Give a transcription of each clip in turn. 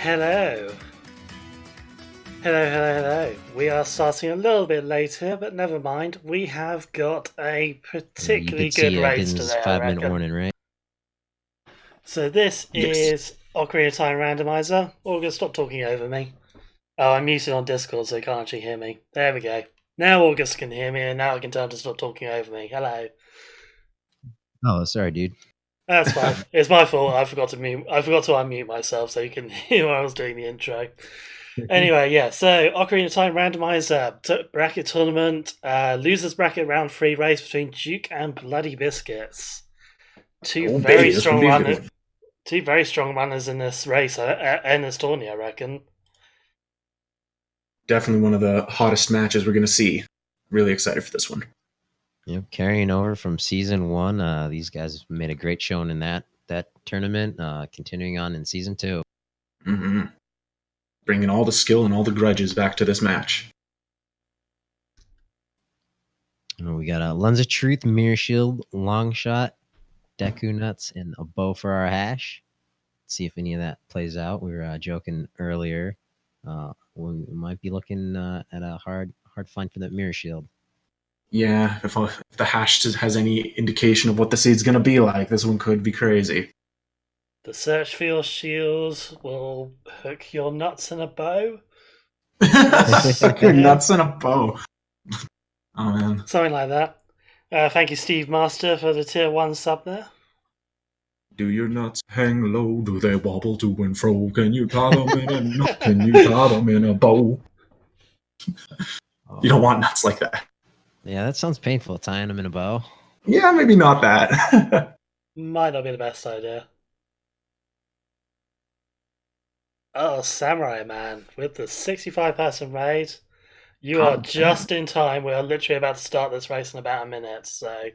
Hello. Hello. We are starting a little bit later, but never mind. We have got a particularly good race today, I 5-minute reckon. warning, right? So this is Ocarina of Time Randomizer. August, stop talking over me. Oh, I'm muted on Discord, so you can't actually hear me. There we go. Now August can hear me, and now I can tell him to stop talking over me. Hello. Oh, sorry, dude. That's fine. It's my fault. I forgot to unmute myself so you can hear when I was doing the intro. Anyway, yeah. So Ocarina of Time Randomizer bracket tournament, losers bracket round 3 race between Juwk and bl00dybizkitz. Two very strong runners in this race, in this tourney, I reckon. Definitely one of the hottest matches we're going to see. Really excited for this one. Yep, carrying over from season 1. These guys made a great showing in that tournament. Continuing on in season 2. Mm-hmm. Bringing all the skill and all the grudges back to this match. We got a Lens of Truth, Mirror Shield, Long Shot, Deku Nuts, and a bow for our hash. Let's see if any of that plays out. We were joking earlier. We might be looking at a hard find for that Mirror Shield. Yeah, if the hash has any indication of what the seed's going to be like, this one could be crazy. The search for your shields will hook your nuts in a bow. Hook your nuts in a bow. Oh, man. Something like that. Thank you, Steve Master, for the tier 1 sub there. Do your nuts hang low? Do they wobble to and fro? Can you tie them in a nut? Can you tie them in a bow? You don't want nuts like that. Yeah, that sounds painful, tying them in a bow. Yeah, maybe not that. Might not be the best idea. Oh, Samurai Man, with the 65-person raid. You are just in time. We are literally about to start this race in about a minute, so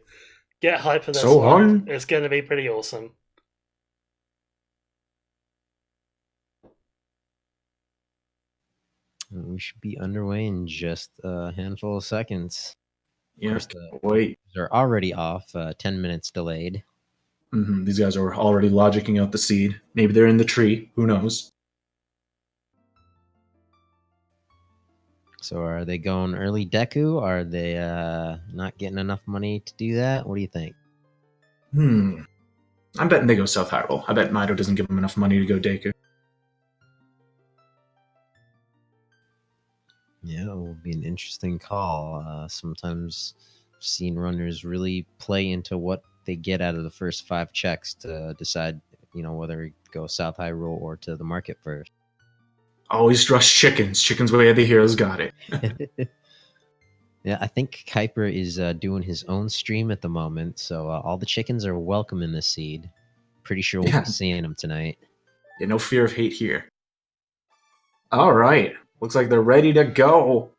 get hype for this one. It's going to be pretty awesome. We should be underway in just a handful of seconds. Yeah, wait. They're already off, 10 minutes delayed. Mm-hmm. These guys are already logicking out the seed. Maybe they're in the tree. Who knows? So are they going early Deku? Are they not getting enough money to do that? What do you think? I'm betting they go South Hyrule. I bet Mido doesn't give them enough money to go Deku. Yeah, it will be an interesting call. Sometimes I've seen runners really play into what they get out of the first 5 checks to decide, whether to go South Hyrule or to the market first. Always trust chickens. Chickens way the heroes got it. Yeah, I think Kuiper is doing his own stream at the moment, so all the chickens are welcome in this seed. Pretty sure we'll be seeing them tonight. Yeah, no fear of hate here. All right. Looks like they're ready to go.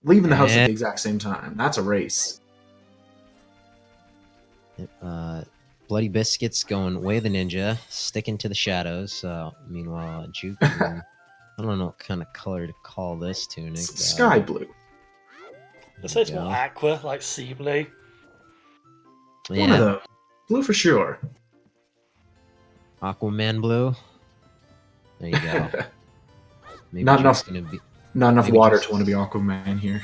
Leaving the house at the exact same time. That's a race. bl00dybizkitz going way the ninja, sticking to the shadows. Meanwhile, Juwk, I don't know what kind of color to call this tunic. Sky blue. Let's say it's more aqua, like sea blue. Yeah. One of those. Blue for sure. Aquaman blue. There you go. Maybe not enough water to want to be Aquaman here.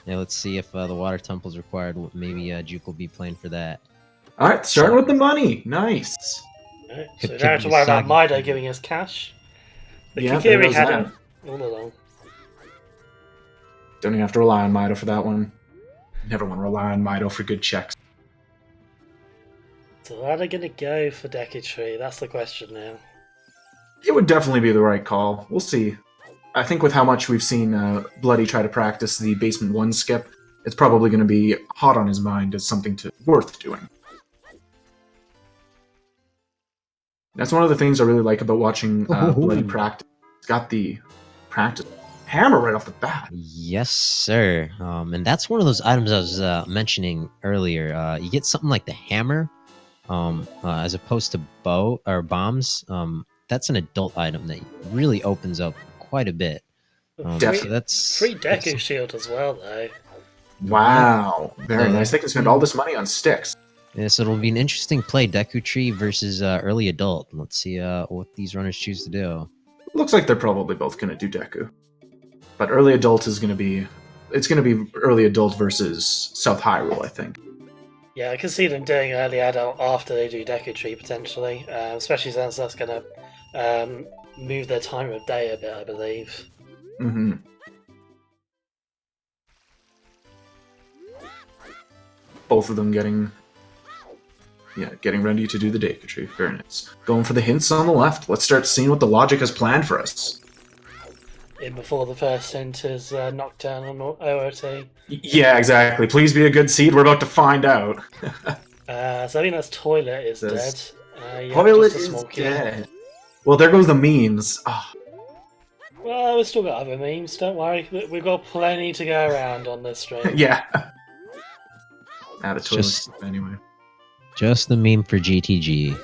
Yeah, let's see if the water temple is required. Maybe Juwk will be playing for that. All right, starting with the money. Nice. Right, so you don't have to worry about Mido giving us cash. The Kikiri had him all along. Don't even have to rely on Mido for that one. Never want to rely on Mido for good checks. So are they going to go for Deku Tree? That's the question now. It would definitely be the right call. We'll see. I think with how much we've seen bl00dy try to practice the Basement 1 skip, it's probably going to be hot on his mind as something worth doing. That's one of the things I really like about watching bl00dy practice. It's got the practice hammer right off the bat. Yes, sir. And that's one of those items I was mentioning earlier. You get something like the hammer, as opposed to bow or bombs. That's an adult item that really opens up quite a bit. So that's free Deku shield as well, though. Wow, very nice. They can spend all this money on sticks. Yeah, so it'll be an interesting play, Deku Tree versus early adult. Let's see what these runners choose to do. looks like they're probably both going to do Deku. But early adult is going to be... It's going to be early adult versus South Hyrule, I think. Yeah, I can see them doing early adult after they do Deku Tree, potentially. Especially since that's going to move their time of day a bit, I believe. Mm-hmm. Both of them getting ready to do the Deku Tree. Very nice. Going for the hints on the left. Let's start seeing what the logic has planned for us. In before the first hint is Nocturne on OOT. Yeah, exactly. Please be a good seed. We're about to find out. So I think that's Toilet is dead. Toilet is dead. Well, there goes the memes. Oh. Well, we've still got other memes, don't worry. We've got plenty to go around on this stream. Yeah. The toilet's anyway. Just the meme for GTG.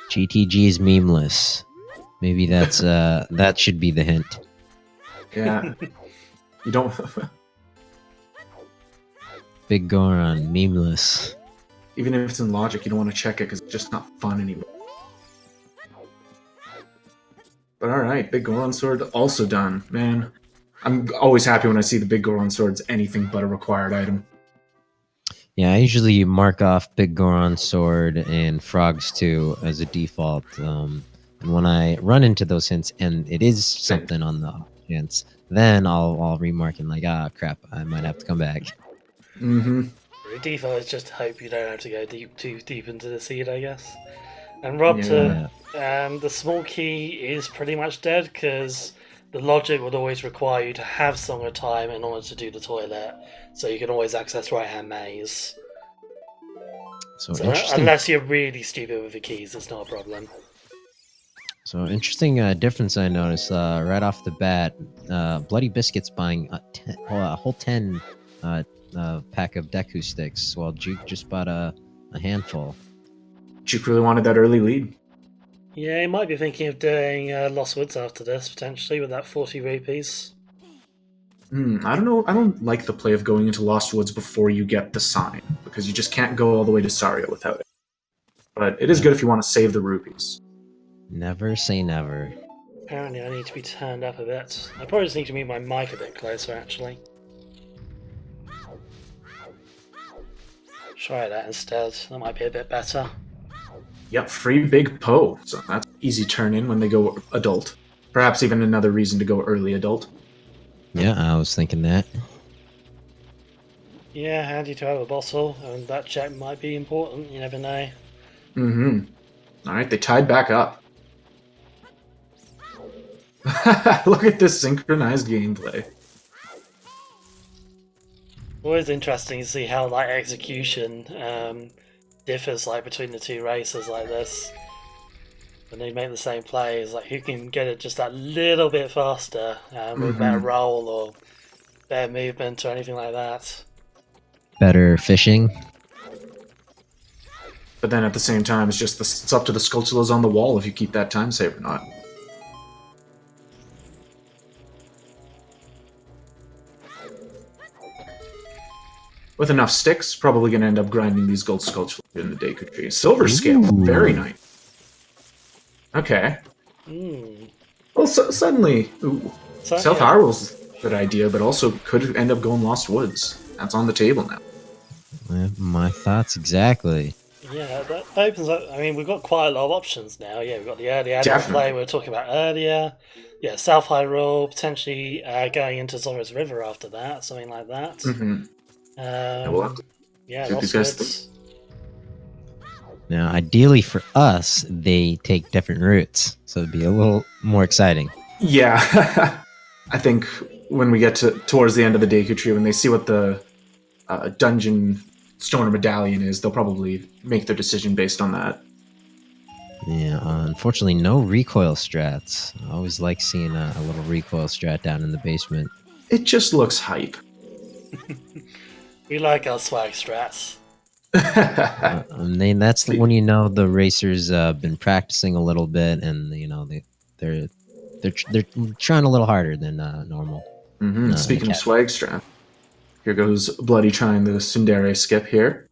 GTG's memeless. Maybe that's that should be the hint. Yeah. You don't... Big Goron, memeless. Even if it's in logic, you don't want to check it because it's just not fun anymore. But alright, Big Goron Sword also done. Man, I'm always happy when I see the Big Goron Sword's anything but a required item. Yeah, I usually mark off Big Goron Sword and Frogs 2 as a default. And when I run into those hints and it is something on the hints, then I'll remark and like, ah, crap, I might have to come back. Mm-hmm. Default is just hope you don't have to go too deep into the seed, I guess. And Rob, the small key is pretty much dead because the logic would always require you to have Song of Time in order to do the toilet, so you can always access right-hand maze. So unless you're really stupid with the keys, it's not a problem. So interesting difference I noticed right off the bat. bl00dybizkitz buying a whole 10 pack of Deku sticks, while Juwk just bought a handful. Juwk really wanted that early lead. Yeah, he might be thinking of doing Lost Woods after this, potentially, with that 40 rupees. I don't know. I don't like the play of going into Lost Woods before you get the sign, because you just can't go all the way to Saria without it. But it is good if you want to save the rupees. Never say never. Apparently I need to be turned up a bit. I probably just need to move my mic a bit closer, actually. Try that instead. That might be a bit better. Yep, free Big Poe. So that's easy turn in when they go adult. Perhaps even another reason to go early adult. Yeah, I was thinking that. Yeah, handy to have a bottle, and that check might be important, you never know. Mm-hmm. Alright, they tied back up. Look at this synchronized gameplay. Always interesting to see how like execution differs like between the two races like this. When they make the same plays, like who can get it just that little bit faster with better roll or better movement or anything like that. Better fishing. But then at the same time, it's up to the Skulltulas on the wall if you keep that time save or not. With enough sticks, probably going to end up grinding these gold Skulltulas in the Deku Tree. Silver scale, very nice. Okay. Well, suddenly, South Hyrule's a good idea, but also could end up going Lost Woods. That's on the table now. My thoughts exactly. Yeah, that opens up. I mean, we've got quite a lot of options now. Yeah, we've got the early adult play we were talking about earlier. Yeah, South Hyrule, potentially going into Zora's River after that, something like that. Lost Woods. Now, ideally for us, they take different routes, so it'd be a little more exciting. Yeah, I think when we get towards the end of the Deku Tree, when they see what the dungeon stoner medallion is, they'll probably make their decision based on that. Yeah, unfortunately, no recoil strats. I always like seeing a little recoil strat down in the basement. It just looks hype. We like our swag strats. I mean, that's when you know the racers been practicing a little bit, and you know they're trying a little harder than normal. Speaking of swag strap, here goes Bloody trying the Tsundere skip here,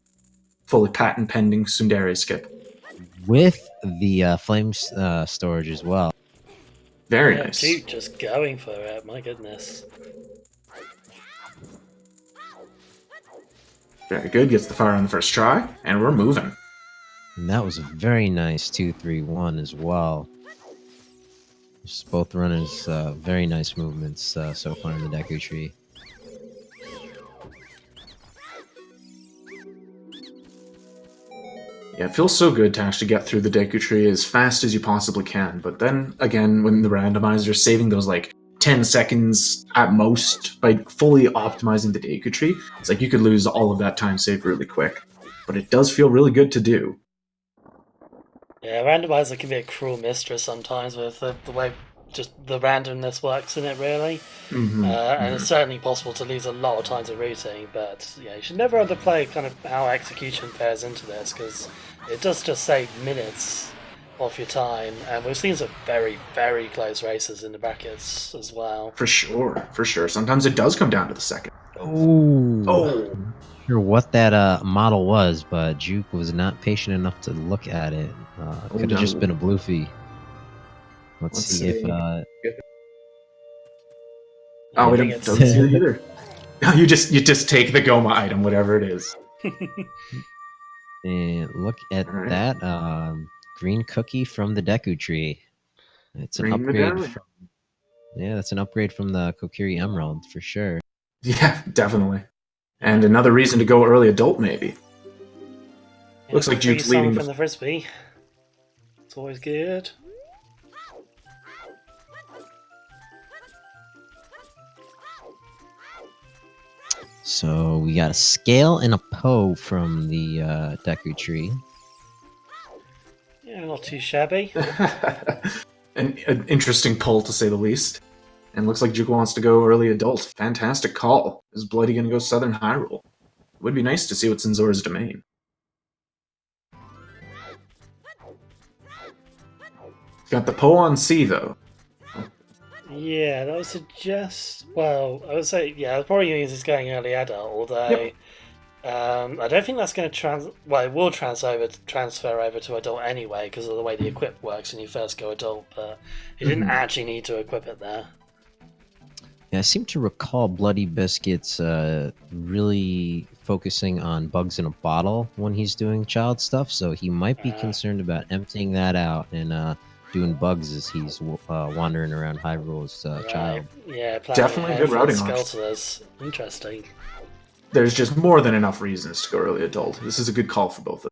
fully patent pending Tsundere skip with the flame storage as well. Very Yeah, nice. Juwk just going for it. My goodness. Very good. Gets the fire on the first try, and we're moving. And that was a very nice 2-3-1 as well. Just both runners, very nice movements so far in the Deku Tree. Yeah, it feels so good to actually get through the Deku Tree as fast as you possibly can. But then again, when the randomizer is saving those like 10 seconds at most by fully optimizing the Deku Tree, it's like you could lose all of that time saved really quick. But it does feel really good to do. Yeah, Randomizer can be a cruel mistress sometimes with the way just the randomness works in it, really. And it's certainly possible to lose a lot of time to routing, but yeah, you should never underplay kind of how execution fares into this, because it does just save minutes off your time, and we've seen some very, very close races in the brackets as well. For sure, for sure. Sometimes it does come down to the second. Ooh. Oh, Not sure what that model was, but Juwk was not patient enough to look at it. Could have just been a Bluefy. Let's see if... Oh, we don't see it either. You just take the Goma item, whatever it is. And look at that green cookie from the Deku Tree. It's an upgrade. Yeah, that's an upgrade from the Kokiri Emerald for sure. Yeah, definitely. And another reason to go early adult, maybe. Yeah, looks like Juwk's leading from the frisbee. It's always good. So we got a scale and a Poe from the Deku Tree. Yeah, not too shabby. an interesting pull, to say the least. And looks like Juwk wants to go early adult. Fantastic call. Is Bloody going to go Southern Hyrule? It would be nice to see what's in Zora's domain. Got the Poe on C, though. Yeah, that would suggest. Well, I would say, yeah, it probably means it's going early adult, although I don't think that's going to it will transfer over to adult anyway because of the way the equip works when you first go adult, but you didn't actually need to equip it there. Yeah, I seem to recall bl00dybizkitz really focusing on bugs in a bottle when he's doing child stuff, so he might be concerned about emptying that out and doing bugs as he's wandering around Hyrule's child. Yeah, definitely good routing Skelters. Interesting. There's just more than enough reasons to go early adult. This is a good call for both of them.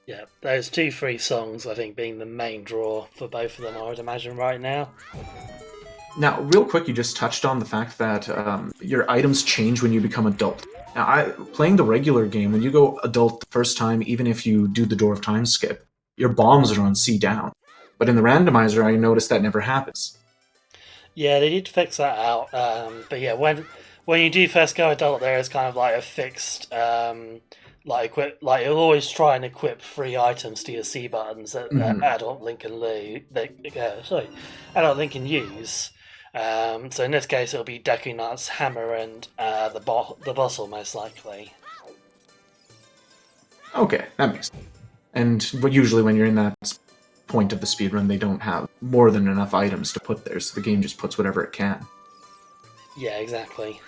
Yeah, those 2 free songs, I think, being the main draw for both of them, I would imagine, right now. Now, real quick, you just touched on the fact that your items change when you become adult. Now, playing the regular game, when you go adult the first time, even if you do the Door of Time skip, your bombs are on C down. But in the randomizer, I noticed that never happens. Yeah, they did fix that out. But yeah, when you do first go adult, there is kind of like a fixed it'll always try and equip 3 items to your C buttons that adult Link can adult Link can use. So in this case, it'll be Deku Nuts, Hammer, and the Bustle most likely. Okay, that makes sense. And usually when you're in that point of the speedrun, they don't have more than enough items to put there, so the game just puts whatever it can. Yeah, exactly.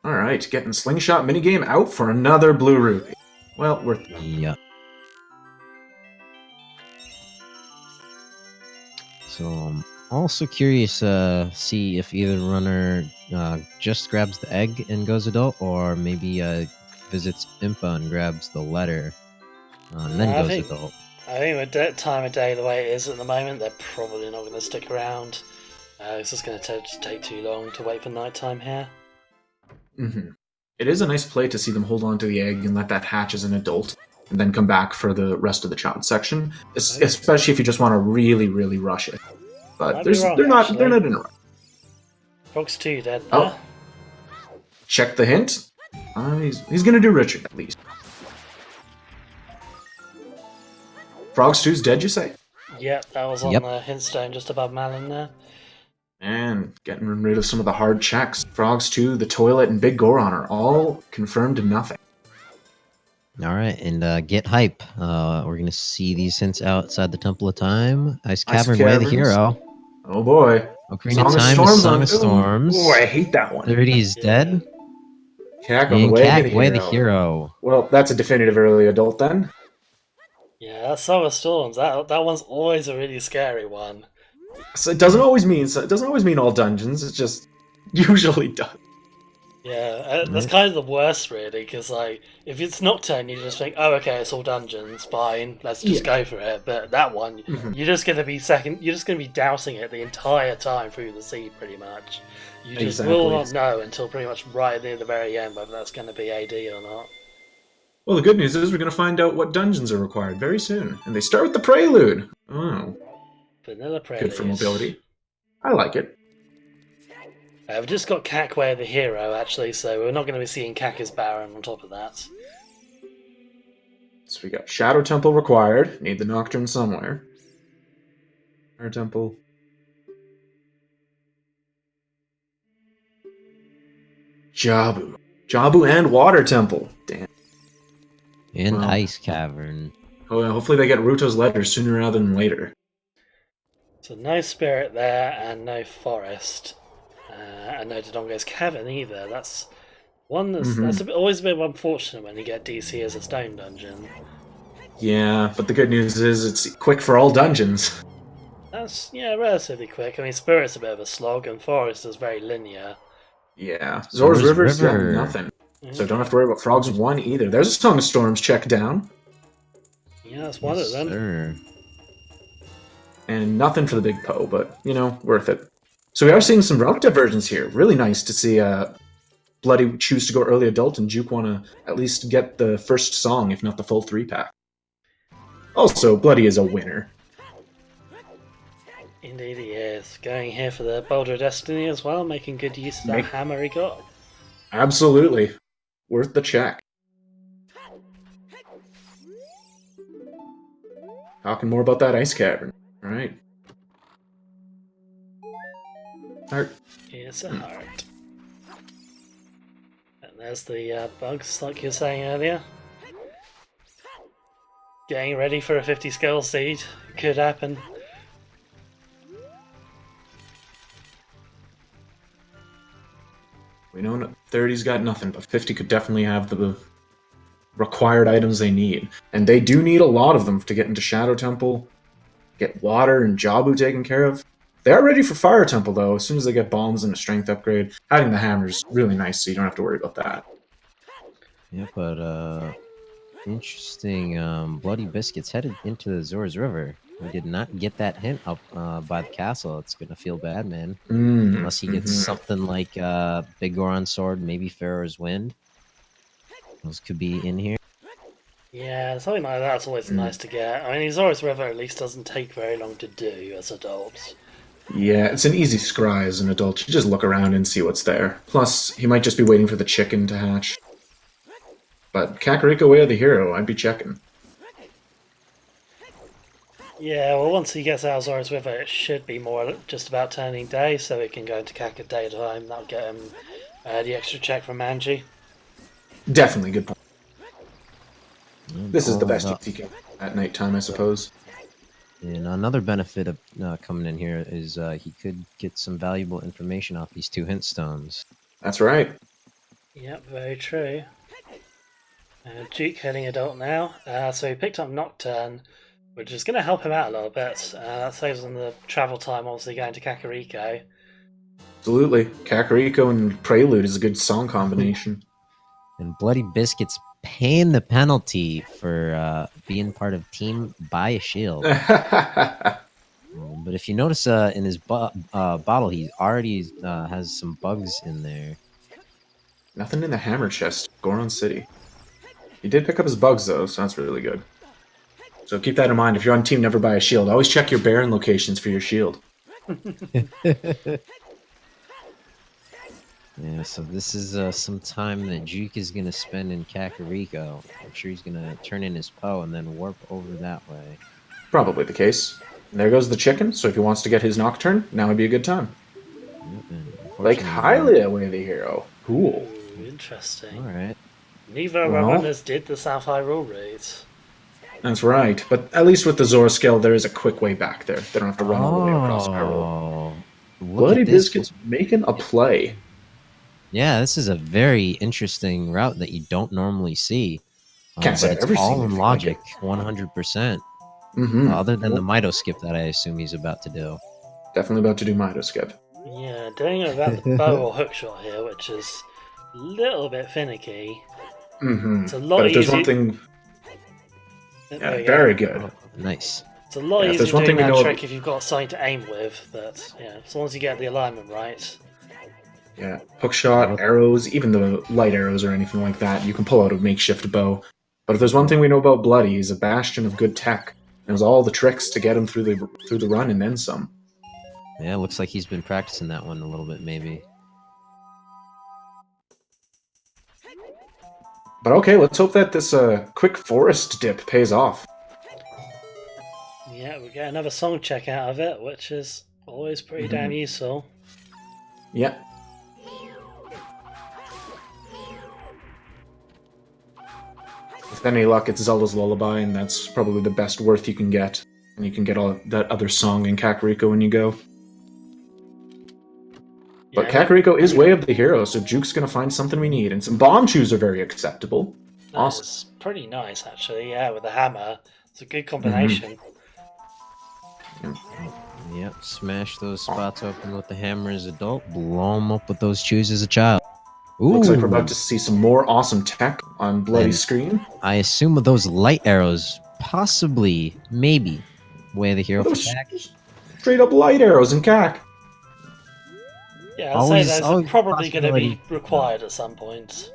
Alright, getting Slingshot minigame out for another Blue Ruby. Well, worth it. Yeah. So I'm also curious to see if either runner just grabs the egg and goes adult, or maybe visits Impa and grabs the letter and then goes adult. I think with time of day the way it is at the moment, they're probably not going to stick around. It's just going to take too long to wait for nighttime here. It is a nice play to see them hold on to the egg and let that hatch as an adult, and then come back for the rest of the child section, especially if you just want to really, really rush it. But they're not in a rush. Frogs 2 dead there. Oh. Check the hint. He's going to do Richard, at least. Frogs 2's dead, you say? Yep, that was on the hint stone just above Malin there. And getting rid of some of the hard checks. Frogs 2, the toilet, and Big Goron are all confirmed to nothing. All right, and get hype. We're gonna see these hints outside the Temple of Time. Ice Ice Cavern, Way of the Caverns. Hero. Oh boy. Ocarina of Song of Time is Storms Song on. of Ooh, Storms. ooh, I hate that one. 30's Yeah. Dead. Cack on the And Way of Cack, the Way of the Hero. Hero. Well, that's a definitive early adult then. Yeah, that's Summer Storms. That one's always a really scary one. So it doesn't always mean all dungeons. It just usually does. Yeah, that's kind of the worst, really, because like if it's Nocturne, you just think, oh, okay, it's all dungeons, fine, let's just go for it. But that one, you're just gonna be dousing it the entire time through the sea, pretty much. You just will not know until pretty much right near the very end whether that's going to be AD or not. Well, the good news is we're going to find out what dungeons are required very soon, and they start with the Prelude. Oh, Vanilla Prelude. Good for mobility. I like it. We've just got Cack Way of the Hero, actually, so we're not going to be seeing Cack as Baron on top of that. So we got Shadow Temple required. Need the Nocturne somewhere. Fire Temple. Jabu. Jabu and Water Temple. Damn. And Ice Cavern. Oh, well, hopefully they get Ruto's letter sooner rather than later. So no Spirit there, and no Forest. And no Dodongo's Cavern either. That's one that's always a bit unfortunate when you get DC as a stone dungeon. Yeah, but the good news is it's quick for all dungeons. That's, relatively quick. I mean, Spirit's a bit of a slog, and Forest is very linear. Yeah, Zora's River's got nothing. So don't have to worry about Frogs 1 either. There's a Song of Storms check down. Yeah, that's one of them. Sir. And nothing for the Big Poe, but, worth it. So we are seeing some route diversions here. Really nice to see Bloody choose to go early adult and Juwk want to at least get the first song, if not the full 3-pack. Also, Bloody is a winner. Indeed he is. Going here for the Boulder of Destiny as well, making good use of that hammer he got. Absolutely. Worth the check. Talking more about that Ice Cavern. Alright. Heart. Here's a heart. And there's the bugs, like you were saying earlier. Getting ready for a 50 Skull Seed. Could happen. We know 30's got nothing, but 50 could definitely have the required items they need. And they do need a lot of them to get into Shadow Temple, get water and Jabu taken care of. They are ready for Fire Temple, though, as soon as they get bombs and a strength upgrade. Having the hammer is really nice, so you don't have to worry about that. Yeah, but, interesting. Bloody Biscuits headed into the Zora's River. We did not get that hint up by the castle. It's gonna feel bad, man. Unless he gets something like Big Goron Sword, maybe Pharaoh's Wind. Those could be in here. Yeah, something like that's always nice to get. I mean, Zora's River at least doesn't take very long to do as adults. Yeah, it's an easy scry as an adult. You just look around and see what's there. Plus, he might just be waiting for the chicken to hatch. But Kakariko Way of the Hero, I'd be checking. Yeah, well, once he gets out of Zora's River, it should be more just about turning day, so it can go into Kaka daytime. That'll get him the extra check from Manji. Definitely good point. This is the best you can at nighttime, I suppose. And another benefit of coming in here is he could get some valuable information off these 2 hint stones. That's right. Yep, very true. Juwk heading adult now, so he picked up Nocturne, which is going to help him out a little bit. That saves him the travel time, obviously, going to Kakariko. Absolutely. Kakariko and Prelude is a good song combination. And Bloody Biscuits paying the penalty for being part of Team Buy a Shield. But if you notice in his bottle, he already has some bugs in there. Nothing in the hammer chest, Goron City. He did pick up his bugs, though, so that's really good. So keep that in mind. If you're on Team Never Buy a Shield, always check your Baron locations for your shield. Yeah, so this is some time that Juwk is going to spend in Kakariko. I'm sure he's going to turn in his Poe and then warp over that way. Probably the case. And there goes the chicken, so if he wants to get his Nocturne, now would be a good time. Yep, Like Hylia Way of the Hero. Cool. Ooh, interesting. All right. Neither of our Well, runners did the South Hyrule route. that's right. But at least with the Zora skill, there is a quick way back there. They don't have to run all the way across Hyrule. Oh, look Bloody at this. Biscuits making a play. Yeah, this is a very interesting route that you don't normally see. Can't say But I've it's ever seen all in anything like logic, it. 100%. Mm-hmm. Other than the Mito skip that I assume he's about to do. Definitely about to do Mito skip. Yeah, doing it without the bow or hookshot here, which is a little bit finicky. Mm-hmm. It's a lot But if there's easier. one thing, There you go. very good. Oh, nice. It's a lot Yeah, if easier there's one doing thing we that know- trick if you've got something to aim with, but yeah, as long as you get the alignment right. Yeah, hookshot, arrows, even the light arrows or anything like that, you can pull out a makeshift bow. But if there's one thing we know about Bloody, he's a bastion of good tech. It was all the tricks to get him through the run and then some. Yeah, looks like he's been practicing that one a little bit, maybe. But okay, let's hope that this quick forest dip pays off. Yeah, we get another song check out of it, which is always pretty damn useful. Yeah. With any luck, it's Zelda's Lullaby, and that's probably the best worth you can get. And you can get all that other song in Kakariko when you go. But Yeah, Kakariko is way of the hero, so Juke's gonna find something we need, and some bomb chews are very acceptable. Awesome. It's pretty nice, actually, yeah, with the hammer. It's a good combination. Yep, smash those spots open with the hammer as an adult, blow them up with those chews as a child. Ooh. Looks like we're about to see some more awesome tech on Bloody And- screen. I assume with those light arrows, possibly, maybe, way of the hero for Those Kak. straight up light arrows in Kak. Yeah, I'd Always- say always those are probably going to be possibility. required at some point.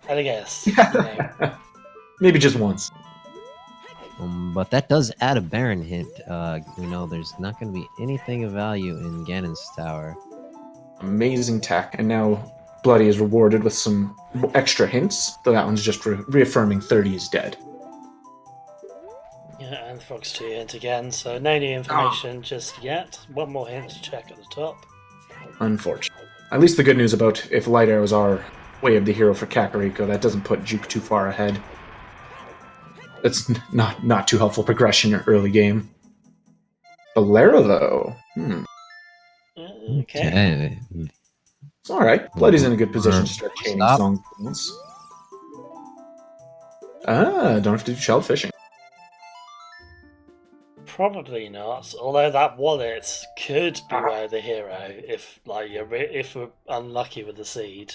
I guess. You know. Maybe just once. But that does add a Baron hint. We know there's not going to be anything of value in Ganon's tower. Amazing tech, and now Bloody is rewarded with some extra hints, though that one's just reaffirming 30 is dead. Yeah, and Frog's 2 hint again, so no new information just yet. One more hint to check at the top. Unfortunately. At least the good news about if light arrows are way of the hero for Kakariko, that doesn't put Juke too far ahead. That's not too helpful progression in early game. Bolero, though. Okay. It's alright. Bloody's in a good position to start chaining Stop. song points. Don't have to do shell fishing. Probably not. Although that wallet could be where the hero if if we're unlucky with the seed.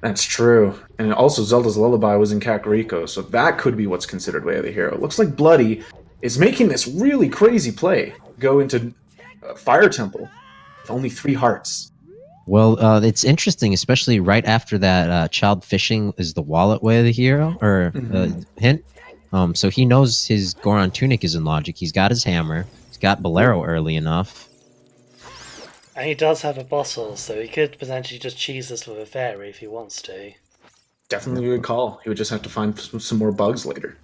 That's true. And also Zelda's Lullaby was in Kakariko, so that could be what's considered way of the hero. Looks like Bloody is making this really crazy play. Go into Fire Temple with only 3 hearts. Well, it's interesting, especially right after that child fishing is the wallet way of the hero, or hint. So he knows his Goron tunic is in logic. He's got his hammer. He's got Bolero early enough. And he does have a bottle, so he could potentially just cheese this with a fairy if he wants to. Definitely a good call. He would just have to find some more bugs later.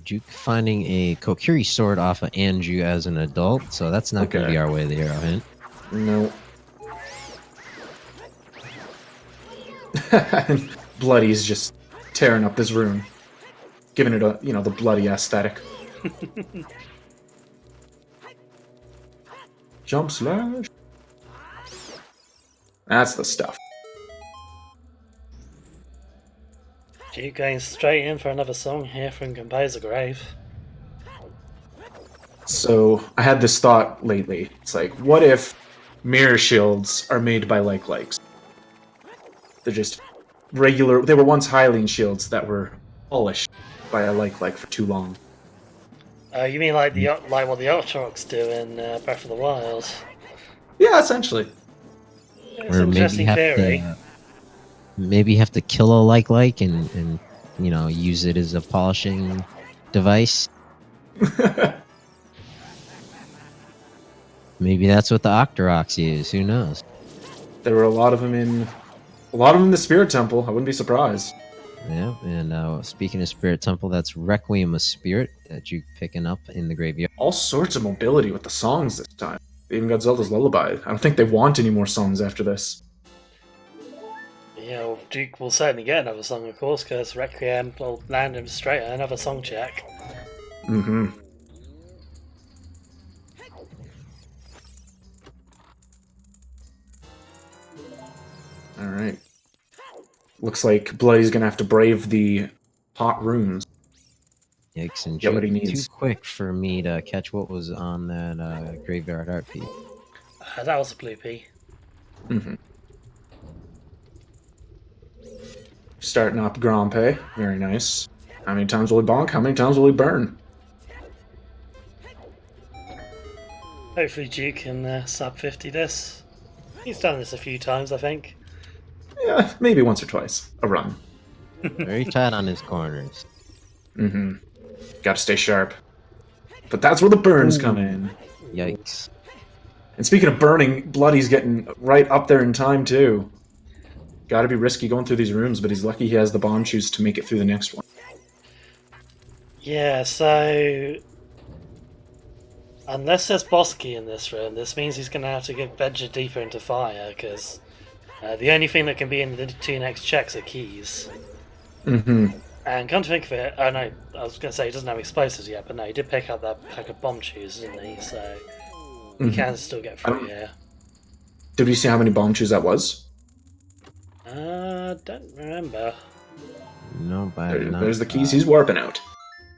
Juke finding a Kokiri sword off of Anju as an adult, so that's not going to Okay. be our way of the hero hint. No. Bloody's just tearing up this room, giving it a the bloody aesthetic. Jump slash. That's the stuff. You going straight in for another song here from Composer Grave. So I had this thought lately. It's like, what if mirror shields are made by likes? They're just regular. They were once Hylian shields that were polished by a like for too long. You mean like what the Octoroks do in Breath of the Wild? Yeah, essentially. It's an interesting theory. Maybe have to kill a like and use it as a polishing device. Maybe that's what the Octoroks use. Who knows? There were a lot of them in the Spirit Temple. I wouldn't be surprised. Yeah, and speaking of Spirit Temple, that's Requiem of Spirit that you're picking up in the graveyard. All sorts of mobility with the songs this time. They even got Zelda's Lullaby. I don't think they want any more songs after this. You know, Juwk will certainly get another song, of course, because Requiem will land him straight at another song check. Mm-hmm. Alright. Looks like Bloody's gonna have to brave the hot rooms. Yikes, and Get what he Juwk needs. too quick for me to catch what was on that graveyard art piece. That was a bloopy. Mm-hmm. Starting up Grompe. Very nice. How many times will he bonk? How many times will he burn? Hopefully Juwk can sub 50 this. He's done this a few times, I think. Yeah, maybe once or twice. A run. Very tight on his corners. Mm-hmm. Gotta stay sharp. But that's where the burns come in. Yikes. And speaking of burning, Bloody's getting right up there in time, too. Gotta be risky going through these rooms, but he's lucky he has the bomb shoes to make it through the next one. Yeah, so... Unless there's boss key in this room, this means he's going to have to venture deeper into fire, because the only thing that can be in the two next checks are keys. Mm-hmm. And come to think of it, oh no, I was going to say he doesn't have explosives yet, but no, he did pick up that pack of bomb shoes, didn't he? So he can still get through here. Did we see how many bomb shoes that was? Don't remember. No, There's the keys he's warping out.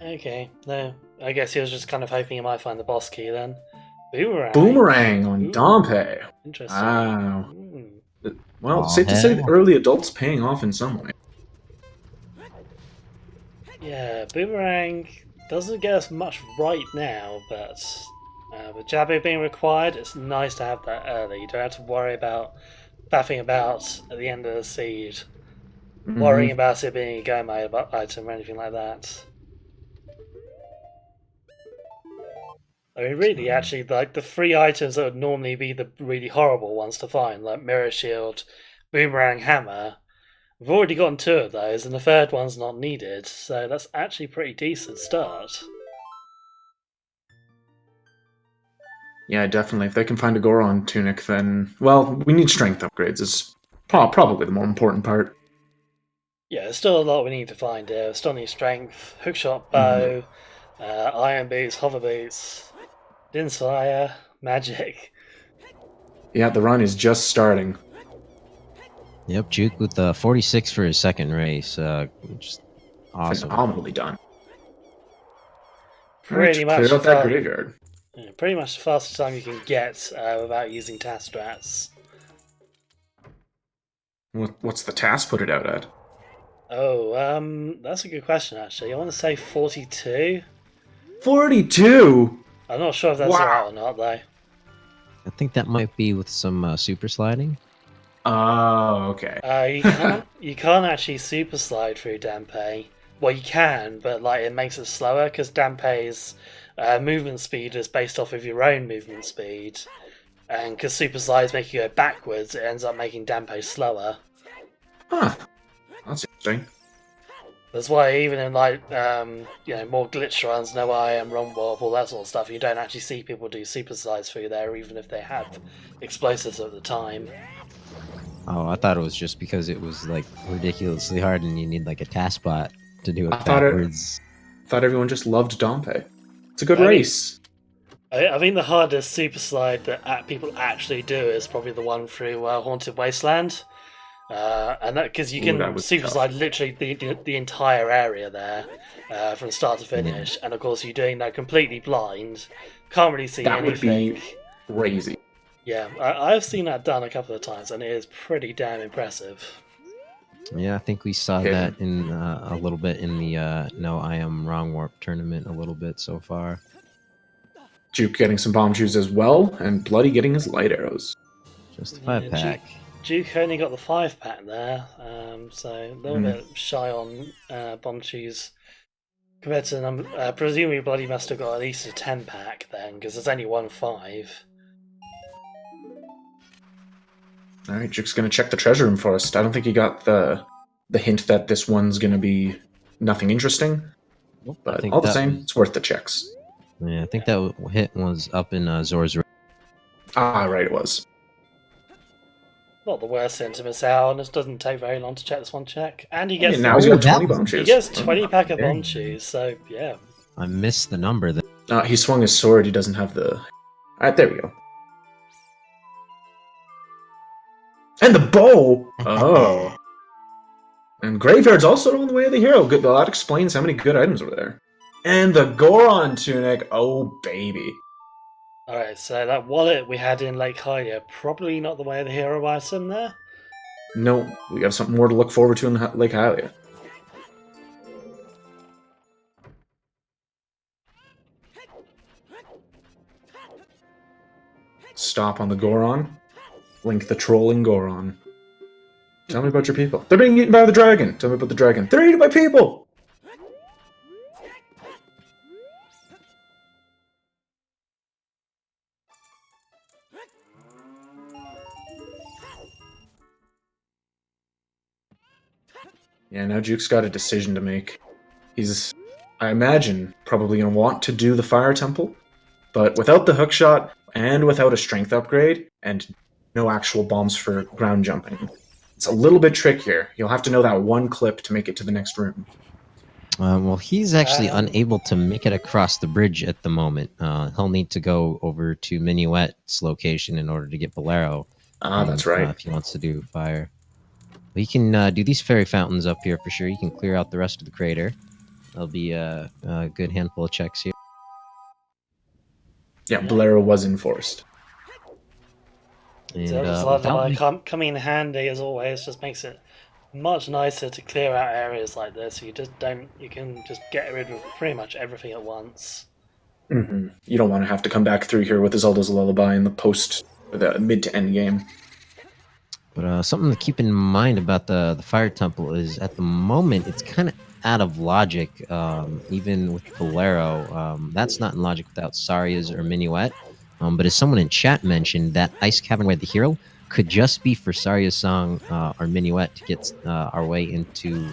Okay, no, I guess he was just kind of hoping he might find the boss key then. Boomerang. Boomerang on Ooh. Dompe. Interesting. Wow. Mm. Well, it's safe to say that early adults paying off in some way. Yeah, Boomerang doesn't get us much right now, but with Jabu being required, it's nice to have that early. You don't have to worry about faffing about at the end of the seed, worrying about it being a go mode item or anything like that. I mean, really, actually, like the three items that would normally be the really horrible ones to find, like Mirror Shield, Boomerang, Hammer, we've already gotten two of those, and the third one's not needed, so that's actually a pretty decent start. Yeah, definitely. If they can find a Goron tunic, then... Well, we need strength upgrades. Is probably the more important part. Yeah, there's still a lot we need to find here. Still need strength, hookshot bow, iron boots, hover boots, Dinsfire, magic. Yeah, the run is just starting. Yep, Juwk with 46 for his second race. Just awesome. Phenomenally done. Pretty much clear out that graveyard. Yeah, pretty much the fastest time you can get without using task strats. What's the task put it out at? Oh, that's a good question actually. I want to say 42. 42? I'm not sure if that's right or not though. I think that might be with some super sliding. Oh, okay. You can't actually super slide through Dampe. Well, you can, but like it makes it slower because Dampe's movement speed is based off of your own movement speed, and because super slides make you go backwards, it ends up making Dampe slower. Huh. That's interesting. That's why even in like more glitch runs, no IM, run warp, all that sort of stuff, you don't actually see people do super slides through there, even if they have explosives at the time. Oh, I thought it was just because it was like ridiculously hard and you need like a task bot to do it backwards. I thought everyone just loved Dompe. It's a good race. I think the hardest super slide that people actually do is probably the one through Haunted Wasteland. And that because you can super slide literally the entire area there from start to finish, and of course you're doing that completely blind, can't really see anything. Would be crazy. Yeah, I've seen that done a couple of times, and it is pretty damn impressive. Yeah, I think we saw that in a little bit in the No I Am Wrong Warp tournament a little bit so far. Juwk getting some bomb shoes as well, and Bloody getting his light arrows. Just a 5-pack. Juwk only got the 5-pack there, so a little bit shy on bomb shoes compared to them. Presumably Bloody must have got at least a 10-pack then, because there's only 1 5. Alright, Juwk's gonna check the treasure room first. I don't think he got the hint that this one's gonna be nothing interesting. But all the same, it's worth the checks. Yeah, I think that hit was up in Zor's room. Ah, right, it was. not the worst thing to miss out on. It doesn't take very long to check this one check. And he I gets mean, now he's got 20 bomb he shoes. gets 20 pack of there bomb you go. shoes, so yeah. I missed the number. He swung his sword. He doesn't have the... Alright, there we go. And the bow! Oh. And Graveyard's also on the way of the hero. Good, that explains how many good items were there. And the Goron tunic. Oh, baby. Alright, so that wallet we had in Lake Hylia, probably not the way of the hero item there. No, we have something more to look forward to in Lake Hylia. Stop on the Goron. Link the trolling Goron. Tell me about your people. They're being eaten by the dragon. Tell me about the dragon. They're eaten by people! Yeah, now Juwk's got a decision to make. He's, I imagine, probably going to want to do the Fire Temple, but without the hookshot and without a strength upgrade and no actual bombs for ground jumping, it's a little bit trickier. You'll have to know that one clip to make it to the next room. Well, he's actually unable to make it across the bridge at the moment. He'll need to go over to Minuet's location in order to get Bolero. That's right. If he wants to do fire. But he can do these fairy fountains up here for sure. You can clear out the rest of the crater. There'll be a good handful of checks here. Yeah, Bolero was enforced. And, So just coming in handy as always, just makes it much nicer to clear out areas like this. You can just get rid of pretty much everything at once. Mm-hmm. You don't want to have to come back through here with Isolde's Lullaby in the mid to end game. But something to keep in mind about the Fire Temple is at the moment it's kind of out of logic, even with Bolero. That's not in logic without Saria's or Minuet. But as someone in chat mentioned, that Ice Cavern Way the Hero could just be for Saria's song or Minuet to get our way into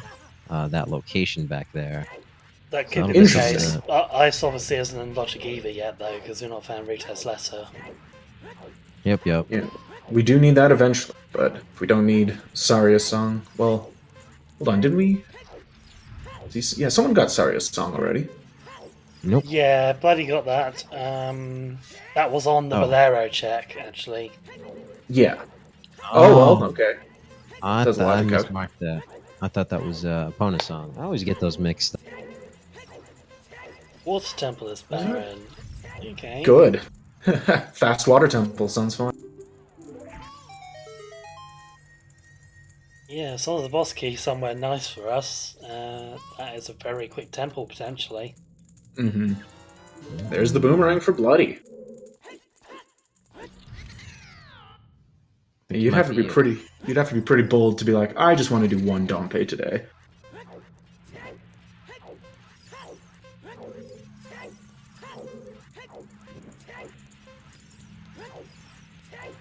that location back there. That could be the case. Ice obviously isn't in logic either yet, though, because we're not found Rita's letter. Yep. Yeah, we do need that eventually, but if we don't need Saria's song, well, hold on, did we? Yeah, someone got Saria's song already. Nope. Yeah, Bloody got that. That was on the Bolero check, actually. Yeah. Oh, well, okay. I mismarked that. I thought that was opponent's song. I always get those mixed up. Water Temple is barren. Okay. Good. Fast Water Temple sounds fun. Yeah, as long as the boss key somewhere nice for us, that is a very quick temple potentially. Mm-hmm. There's the boomerang for Bloody. You'd have to be pretty bold to be like, I just want to do one Dompe today.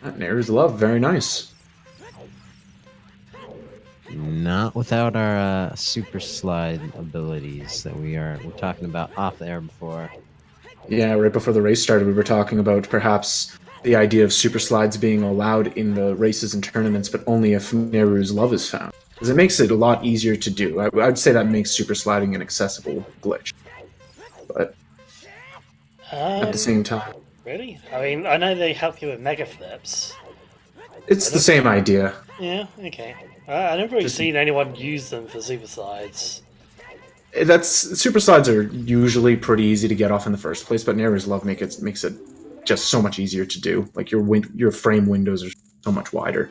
There's love, very nice. Not without our super slide abilities that we're talking about off the air before. Yeah, right before the race started, we were talking about perhaps the idea of super slides being allowed in the races and tournaments, but only if Nehru's love is found. Because it makes it a lot easier to do. I'd say that makes super sliding an accessible glitch. But at the same time... Really? I mean, I know they help you with mega flips. It's the same idea. Yeah, okay. I've never really seen anyone use them for super slides. Super slides are usually pretty easy to get off in the first place, but Nehru's love makes it just so much easier to do. Like your frame windows are so much wider.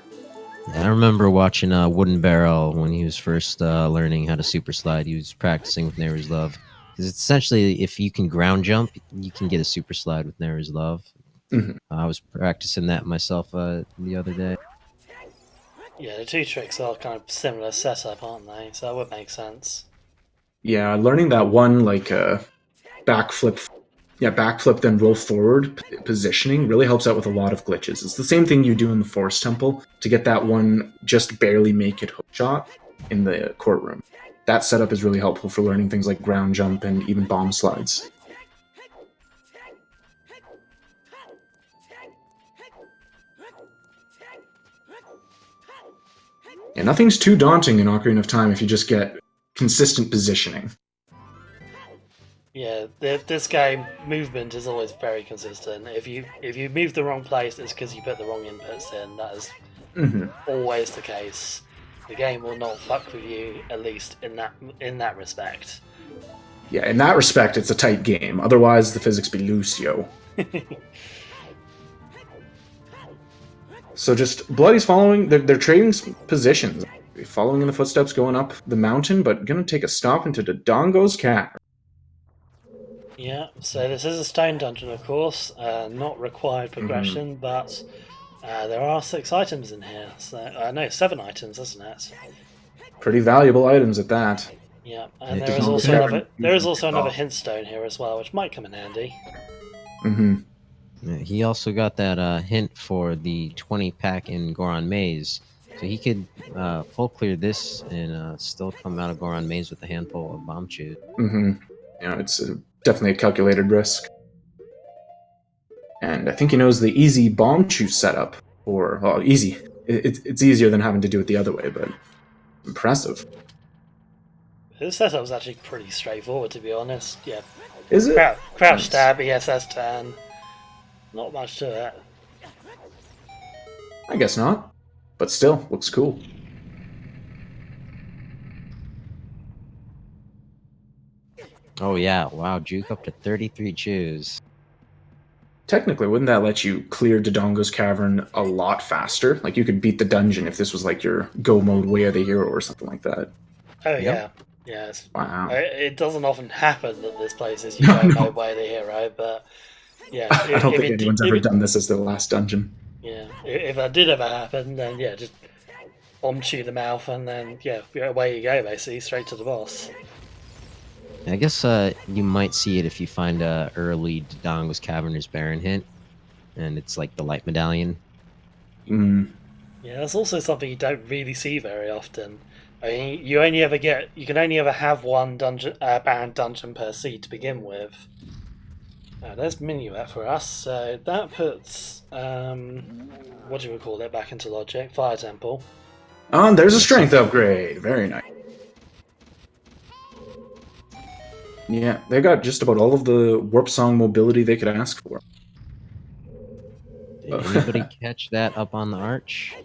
I remember watching Wooden Barrel when he was first learning how to super slide. He was practicing with Nehru's love. Because it's essentially, if you can ground jump, you can get a super slide with Nehru's love. Mm-hmm. I was practicing that myself the other day. Yeah, the two tricks are kind of similar setup, aren't they? So that would make sense. Yeah, learning that one backflip then roll forward positioning really helps out with a lot of glitches. It's the same thing you do in the Forest Temple to get that one just barely make it hook shot in the courtroom. That setup is really helpful for learning things like ground jump and even bomb slides. Yeah, nothing's too daunting in Ocarina of Time if you just get consistent positioning. Yeah, this game movement is always very consistent. If you move the wrong place, it's because you put the wrong inputs in. That is always the case. The game will not fuck with you, at least in that respect. Yeah, in that respect, it's a tight game. Otherwise, the physics be loose, yo. So just Bloody's following. They're trading positions, following in the footsteps, going up the mountain, but gonna take a stop into Dodongo's cavern. Yeah, so this is a stone dungeon, of course, not required progression, but there are 6 items in here. So no, 7 items, isn't it? Pretty valuable items at that. Yeah, and there is also another hint stone here as well, which might come in handy. Yeah, he also got that hint for the 20-pack in Goron Maze, so he could full clear this and still come out of Goron Maze with a handful of bomb chews. It's definitely a calculated risk. And I think he knows the easy bomb chew setup. Easy. It's easier than having to do it the other way, but impressive. This setup is actually pretty straightforward, to be honest. Yeah. Is it? Crouch stab, ESS turn. Not much to it. I guess not. But still, looks cool. Oh yeah, wow, Juwk up to 33 chews. Technically, wouldn't that let you clear Dodongo's cavern a lot faster? Like, you could beat the dungeon if this was like your go mode Way of the Hero or something like that. Oh, yep. Yeah. Wow. It doesn't often happen that this place is your go Way of the Hero, but yeah. I don't think anyone's ever done this as their last dungeon. Yeah, if that did ever happen, then yeah, just bomb chew the mouth and then yeah, away you go, basically, straight to the boss. I guess you might see it if you find a early Dodongo's Caverner's Baron hint, and it's like the light medallion. Yeah, that's also something you don't really see very often. I mean, you can only ever have one dungeon, Baron dungeon per seed to begin with. There's Minuet for us, so that puts what do we call it back into logic? Fire Temple. Oh, and there's a strength upgrade. Very nice. Yeah, they got just about all of the Warp Song mobility they could ask for. Did anybody catch that up on the arch?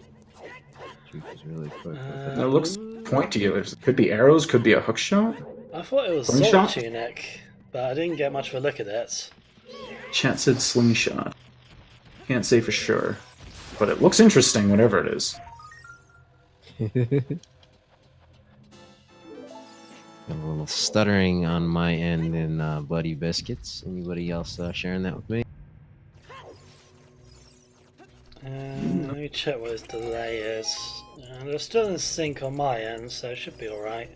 Juwk is really quick. It looks pointy. There could be arrows, could be a hook shot. I thought it was Sword Tunic, but I didn't get much of a look at it. Chat said slingshot. Can't say for sure, but it looks interesting, whatever it is. A little stuttering on my end in bl00dybizkitz. Anybody else sharing that with me? Let me check what his delay is. They're still in sync on my end, so it should be alright.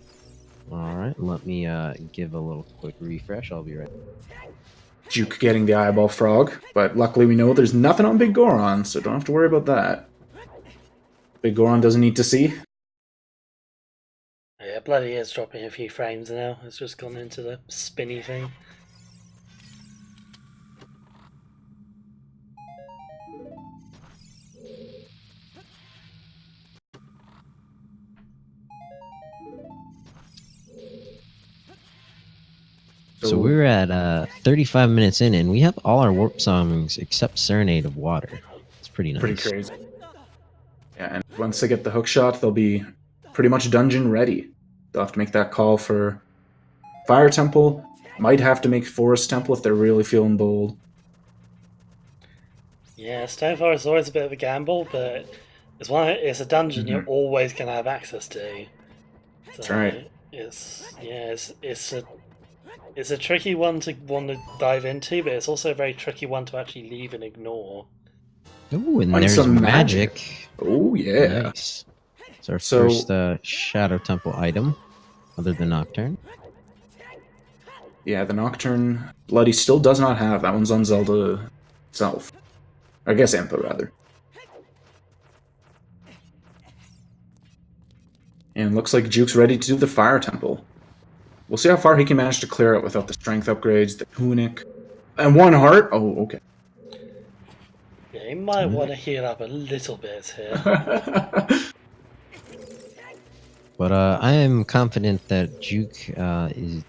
Alright, let me give a little quick refresh. I'll be right back. Juwk getting the eyeball frog, but luckily we know there's nothing on Big Goron, so don't have to worry about that. Big Goron doesn't need to see. Yeah, bloody is dropping a few frames now. It's just gone into the spinny thing. So we're at 35 minutes in, and we have all our warp songs except Serenade of Water. It's pretty nice. Pretty crazy. Yeah, and once they get the hook shot, they'll be pretty much dungeon ready. They'll have to make that call for Fire Temple. Might have to make Forest Temple if they're really feeling bold. Yeah, Stone Forest is always a bit of a gamble, but it's a dungeon you're always going to have access to. So That's right. It's a tricky one to want to dive into, but it's also a very tricky one to actually leave and ignore. Ooh, and there's some magic. Oh, yeah. Nice. It's our first Shadow Temple item, other than Nocturne. Yeah, the Nocturne Bloody still does not have. That one's on Zelda itself. I guess Impa, rather. And looks like Juwk's ready to do the Fire Temple. We'll see how far he can manage to clear it without the strength upgrades, the tunic, and 1 heart. Oh, okay. Yeah, he might want to heal up a little bit here. But I am confident that Juwk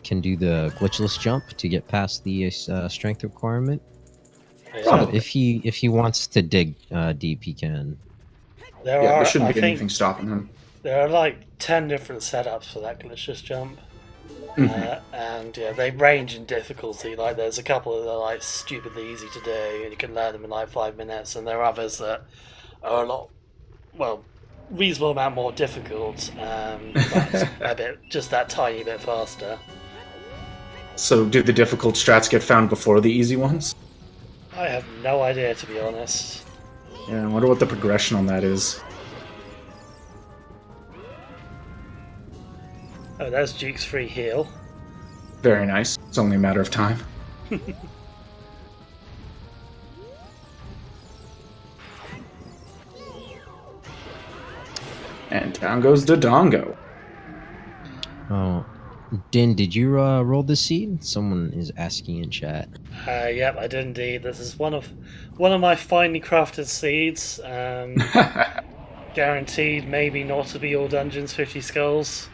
can do the glitchless jump to get past the strength requirement. Yeah. So if he wants to dig deep, he can. There shouldn't be anything stopping him. There are like 10 different setups for that glitchless jump. And yeah, they range in difficulty. Like, there's a couple that are like stupidly easy to do, and you can learn them in like 5 minutes, and there are others that are a lot, well, reasonable amount more difficult, but just that tiny bit faster. So, do the difficult strats get found before the easy ones? I have no idea, to be honest. Yeah, I wonder what the progression on that is. Oh, there's Juwk's free heal. Very nice. It's only a matter of time. And down goes Dodongo. Oh, Din, did you roll the seed? Someone is asking in chat. Yep, I did indeed. This is one of my finely crafted seeds. Guaranteed, maybe not to be all dungeons, 50 skulls.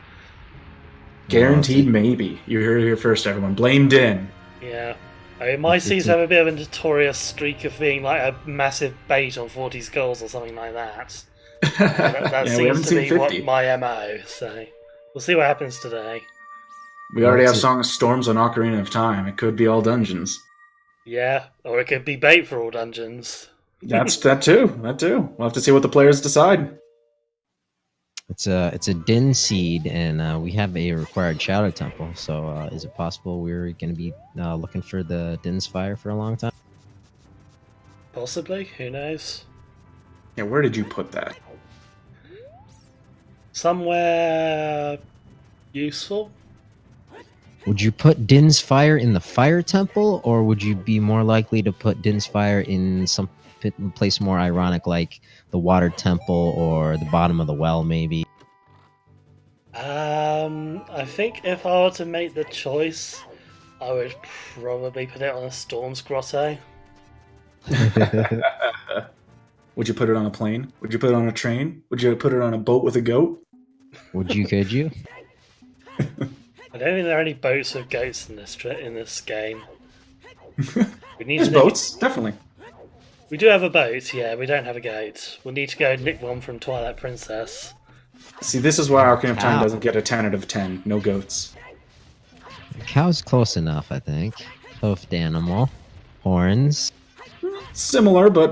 Guaranteed, maybe. You heard it here first, everyone. Blame Din. Yeah. I mean, my seeds have a bit of a notorious streak of being like a massive bait on 40 skulls or something like that. That Yeah, seems to be 50. What my MO, so we'll see what happens today. We already have Song of Storms on Ocarina of Time. It could be all dungeons. Yeah, or it could be bait for all dungeons. That too. We'll have to see what the players decide. It's a Din seed, and we have a required Shadow Temple. So is it possible we're going to be looking for the Din's Fire for a long time? Possibly. Who knows? Yeah, where did you put that? Somewhere useful. Would you put Din's Fire in the Fire Temple, or would you be more likely to put Din's Fire in some place more ironic, like the Water Temple or the bottom of the well, maybe? I think if I were to make the choice, I would probably put it on a Storm's Grotto. Would you put it on a plane? Would you put it on a train? Would you put it on a boat with a goat? Could you? I don't think there are any boats with goats in this game. There's boats, definitely. We do have a boat, yeah, we don't have a goat. We'll need to go nick one from Twilight Princess. See, this is why Ocarina of Time doesn't get a 10 out of 10. No goats. Cow's close enough, I think. Hoofed animal. Horns. Similar, but,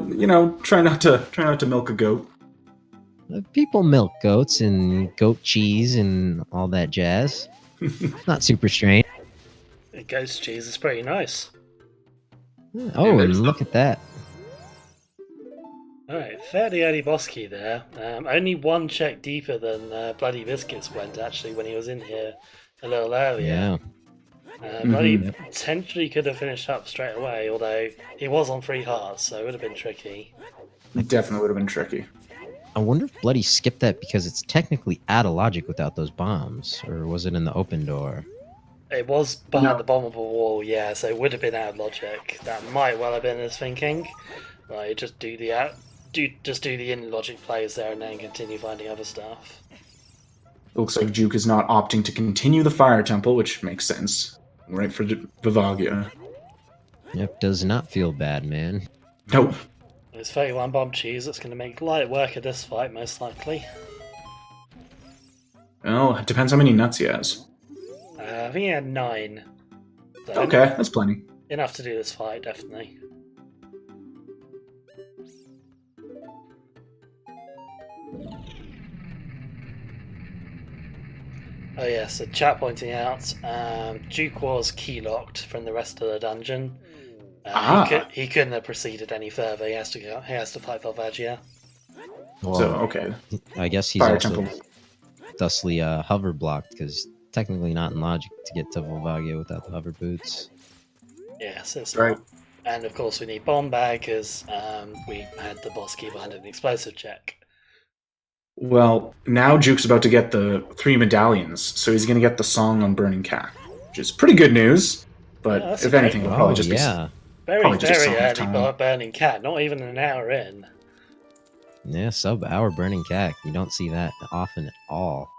try not to milk a goat. People milk goats and goat cheese and all that jazz. Not super strange. Goat's cheese is pretty nice. Oh, and look at that. Alright, fairly early boss key there. Only one check deeper than bl00dybizkitz went, actually, when he was in here a little earlier. Yeah. Bloody potentially could have finished up straight away, although he was on 3 hearts, so it would have been tricky. It definitely would have been tricky. I wonder if Bloody skipped that because it's technically out of logic without those bombs, or was it in the open door? It was behind the bombable wall, yeah, so it would have been out of logic. That might well have been his thinking. Like, just do the in logic plays there and then continue finding other stuff. It looks like Juwk is not opting to continue the Fire Temple, which makes sense. Right for Vivagia. Yep, does not feel bad, man. Nope. There's 31 bomb cheese that's going to make light work of this fight, most likely. Well, it depends how many nuts he has. I think he had 9. So okay, that's plenty. Enough to do this fight, definitely. Oh yes, so chat pointing out, Juwk was key locked from the rest of the dungeon. He couldn't have proceeded any further. He has to fight Vivagia. Well, so okay, I guess he's Fire also Temple. thusly hover blocked because technically not in logic to get to Vivagia without the hover boots. Yes, it's right. Not. And of course we need bomb bag because we had the boss key behind an explosive check. Well, now Juwk's about to get the 3 medallions, so he's going to get the Song on Burning Cat, which is pretty good news. But if anything, it'll probably just be very early Burning Cat, not even an hour in. Yeah, sub-hour Burning Cat. You don't see that often at all.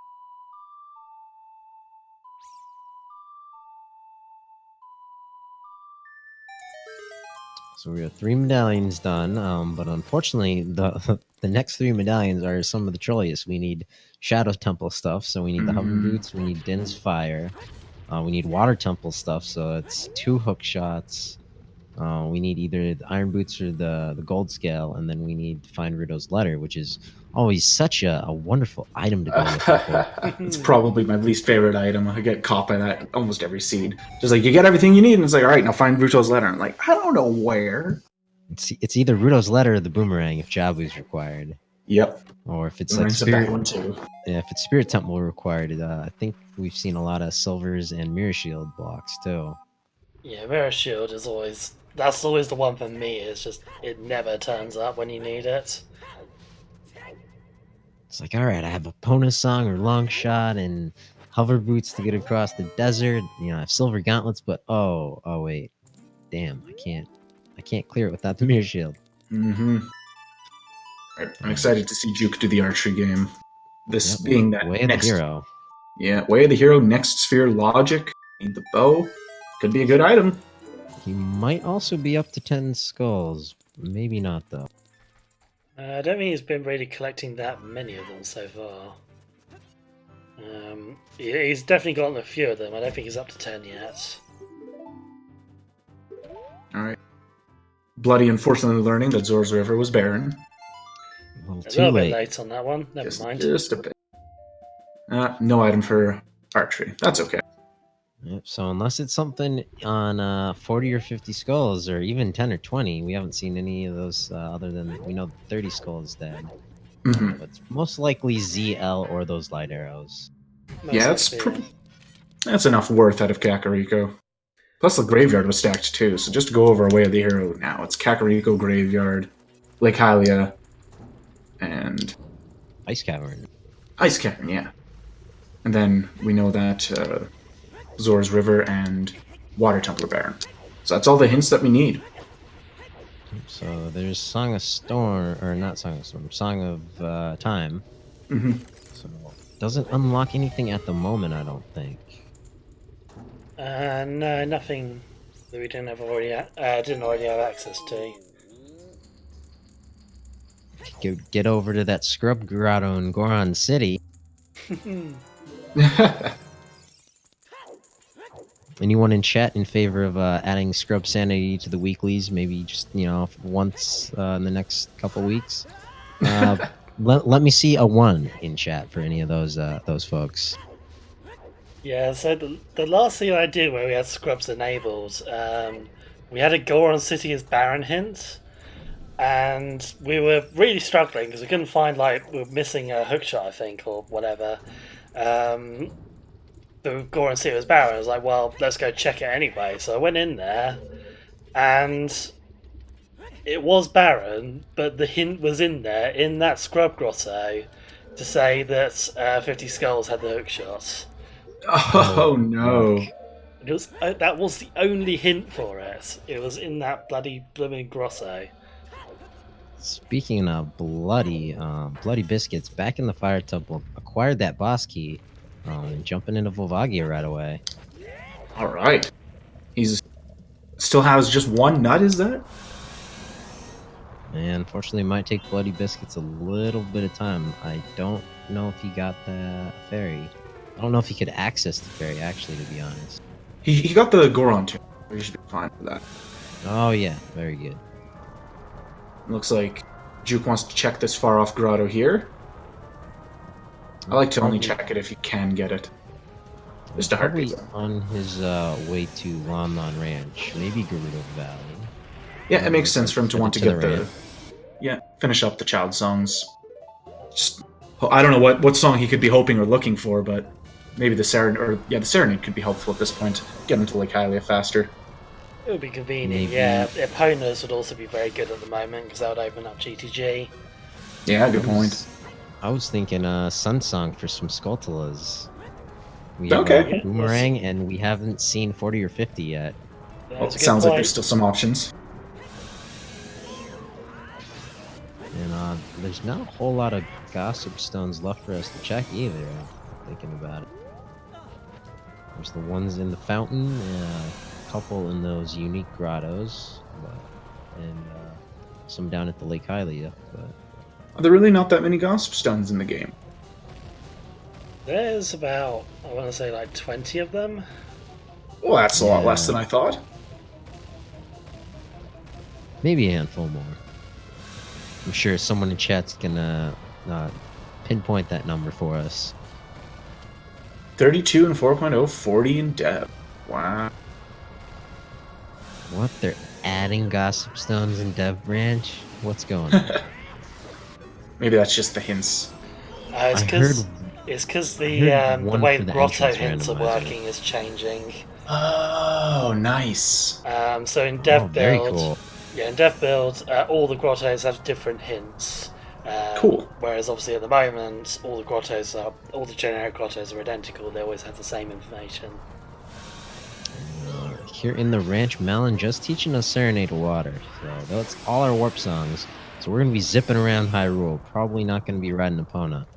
So we have 3 medallions done, but unfortunately, the the next 3 medallions are some of the trolliest. We need Shadow Temple stuff, so we need the Hover Boots, we need Din's Fire, we need Water Temple stuff, so it's 2 hook shots. We need either the Iron Boots or the Gold Scale, and then we need to find Rudo's Letter, which is always such a wonderful item to go looking for. It's probably my least favorite item. I get caught by that almost every seed. Just like, you get everything you need, and it's like, all right, now find Ruto's letter. I'm like, I don't know where. It's either Rudo's Letter or the Boomerang if Jabu's required. Yep. Or if it's Boomerang's like a bad Spirit, one too. yeah, if it's Spirit Temple required, I think we've seen a lot of Silvers and Mirror Shield blocks too. Yeah, Mirror Shield is always... That's always the one for me, it's just, it never turns up when you need it. It's like, all right, I have a Pona Song or Long Shot and Hover Boots to get across the desert. You know, I have Silver Gauntlets, but oh wait, damn, I can't clear it without the Mirror Shield. Mm-hmm. Right, I'm excited to see Juwk do the archery game. This being that Way of the Hero. Yeah, Way of the Hero, next sphere logic, need the bow. Could be a good item. He might also be up to 10 skulls. Maybe not, though. I don't think he's been really collecting that many of them so far. He's definitely gotten a few of them. I don't think he's up to 10 yet. Alright. Bloody unfortunately learning that Zor's River was barren. A little A too little late. bit late on that one. Never mind. Just a bit. No item for archery. That's okay. Yep, so unless it's something on 40 or 50 skulls, or even 10 or 20, we haven't seen any of those other than we know 30 skulls dead. Mm-hmm. But it's most likely ZL or those light arrows. Yeah, that's enough worth out of Kakariko. Plus the graveyard was stacked too, so just to go over Way of the Hero now. It's Kakariko Graveyard, Lake Hylia, and... Ice Cavern. Ice Cavern, yeah. And then we know that Zor's River and Water Temple are barren. So that's all the hints that we need. So there's Song of Storm, or not Song of Storm, Song of Time. Mm-hmm. So doesn't unlock anything at the moment, I don't think. No, nothing that we didn't already have access to. Get over to that Scrub Grotto in Goron City. Anyone in chat in favor of adding Scrub Sanity to the weeklies? Maybe just, once in the next couple weeks. Let me see a 1 in chat for any of those folks. Yeah, so the last thing I did where we had Scrubs enabled, we had a Goron City as Baron hint, and we were really struggling because we couldn't find, we were missing a hookshot, I think, or whatever. The Goron City was Baron. I was like, well, let's go check it anyway. So I went in there, and it was Baron, but the hint was in there, in that Scrub Grotto, to say that 50 Skulls had the hookshot. Oh no! It was that was the only hint for it. It was in that bloody blooming grotto. Speaking of bloody biscuits, back in the Fire Temple, acquired that boss key, and jumping into Volvagia right away. All right, he's still has just 1 nut. Is that? And unfortunately, it might take Bloody Biscuits a little bit of time. I don't know if he got the fairy. I don't know if he could access the fairy, actually, to be honest. He got the Goron too. He should be fine for that. Oh, yeah. Very good. Looks like Juwk wants to check this far off grotto here. I like to only check it if you can get it. Just a heartbeat. On his way to Lon Ranch, maybe Gerudo Valley. Yeah, it makes sense for him to want to get finish up the child songs. Just, I don't know what song he could be hoping or looking for, but maybe the Serenade could be helpful at this point. Get him to Lake Hylia faster. It would be convenient, Maybe. yeah. Eponas would also be very good at the moment because that would open up GTG. Yeah, good point. I was thinking Sun Song for some Skulltulas. We Okay. have Boomerang, and we haven't seen 40 or 50 yet. Yeah, Well, it's it a good sounds like point. there's still some options. And there's not a whole lot of Gossip Stones left for us to check either, I'm thinking about it. There's the ones in the fountain, a couple in those unique grottos. But and some down at the Lake Hylia. But Are there really not that many Gossip Stones in the game? There's about, I want to say, like 20 of them. Well, that's a lot less than I thought. Maybe a handful more. I'm sure someone in chat's gonna pinpoint that number for us. 32 in 4.0, 40 in dev. Wow. What? They're adding Gossip Stones in Dev Branch? What's going on? Maybe that's just the hints. It's because the way the grotto hints are working is changing. Oh, nice. So in dev build, cool. Yeah, in dev build, all the grottos have different hints. Cool. Whereas obviously at the moment, all the generic grottos are identical. They always have the same information. Here in the ranch, Malin just teaching us Serenade of Water. So that's all our warp songs. So we're gonna be zipping around Hyrule. Probably not gonna be riding Epona.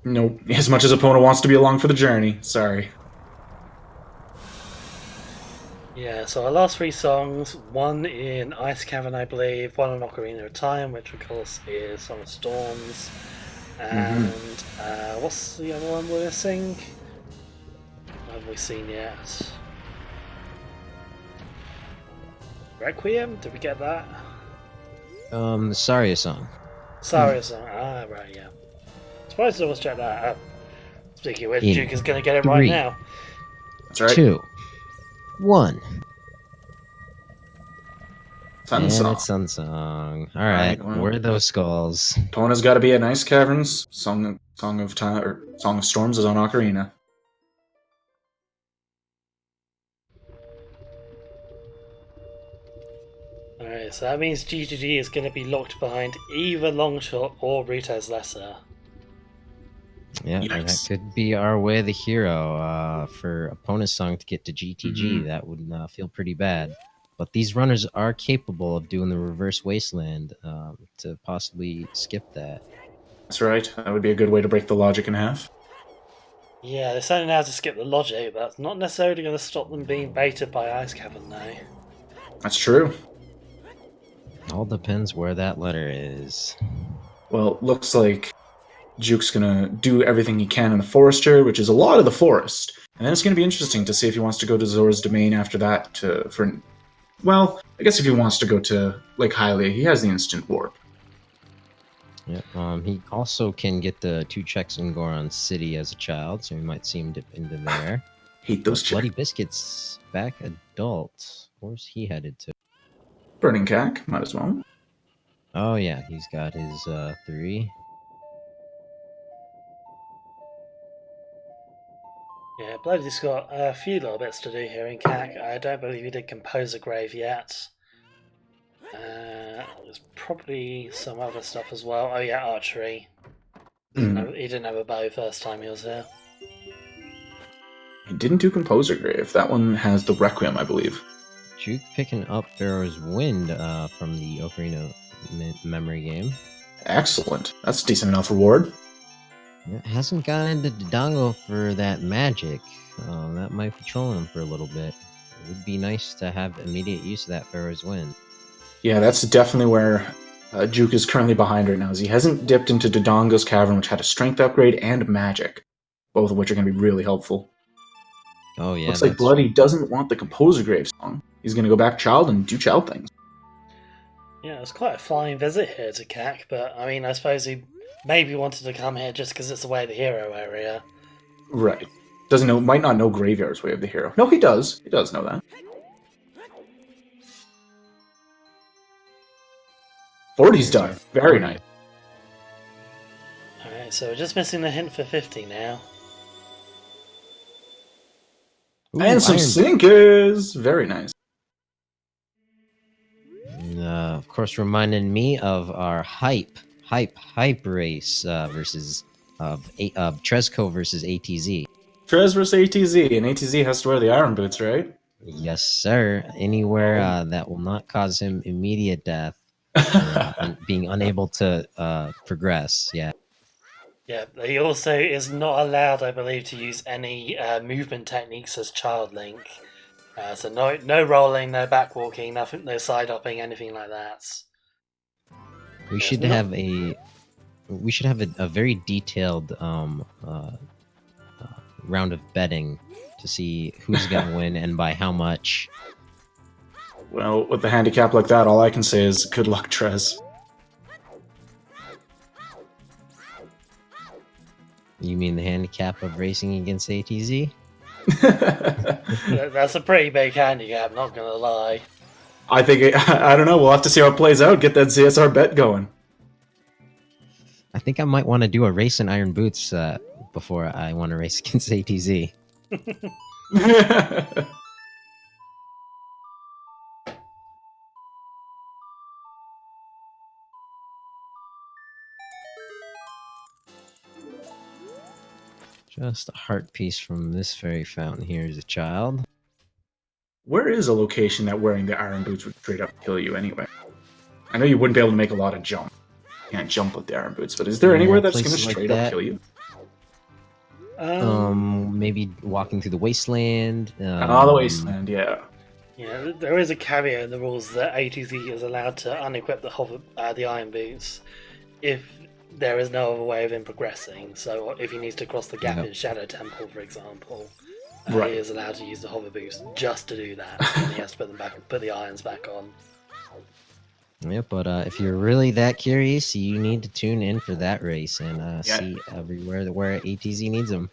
Nope. As much as Epona wants to be along for the journey. Sorry. Yeah, so our last 3 songs, one in Ice Cavern, I believe, one on Ocarina of Time, which of course is Song of Storms, and what's the other one we're missing? Haven't we seen yet? Requiem? Did we get that? The Saria song. Saria song. Right, yeah. Surprised I was check that out. Speaking of which, Juwk is going to get it right now. That's right. 2, 1. Sun Song. It's Sun Song. All right, well, where are those skulls? Epona's got to be at Ice Caverns. Song of Time or Song of Storms is on Ocarina. Alright, so that means GGG is going to be locked behind either Longshot or Rito's Lesser. Yeah, that could be our way of the hero for Epona's song to get to GTG. That would feel pretty bad. But these runners are capable of doing the reverse wasteland to possibly skip that. That's right. That would be a good way to break the logic in half. Yeah, they're saying now to skip the logic, but that's not necessarily going to stop them being baited by Ice Cavern, though. That's true. All depends where that letter is. Well, looks like Juwk's gonna do everything he can in the forest here, which is a lot of the forest. And then it's gonna be interesting to see if he wants to go to Zora's Domain after that well, I guess if he wants to go to Lake Hylia, he has the instant warp. Yeah, he also can get the 2 checks in Goron City as a child, so we might see him dip into there. Hate those checks. bl00dybizkitz back adult. Where's he headed to? Burning Cack, might as well. Oh yeah, he's got his 3. Yeah, Bloody's got a few little bits to do here in CAC. I don't believe he did Composer Grave yet. There's probably some other stuff as well. Oh yeah, Archery. He didn't have a bow first time he was here. He didn't do Composer Grave. That one has the Requiem, I believe. Juwk picking up Pharaoh's Wind from the Ocarina memory game. Excellent. That's a decent enough reward. Yeah, hasn't gotten into Dodongo for that magic. That might be trolling him for a little bit. It would be nice to have immediate use of that Pharaoh's Wind. Yeah, that's definitely where Juwk is currently behind right now, is he hasn't dipped into Dodongo's Cavern, which had a strength upgrade and magic, both of which are going to be really helpful. Oh yeah. Looks like Bloody doesn't want the Composer Grave song. He's going to go back Child and do Child things. Yeah, it was quite a flying visit here to CAC, but I mean, I suppose he maybe wanted to come here just because it's the way of the hero area. Right. Might not know Graveyard's way of the hero. No, he does. He does know that. 40's done. Very nice. Alright, so we're just missing the hint for 50 now. Ooh, and some sinkers! Very nice. Of course, reminding me of our hype race versus Tresco versus ATZ. Trez versus ATZ, and ATZ has to wear the iron boots, right? Yes, sir. Anywhere that will not cause him immediate death, being unable to progress. Yeah. Yeah, he also is not allowed, I believe, to use any movement techniques as Child Link. So no rolling, no back walking, nothing, no side hopping, anything like that. We Yes, should we're not- have a very detailed round of betting to see who's gonna win and by how much. Well, with a handicap like that, all I can say is good luck, Trez. You mean the handicap of racing against ATZ? That's a pretty big handicap, not gonna lie. I think I don't know. We'll have to see how it plays out. Get that CSR bet going. I think I might want to do a race in Iron Boots before I want to race against ATZ. Just a heart piece from this fairy fountain here as a child. Where is a location that wearing the iron boots would straight up kill you anyway? I know you wouldn't be able to make a lot of jump. You can't jump with the iron boots, but is there anywhere that's going to places like straight that. up kill you? Maybe walking through the wasteland. The wasteland, yeah. Yeah, there is a caveat in the rules that ATZ is allowed to unequip the iron boots if there is no other way of him progressing. So if he needs to cross the gap in Shadow Temple, for example, he is allowed to use the hover boots just to do that. And he has to put the irons back on. Yeah, but if you're really that curious, you need to tune in for that race and see everywhere where ATZ needs them.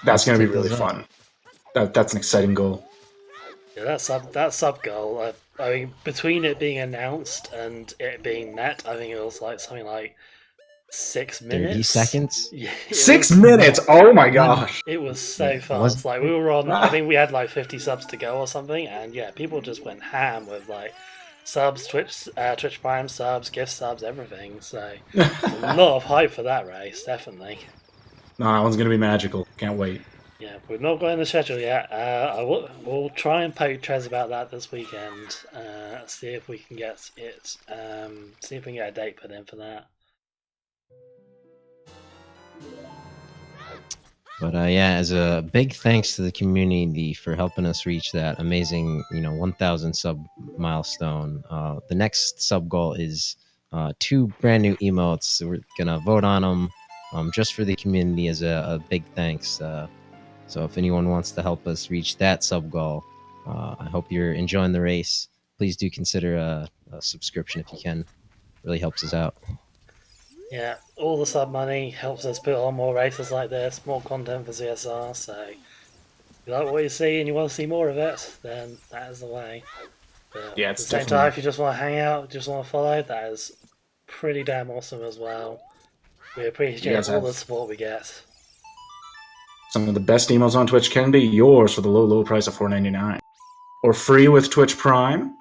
That's going to be really fun. That's an exciting goal. Yeah, that sub goal. I mean, between it being announced and it being met, I think it was like something like 6 minutes. 30 seconds? Yeah, 6 minutes! Oh my gosh! It was so fast. Like, we were on, I think we had like 50 subs to go or something, and yeah, people just went ham with like subs, Twitch Prime subs, gift subs, everything. So, a lot of hype for that race, definitely. No, that one's going to be magical. Can't wait. Yeah, we've not got in the schedule yet. We'll try and poke Trez about that this weekend. See if we can get it. See if we can get a date put in for that. But yeah, as a big thanks to the community for helping us reach that amazing, 1,000 sub milestone. The next sub goal is 2 brand new emotes. We're gonna vote on them just for the community as a big thanks. So if anyone wants to help us reach that sub goal, I hope you're enjoying the race. Please do consider a subscription if you can. It really helps us out. Yeah, all the sub money helps us put on more races like this, more content for CSR. So if you like what you see and you want to see more of it, then that is the way. But yeah, at the same time, if you just want to hang out, just want to follow, that is pretty damn awesome as well. We appreciate all the support we get. Some of the best emotes on Twitch can be yours for the low price of $4.99. Or free with Twitch Prime.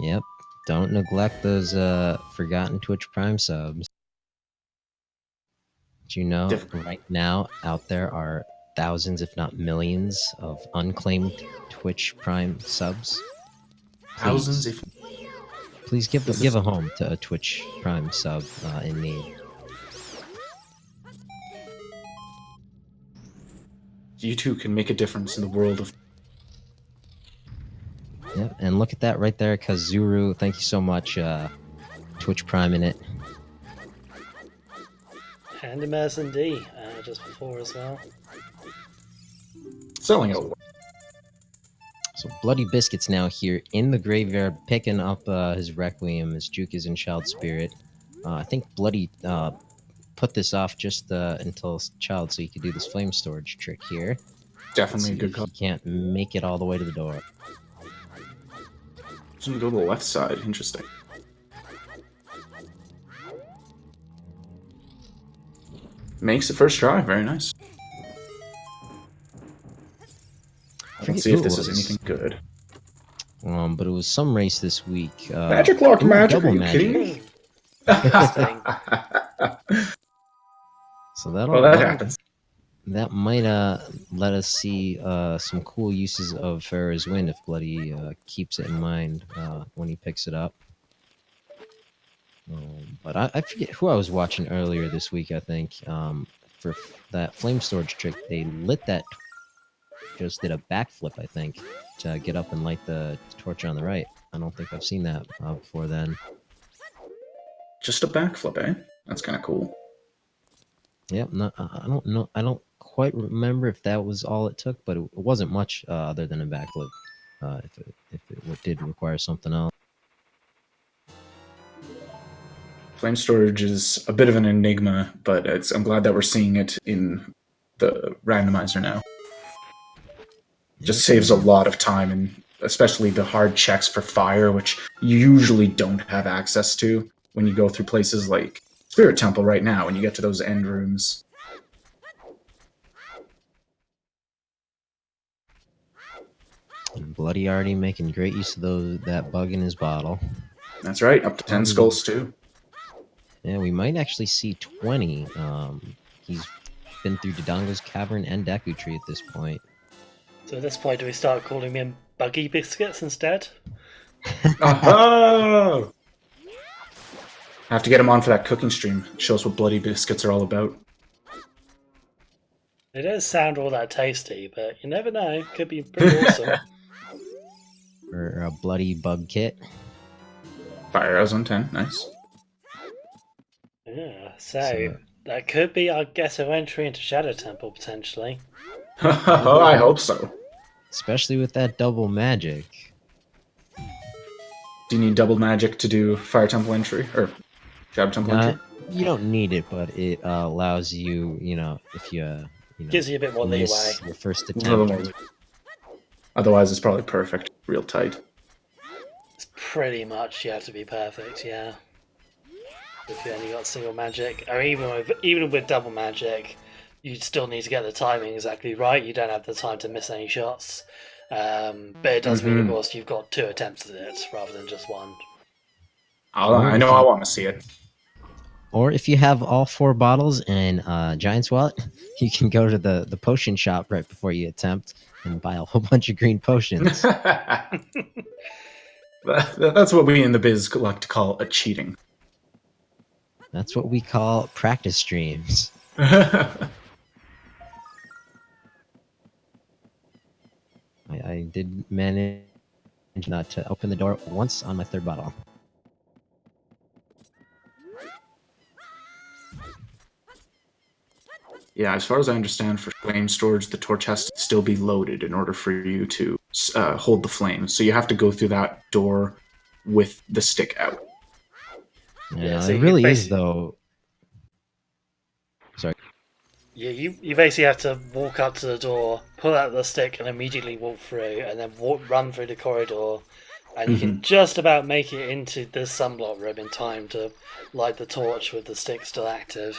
Yep. Don't neglect those forgotten Twitch Prime subs. Do you know right now out there are thousands, if not millions, of unclaimed Twitch Prime subs? Thousands, please give a home to a Twitch Prime sub in need. You too can make a difference in the world of. Yeah, and look at that right there, Kazuru. Thank you so much, Twitch Prime in it. And Immersion D just before as well. Selling out. So bl00dybizkitz now here in the graveyard picking up his Requiem as Juwk is in Child Spirit. I think Bloody put this off just until Child so he could do this flame storage trick here. Definitely a good call. He can't make it all the way to the door. Shouldn't go to the left side. Interesting. Makes the first try. Very nice. Let's see if this is anything good. But it was some race this week. Magic Lock Magic. Are you kidding me? So that happens. That might let us see some cool uses of Pharaoh's Wind if Bloody keeps it in mind when he picks it up. But I forget who I was watching earlier this week, I think. For that flame storage trick, they lit that just did a backflip, I think, to get up and light the torch on the right. I don't think I've seen that before then. Just a backflip, eh? That's kind of cool. Yep. No, I don't know. I don't quite remember if that was all it took, but it wasn't much other than a backflip. If it did require something else. Flame storage is a bit of an enigma, but I'm glad that we're seeing it in the randomizer now. Just saves a lot of time, and especially the hard checks for fire, which you usually don't have access to when you go through places like Spirit Temple right now, when you get to those end rooms. And Bloody already making great use of that bug in his bottle. That's right, up to 10 skulls too. Yeah, we might actually see 20. He's been through Dodongo's Cavern and Deku Tree at this point. So at this point, do we start calling him Buggy Biscuits instead? Oh! Have to get him on for that cooking stream. Show us what bloody biscuits are all about. It doesn't sound all that tasty, but you never know. Could be pretty awesome. Or a bloody bug kit. Fire arrows on 10, nice. Yeah, so that could be our ghetto entry into Shadow Temple, potentially. Oh, I hope so. Especially with that double magic. Do you need double magic to do Fire Temple entry? Or Shadow Temple entry? You don't need it, but it allows you, if you gives you a bit more leeway. Your first attempt. Otherwise, it's probably perfect. Real tight. It's pretty much you have to be perfect, yeah. If you only got single magic, or even with double magic, you still need to get the timing exactly right. You don't have the time to miss any shots. But it does mean, of course, you've got 2 attempts at it rather than just 1. I know I want to see it. Or if you have all 4 bottles and Giant's Wallet, you can go to the potion shop right before you attempt and buy a whole bunch of green potions. That's what we in the biz like to call a cheating. That's what we call practice streams. I did manage not to open the door once on my 3rd bottle. Yeah, as far as I understand, for flame storage, the torch has to still be loaded in order for you to hold the flame. So you have to go through that door with the stick out. Yeah, so it really is, though. Sorry. Yeah, you basically have to walk up to the door, pull out the stick, and immediately walk through, and then run through the corridor, and you can just about make it into the sunblock room in time to light the torch with the stick still active.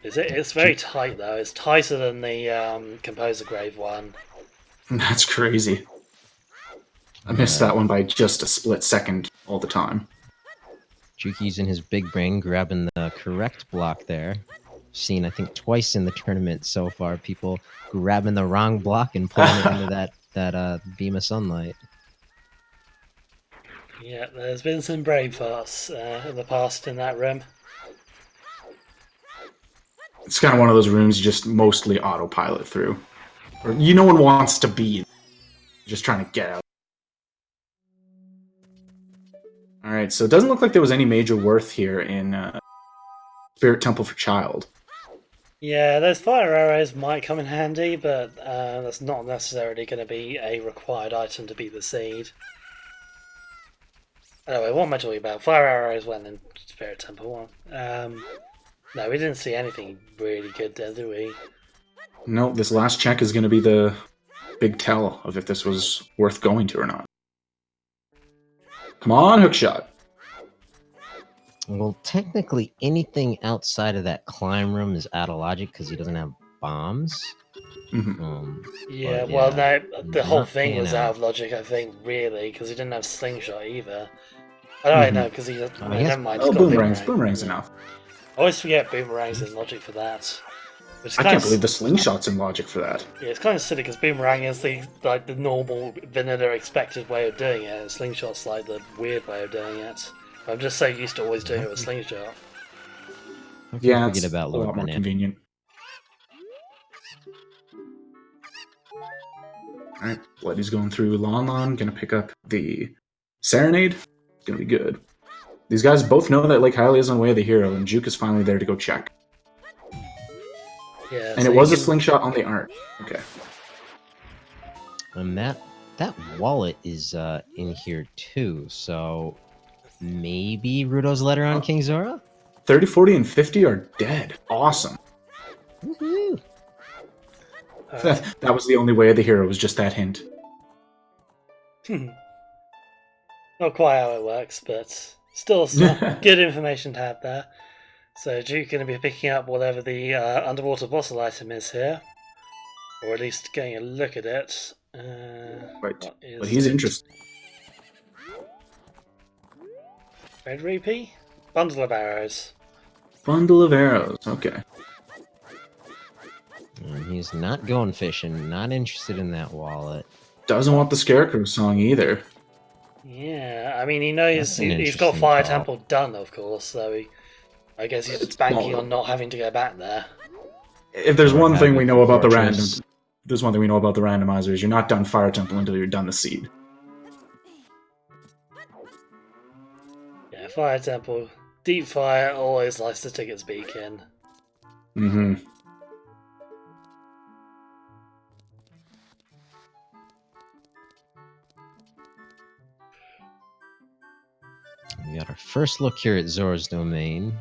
It's very tight, though. It's tighter than the Composer Grave one. That's crazy. I missed that one by just a split second all the time. Juwk using his big brain, grabbing the correct block there. Seen, I think, twice in the tournament so far, people grabbing the wrong block and pulling it into that beam of sunlight. Yeah, there's been some brave farts in the past in that room. It's kind of one of those rooms you just mostly autopilot through. Or no one wants to be just trying to get out. Alright, so it doesn't look like there was any major worth here in Spirit Temple for Child. Yeah, those fire arrows might come in handy, but that's not necessarily going to be a required item to beat the seed. Anyway, what am I talking about? Fire arrows went in Spirit Temple 1. No, we didn't see anything really good there, did we? No, this last check is going to be the big tell of if this was worth going to or not. Come on, hookshot. Well, technically, anything outside of that climb room is out of logic because he doesn't have bombs. Yeah, well, no, the whole thing was out of logic, I think, really, because he didn't have slingshot either. I don't know, because he doesn't. Never mind. Boomerang's enough. I always forget boomerangs in logic for that. I can't believe the slingshot's in logic for that. Yeah, it's kind of silly because boomerang is the normal vanilla expected way of doing it. And slingshot's like the weird way of doing it. I'm just so used to always doing it with slingshot. Yeah, it's a lot more convenient. Alright, Bloody's going through Lon Lon, gonna pick up the Serenade. It's gonna be good. These guys both know that Lake Hylia is on the way of the hero, and Juwk is finally there to go check. Yeah, And so it was you a can- slingshot on the art. Okay. And that wallet is in here too, so maybe Rudo's letter on King Zora? 30, 40, and 50 are dead. Awesome. Woohoo! That was the only way of the hero, was just that hint. Not quite how it works, but still some good information to have there. So Juwk going to be picking up whatever the underwater bottle item is here, or at least getting a look at it. Right, what is but he's it? interested. Red rupee? Bundle of arrows. Bundle of arrows. Okay. And he's not going fishing, not interested in that wallet. Doesn't want the Scarecrow song either. Yeah, I mean, he knows That's an he's got interesting Fire call. Temple done, of course, so I guess he's It's banking small. on not having to go back there. If there's Or one thing having we know about the Fortress. there's one thing we know about the randomizer is you're not done Fire Temple until you're done the seed. Yeah, Fire Temple. Deep Fire always likes to stick its beak in. Mm-hmm. We got our first look here at Zora's domain.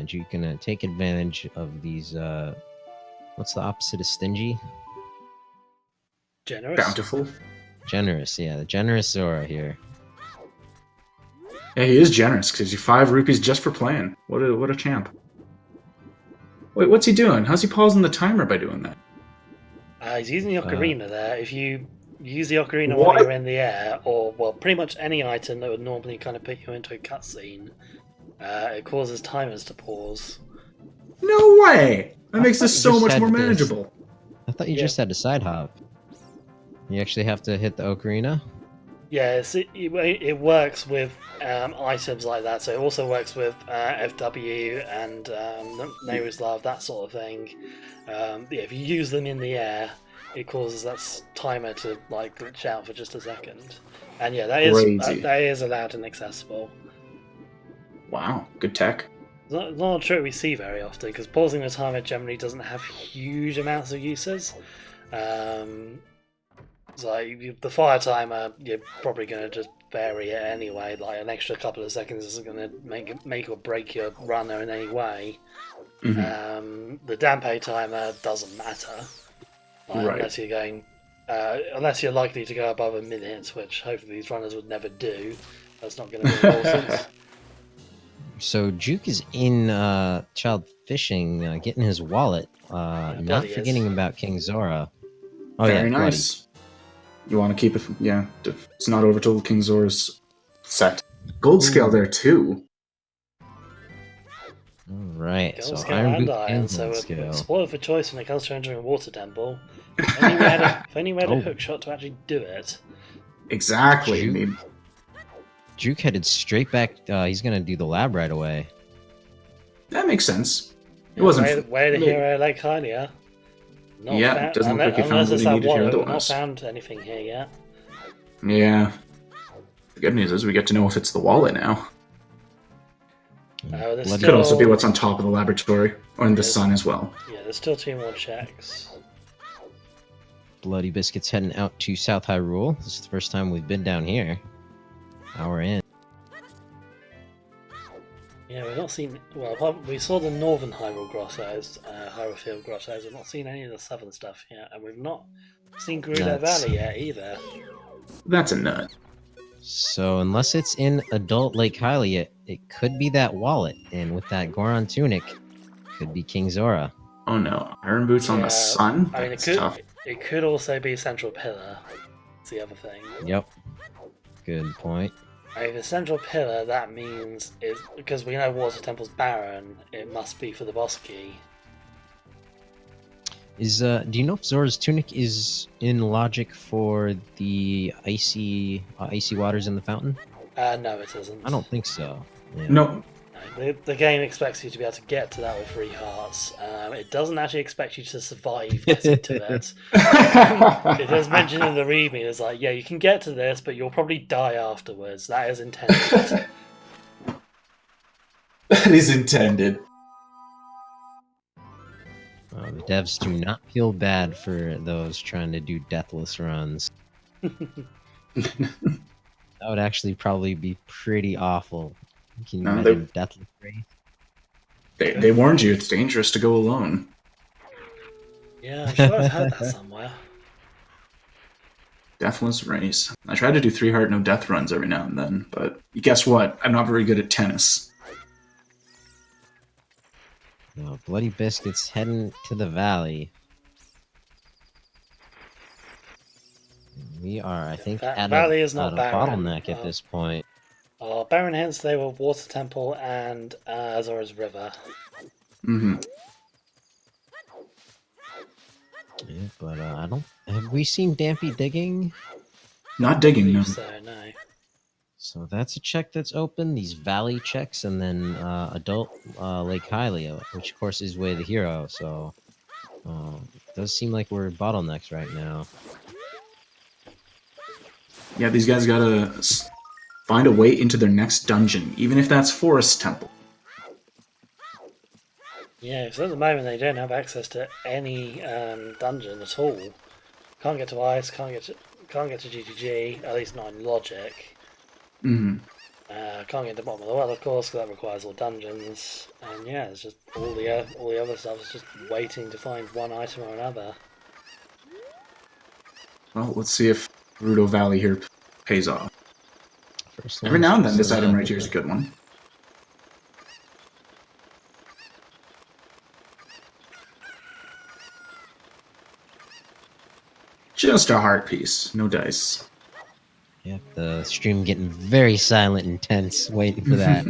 You're gonna take advantage of these. What's the opposite of stingy? Generous. Bountiful. Generous. Yeah, the generous Zora here. Yeah, he is generous because you 5 rupees just for playing. What a champ. Wait, what's he doing? How's he pausing the timer by doing that? He's using the ocarina there. If you use the ocarina What? while you're in the air, or well, pretty much any item that would normally kind of put you into a cutscene, it causes timers to pause. No way! That makes this thought you so just much had more this. manageable. I thought you Yeah. just had to side hop. You actually have to hit the ocarina. Yeah, it works with items like that. So it also works with FW and Neighbor's Love, that sort of thing. Yeah, if you use them in the air, it causes that timer to like glitch out for just a second. And yeah, Crazy. that is allowed and accessible. Wow, good tech. It's not a trick we see very often because pausing the timer generally doesn't have huge amounts of uses. So like the fire timer, you're probably going to just vary it anyway. Like an extra couple of seconds isn't going to make or break your runner in any way. Mhm. The Dampe timer doesn't matter, Right. unless you're going, unless you're likely to go above a minute, which hopefully these runners would never do. That's not going to be important. So Juwk is in child fishing, getting his wallet, not Bloody is. forgetting about King Zora. Oh Very yeah, nice. You want to keep it? Yeah, it's not over till King Zora's set. Gold scale Ooh. there too. All right, Gold so scale Iron and Boot iron, and so Gold we're Scale. spoiled for choice when it comes to entering a water temple. If only we had a Oh. hook shot to actually do it. Exactly. I Juwk. mean, Juwk headed straight back. He's gonna do the lab right away. that makes sense. It Yeah, wasn't. way to hero Lake Hylia. Not Yeah, found, doesn't look like you found unless what it's you that needed here wallet, we've not otherwise. found anything here yet. Yeah. The good news is we get to know if it's the wallet now. There's Bloody- Could also be Still- what's on top of the laboratory or in the Yes. sun as well. Yeah, there's still 2 more checks. Bloody Biscuits heading out to South Hyrule. This is the first time we've been down here. Hour in. Yeah, we've not seen. Well, we saw the northern Hyrule grottos, Hyrule Field grottos. We've not seen any of the southern stuff yet, and we've not seen Gerudo Nuts. Valley yet either. That's a nut. So unless it's in adult Lake Hylia, it could be that wallet, and with that Goron tunic, could be King Zora. Oh no, Iron Boots on Yeah, the sun? I mean, That's tough. it could also be Central Pillar. That's the other thing. Yep. Good point. I mean, the Central Pillar, that means is because we know Water Temple's barren. It must be for the boss key. Do you know if Zora's tunic is in logic for the icy waters in the fountain? No, it isn't. I don't think so. Yeah. No, The game expects you to be able to get to that with 3 hearts. It doesn't actually expect you to survive getting to it. It is mentioned in the readme. It's like, yeah, you can get to this, but you'll probably die afterwards. That is intended. That is intended. The devs do not feel bad for those trying to do deathless runs. That would actually probably be pretty awful. Can you imagine deathless race? They warned you it's dangerous to go alone. Yeah, I'm sure I've heard that somewhere. Deathless race. I try to do 3 heart no death runs every now and then, but guess what? I'm not very good at tennis. Bloody Biscuits heading to the valley. We are, I think, at Valley is a not barren. bottleneck at this point. Barren hints they were Water Temple and Azor's River. Mm-hmm. Yeah, but I don't. Have we seen Dampy digging? Not digging, no. So, no. So that's a check that's open. These valley checks, and then adult Lake Hylia, which of course is Way the Hero. So it does seem like we're bottlenecks right now. Yeah, these guys gotta find a way into their next dungeon, even if that's Forest Temple. Yeah, because at the moment they don't have access to any dungeon at all. Can't get to Ice, can't get to GTG, at least not in Logic. Mm-hmm. Can't get to the bottom of the well, of course, because that requires all dungeons. And yeah, it's just all the other stuff is just waiting to find one item or another. Well, let's see if Rudo Valley here pays off. Every now and then, this item right here is a good one. Just a heart piece, no dice. Yep, the stream getting very silent and tense, waiting for that.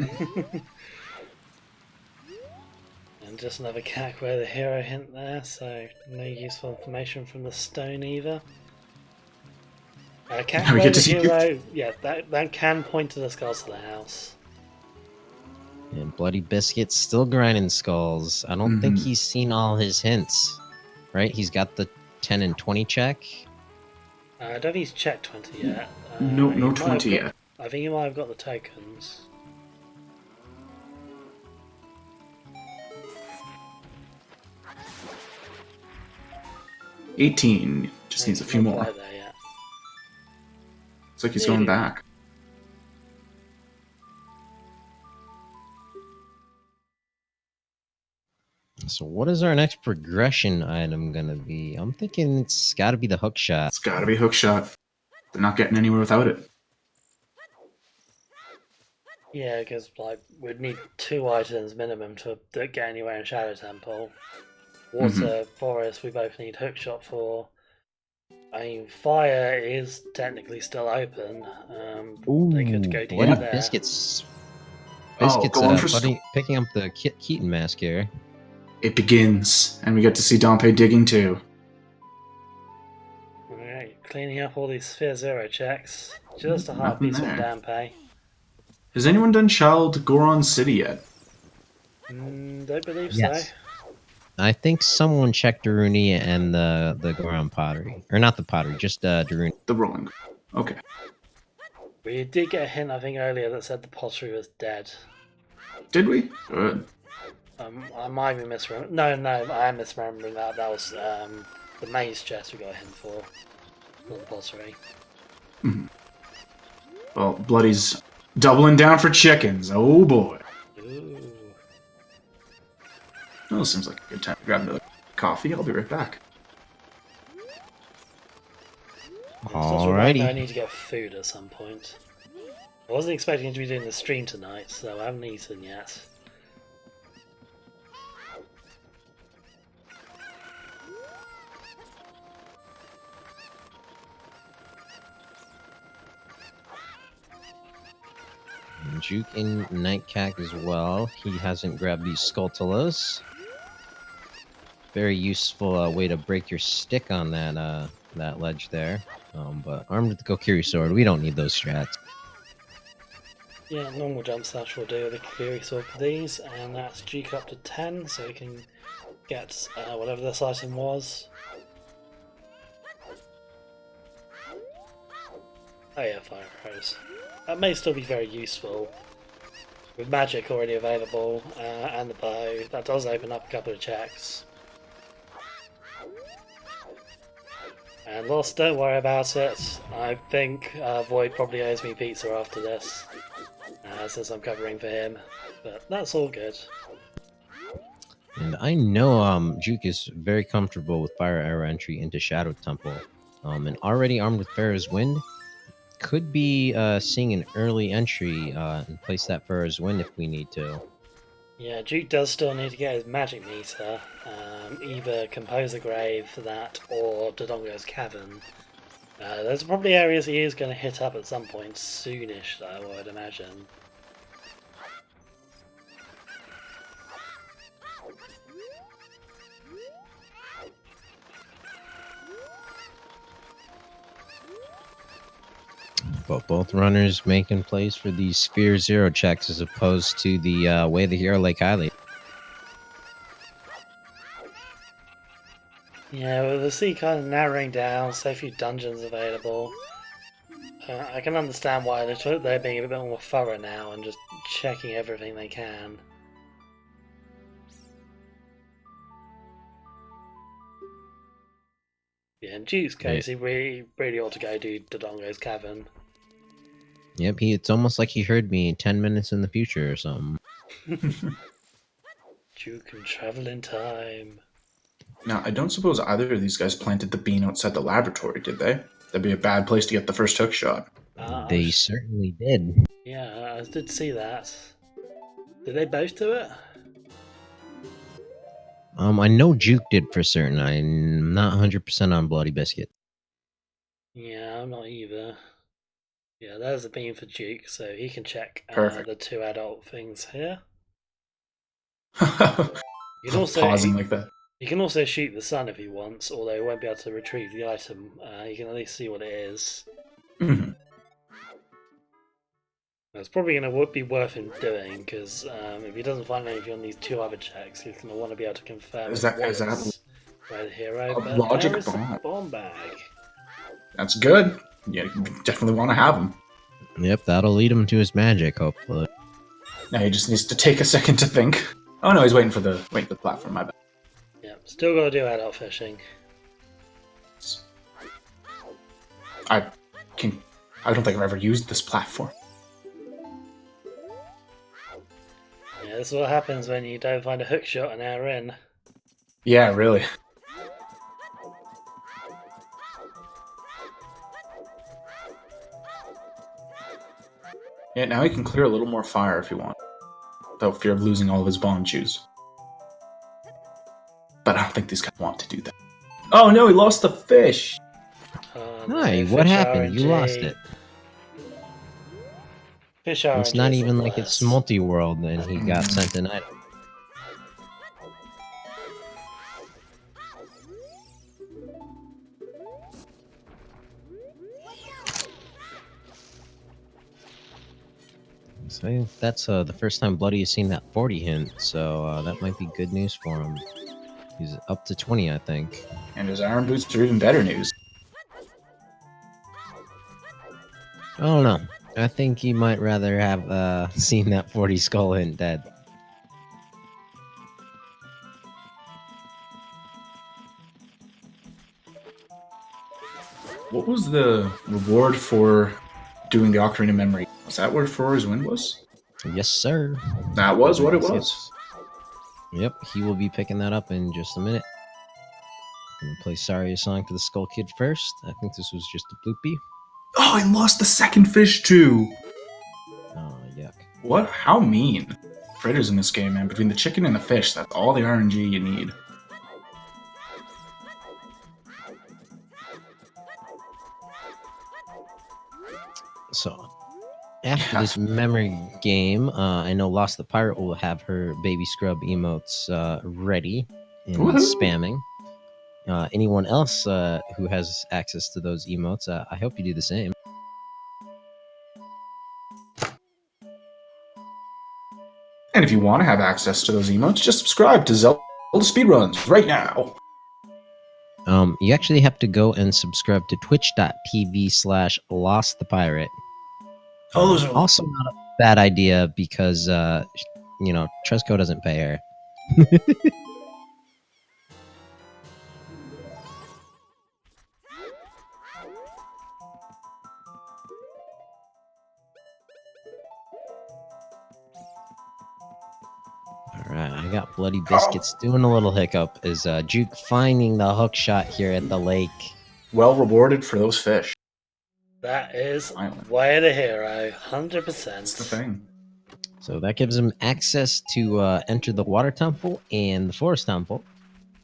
And just another cack where the hero hint there, so no useful information from the stone either. Cack where the hero, yeah, that can point to the skulls of the house. And Bloody Biscuit's still grinding skulls. I don't think he's seen all his hints, right? He's got the 10 and 20 check. I don't think he's checked 20 yet. No 20 yet. I think he might have got the tokens. $18. Just needs a few more. There yet. Looks like he's going back. So what is our next progression item gonna be? I'm thinking it's gotta be the hook shot. It's gotta be hook shot. They're not getting anywhere without it. Yeah, because like we'd need 2 items minimum to get anywhere in Shadow Temple. Water, forest, we both need hookshot for. I mean, fire is technically still open. They could go to Bloody there. Biscuits. Going for picking up the Keaton mask here. It begins, and we get to see Dompe digging too. Alright, cleaning up all these Sphere Zero checks. Just a heart piece from Dampe. Has anyone done Child Goron City yet? Don't believe Yes. so. I think someone checked Daruni and the Goron pottery. Or not the pottery, just Daruni. The rolling. Okay. We did get a hint, I think, earlier that said the pottery was dead. Did we? Good. I might be misremembering. No, I am misremembering that. That was the maze chest we got a hint for. Not the pottery. Well, Bloody's doubling down for chickens. Oh boy. Ooh. Oh, seems like a good time to grab another coffee. I'll be right back. Alrighty. I need to get food at some point. I wasn't expecting to be doing the stream tonight, so I haven't eaten yet. Juwk in Nightcack as well. He hasn't grabbed these Skulltulas. Very useful way to break your stick on that ledge there. But armed with the Kokiri sword, we don't need those strats. Yeah, normal jump slash will do with the Kukuri sword for these, and that's Juwk up to 10, so we can get whatever this item was. Oh yeah, fire arrows. That may still be very useful. With magic already available, and the bow, that does open up a couple of checks. And Lost, don't worry about it. I think Void probably owes me pizza after this, since I'm covering for him. But that's all good. And I know Juwk is very comfortable with fire arrow entry into Shadow Temple. And already armed with Pharaoh's Wind, could be seeing an early entry and place that Pharaoh's Wind if we need to. Yeah, Juwk does still need to get his magic meter, either Compose a Grave for that or Dodongo's Cavern. There's probably areas he is going to hit up at some point soonish, though, I would imagine. But both runners making plays for these Sphere Zero checks as opposed to the Way of the Hero Lake Highly. Yeah, with the sea kind of narrowing down, so few dungeons available. I can understand why they're being a bit more thorough now and just checking everything they can. Yeah, in Juwk's case, he really ought to go do Dodongo's Cavern. Yep, it's almost like he heard me 10 minutes in the future or something. Juwk can travel in time. Now, I don't suppose either of these guys planted the bean outside the laboratory, did they? That'd be a bad place to get the first hook shot. They certainly did. Yeah, I did see that. Did they both do it? I know Juwk did for certain. I'm not 100% on Bloody Biscuit. Yeah, I'm not either. Yeah, there's a beam for Juwk, so he can check the 2 adult things here. You can also pausing like that. You can also shoot the sun if he wants, although he won't be able to retrieve the item. You can at least see what it is. Mm-hmm. It's probably going to be worth him doing, because if he doesn't find anything on these 2 other checks, he's going to want to be able to confirm Is that by the hero. a logic bomb? Bomb bag. That's good. Yeah, you definitely want to have him. Yep, that'll lead him to his magic, hopefully. Now he just needs to take a second to think. Oh no, he's waiting for the platform. My bad. Yep, still got to do adult fishing. I don't think I've ever used this platform. Yeah, this is what happens when you don't find a hook shot an hour in. Yeah, really. Yeah, now he can clear a little more fire if you want, without fear of losing all of his bond shoes. But I don't think these guys want to do that. Oh no, he lost the fish! Hi, what happened? You lost it. Fish RNG it's not even like it's multi-world and he got sent an item. So that's the first time Bloody has seen that 40 hint, so that might be good news for him. He's up to 20, I think. And his iron boots are even better news. I don't know. I think he might rather have seen that 40 skull hint dead. What was the reward for doing the Ocarina of Memory? Was that where Pharaoh's Wind was? Yes, sir. That was what it was. Yep, he will be picking that up in just a minute. I'm gonna play Saria song for the Skull Kid first. I think this was just a bloopy. Oh, I lost the second fish too! Oh, yuck. What? How mean. Fritters in this game, man. Between the chicken and the fish, that's all the RNG you need. So, after this memory game, I know Lost the Pirate will have her baby scrub emotes ready and spamming. Anyone else who has access to those emotes, I hope you do the same. And if you want to have access to those emotes, just subscribe to Zelda Speedruns right now. You actually have to go and subscribe to twitch.tv/lostthepirate. Oh, those are Also not a bad idea because, Tresco doesn't pay her. Alright, I got Bloody Biscuits doing a little hiccup. Is Juwk finding the hook shot here at the lake? well rewarded for those fish. That is Finally. way the hero, 100%. That's the thing. So that gives him access to enter the water temple and the forest temple.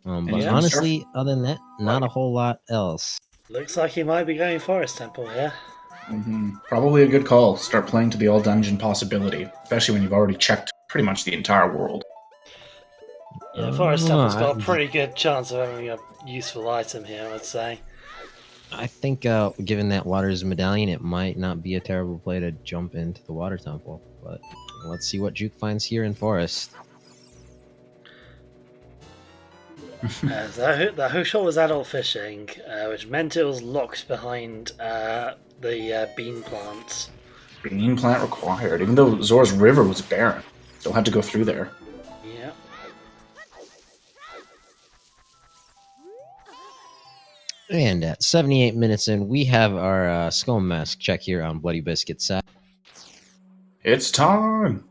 But Yeah, honestly, other than that, not a whole lot else. Looks like he might be going Forest Temple here. Probably a good call. Start playing to the all dungeon possibility, especially when you've already checked pretty much the entire world. Yeah, Forest Temple's got a pretty good chance of having a useful item here, I'd say. I think, given that water's medallion, it might not be a terrible play to jump into the water temple. But let's see what Juwk finds here in forest. The hook was adult fishing, which meant it was locked behind the bean plants. Bean plant required, even though Zora's River was barren. Still had to go through there. Yeah. And at 78 minutes in, we have our skull mask check here on Bloody Biscuit's side. It's time!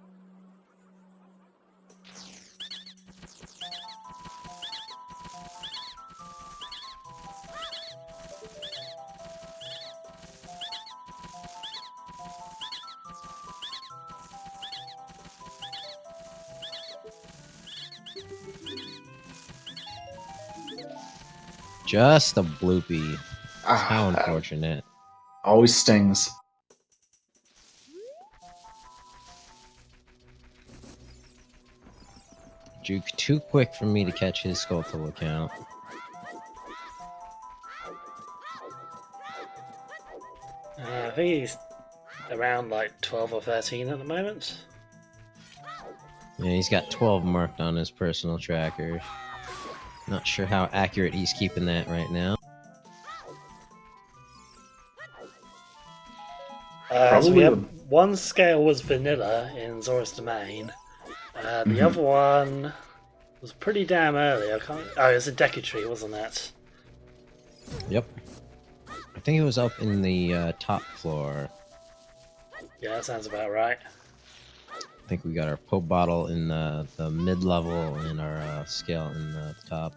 Just a bloopy. How unfortunate. Always stings. Juwk too quick for me to catch his Skulltula account. I think he's around like 12 or 13 at the moment. Yeah, he's got 12 marked on his personal tracker. Not sure how accurate he's keeping that right now. So we have one scale was vanilla in Zora's Domain. The other one was pretty damn early. I can't. Oh, it was a Deku Tree, wasn't it? Yep. I think it was up in the top floor. Yeah, that sounds about right. I think we got our Pope bottle in the mid-level and our scale in the top.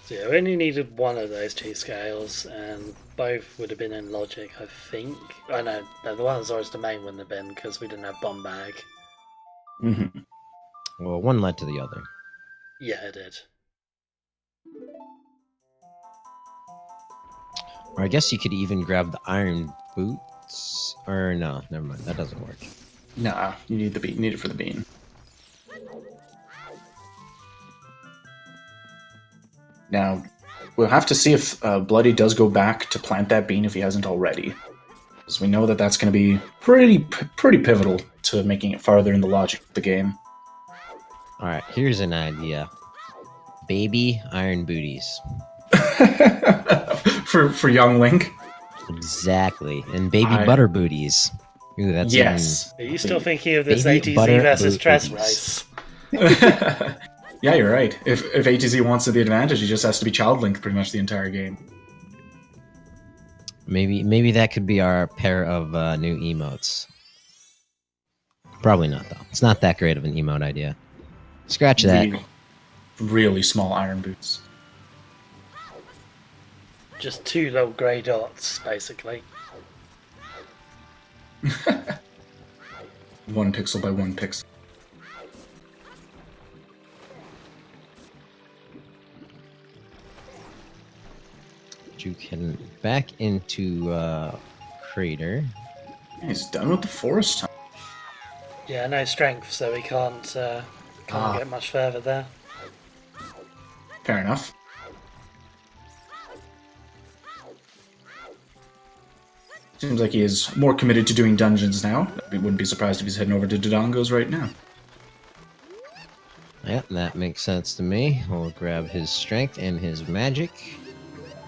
So yeah, we only needed one of those two scales, and both would have been in Logic, I think. Oh no, the one in Zora's Domain wouldn't have been because we didn't have Bomb Bag. Well, one led to the other. Yeah, it did. Or I guess you could even grab the iron boots. Or no, never mind. That doesn't work. Nah, you need the bean. You need it for the bean. Now, we'll have to see if Bloody does go back to plant that bean if he hasn't already. Because we know that that's going to be pretty pivotal to making it farther in the logic of the game. Alright, here's an idea. Baby iron booties. for young Link? Exactly. And baby butter booties. Ooh, that's yes. Are you still thinking of this Baby ATZ butter versus Tress booties. race? Yeah, you're right. If ATZ wants the advantage, he just has to be Child Link pretty much the entire game. Maybe that could be our pair of new emotes. Probably not, though. It's not that great of an emote idea. Scratch that. Really small iron boots. Just two little grey dots, basically. 1 pixel by 1 pixel. Juwk heading back into Crater. Yeah, he's done with the forest time. Yeah, no strength, so we can't get much further there. Fair enough. Seems like he is more committed to doing dungeons now. We wouldn't be surprised if he's heading over to Dodongo's right now. Yep, that makes sense to me. We'll grab his strength and his magic.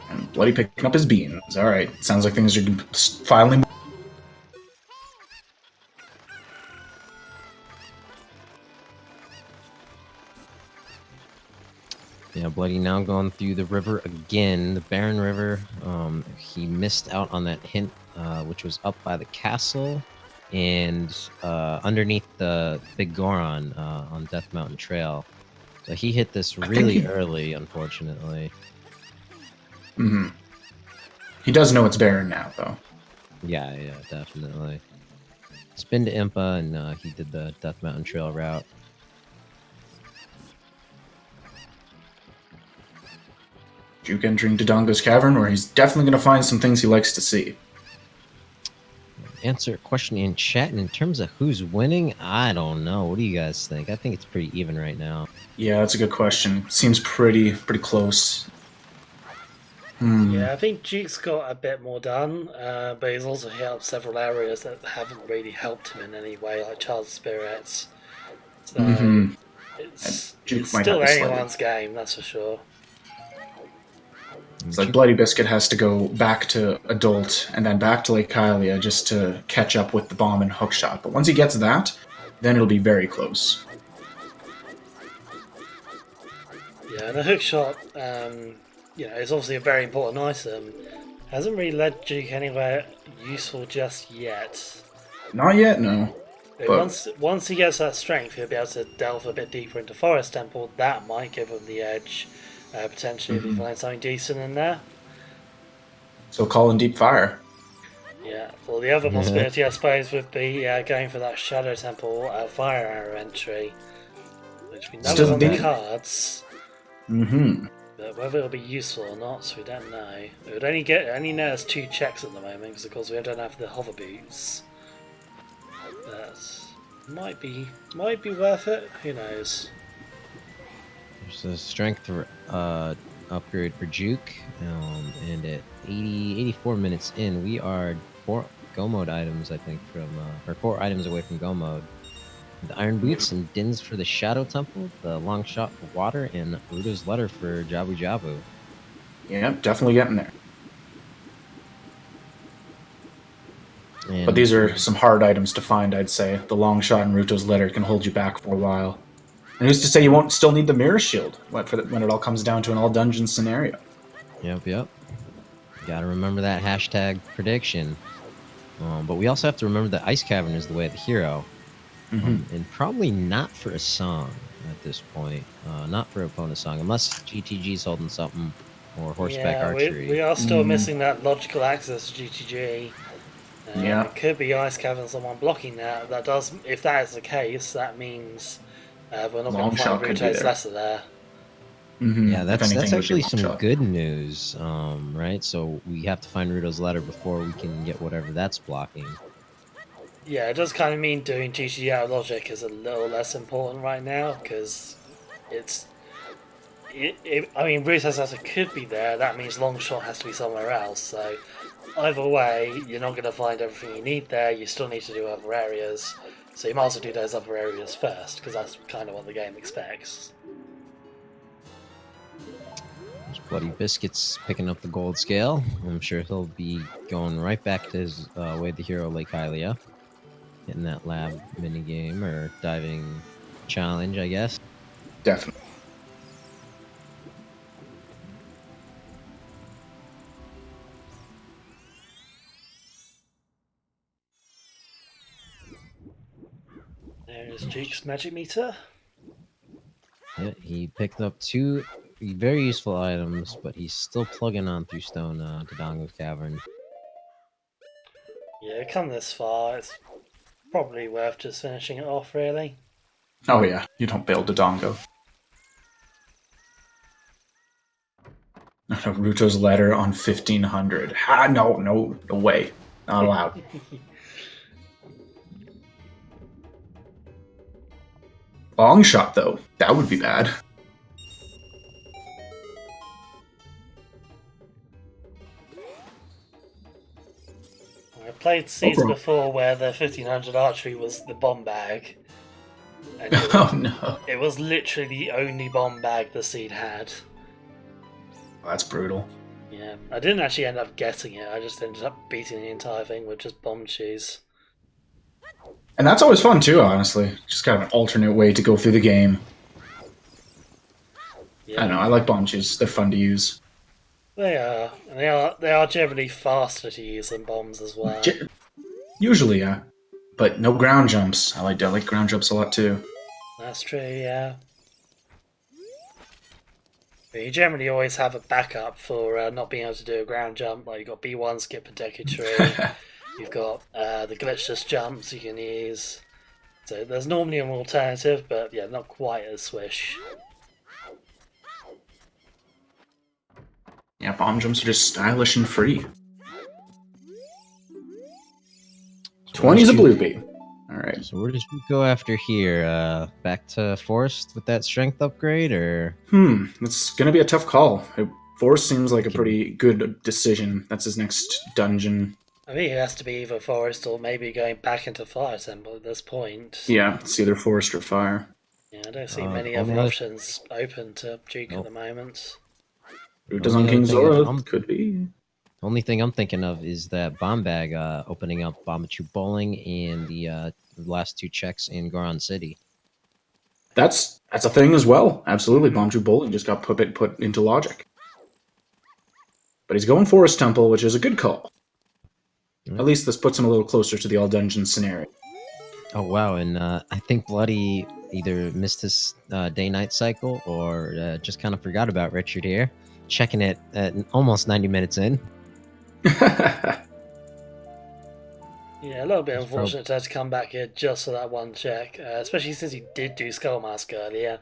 And Bloody picking up his beans. Alright, sounds like things are finally... Yeah, Bloody now going through the river again, the Barren River. He missed out on that hint, which was up by the castle and underneath the Big Goron on Death Mountain Trail. So he hit this really early, unfortunately. Mm-hmm. He does know it's Baron now, though. Yeah, definitely. Spin to Impa, and he did the Death Mountain Trail route. Juwk entering Dodongo's cavern, where he's definitely going to find some things he likes to see. Answer a question in chat. And in terms of who's winning, I don't know. What do you guys think? I think it's pretty even right now. Yeah, that's a good question. Seems pretty close. Yeah, I think Juwk's got a bit more done, but he's also hit up several areas that haven't really helped him in any way, like Child Spirits. So it's still anyone's game, that's for sure. It's like Bloody Biscuit has to go back to Adult and then back to Lake Hylia just to catch up with the bomb and hookshot. But once he gets that, then it'll be very close. Yeah, and the hookshot, it's obviously a very important item. Hasn't really led Juwk anywhere useful just yet. Not yet, no. But once he gets that strength, he'll be able to delve a bit deeper into Forest Temple. That might give him the edge, potentially, if he finds something decent in there. So call in Deep Fire. Yeah, well, the other possibility, I suppose, would be going for that Shadow Temple Fire Arrow entry, which we know is on the cards. But whether it'll be useful or not, we don't know. It would only notice 2 checks at the moment, because of course we don't have the hover boots. That might be worth it. Who knows? There's a strength upgrade for Juwk, and at 84 minutes in, we are 4 go mode items, I think, or 4 items away from go mode. The Iron Boots and Dins for the Shadow Temple, the Long Shot for Water, and Ruto's Letter for Jabu Jabu. Yeah, definitely getting there. And but these are some hard items to find, I'd say. The Long Shot and Ruto's Letter can hold you back for a while. And who's to say you won't still need the Mirror Shield when it all comes down to an all-dungeon scenario? Yep. Gotta remember that hashtag prediction. But we also have to remember that Ice Cavern is the way of the hero. And probably not for a song at this point. Not for a opponent song, unless GTG's holding something, or horseback archery. We are still missing that logical access to GTG. It could be Ice Cavern, someone blocking that. That does. If that is the case, that means we're not going to find Ruto's Letter there. Yeah, that's actually some good news, right? So we have to find Ruto's Letter before we can get whatever that's blocking. Yeah, it does kind of mean doing GTG out of logic is a little less important right now, because Ruto's Letter could be there. That means Long Shot has to be somewhere else. So either way, you're not going to find everything you need there. You still need to do other areas. So you might as well do those other areas first, because that's kind of what the game expects. There's Bloody Biscuits picking up the gold scale. I'm sure he'll be going right back to his Way of the Hero, Lake Hylia. Getting that lab minigame, or diving challenge, I guess. Definitely. There's Juwk's magic meter. Yeah, he picked up 2 very useful items, but he's still plugging on through Stone Dodongo's Cavern. Yeah, come this far, it's probably worth just finishing it off, really. Oh yeah, you don't bail Dodongo. Ruto's Letter on 1500. No way. Not allowed. Long Shot, though. That would be bad. I played Seeds before where the 1500 archery was the bomb bag. And Oh no. it was literally the only bomb bag the seed had. That's brutal. Yeah, I didn't actually end up getting it. I just ended up beating the entire thing with just bomb cheese. And that's always fun too, honestly. Just kind of an alternate way to go through the game. Yeah. I don't know, I like bomb cheese. They're fun to use. They are. And they are generally faster to use than bombs as well. Usually, yeah. But no ground jumps. I like ground jumps a lot too. That's true, yeah. But you generally always have a backup for not being able to do a ground jump. Like you've got B1 skip and Deku Tree. You've got the glitchless jumps you can use. So there's normally an alternative, but yeah, not quite as swish. Yeah, bomb jumps are just stylish and free. 20's a blue bee. Alright. So where did you go after here? Back to Forest with that strength upgrade, or? It's gonna be a tough call. Forest seems like a pretty good decision. That's his next dungeon. I think it has to be either Forest or maybe going back into Fire Temple at this point. Yeah, it's either Forest or Fire. Yeah, I don't see many other options open to Juwk at the moment. Root on King Zora could be. Only thing I'm thinking of is that bomb bag opening up Bombachu Bowling and the last 2 checks in Goron City. That's a thing as well. Absolutely, Bombachu Bowling just got put into logic. But he's going Forest Temple, which is a good call. At least this puts him a little closer to the all dungeon scenario. Oh wow! And I think Bloody either missed his day-night cycle or just kind of forgot about Richard here. Checking it at almost 90 minutes in. Yeah, a little bit unfortunate to have to come back here just for that one check, especially since he did do Skull Mask earlier.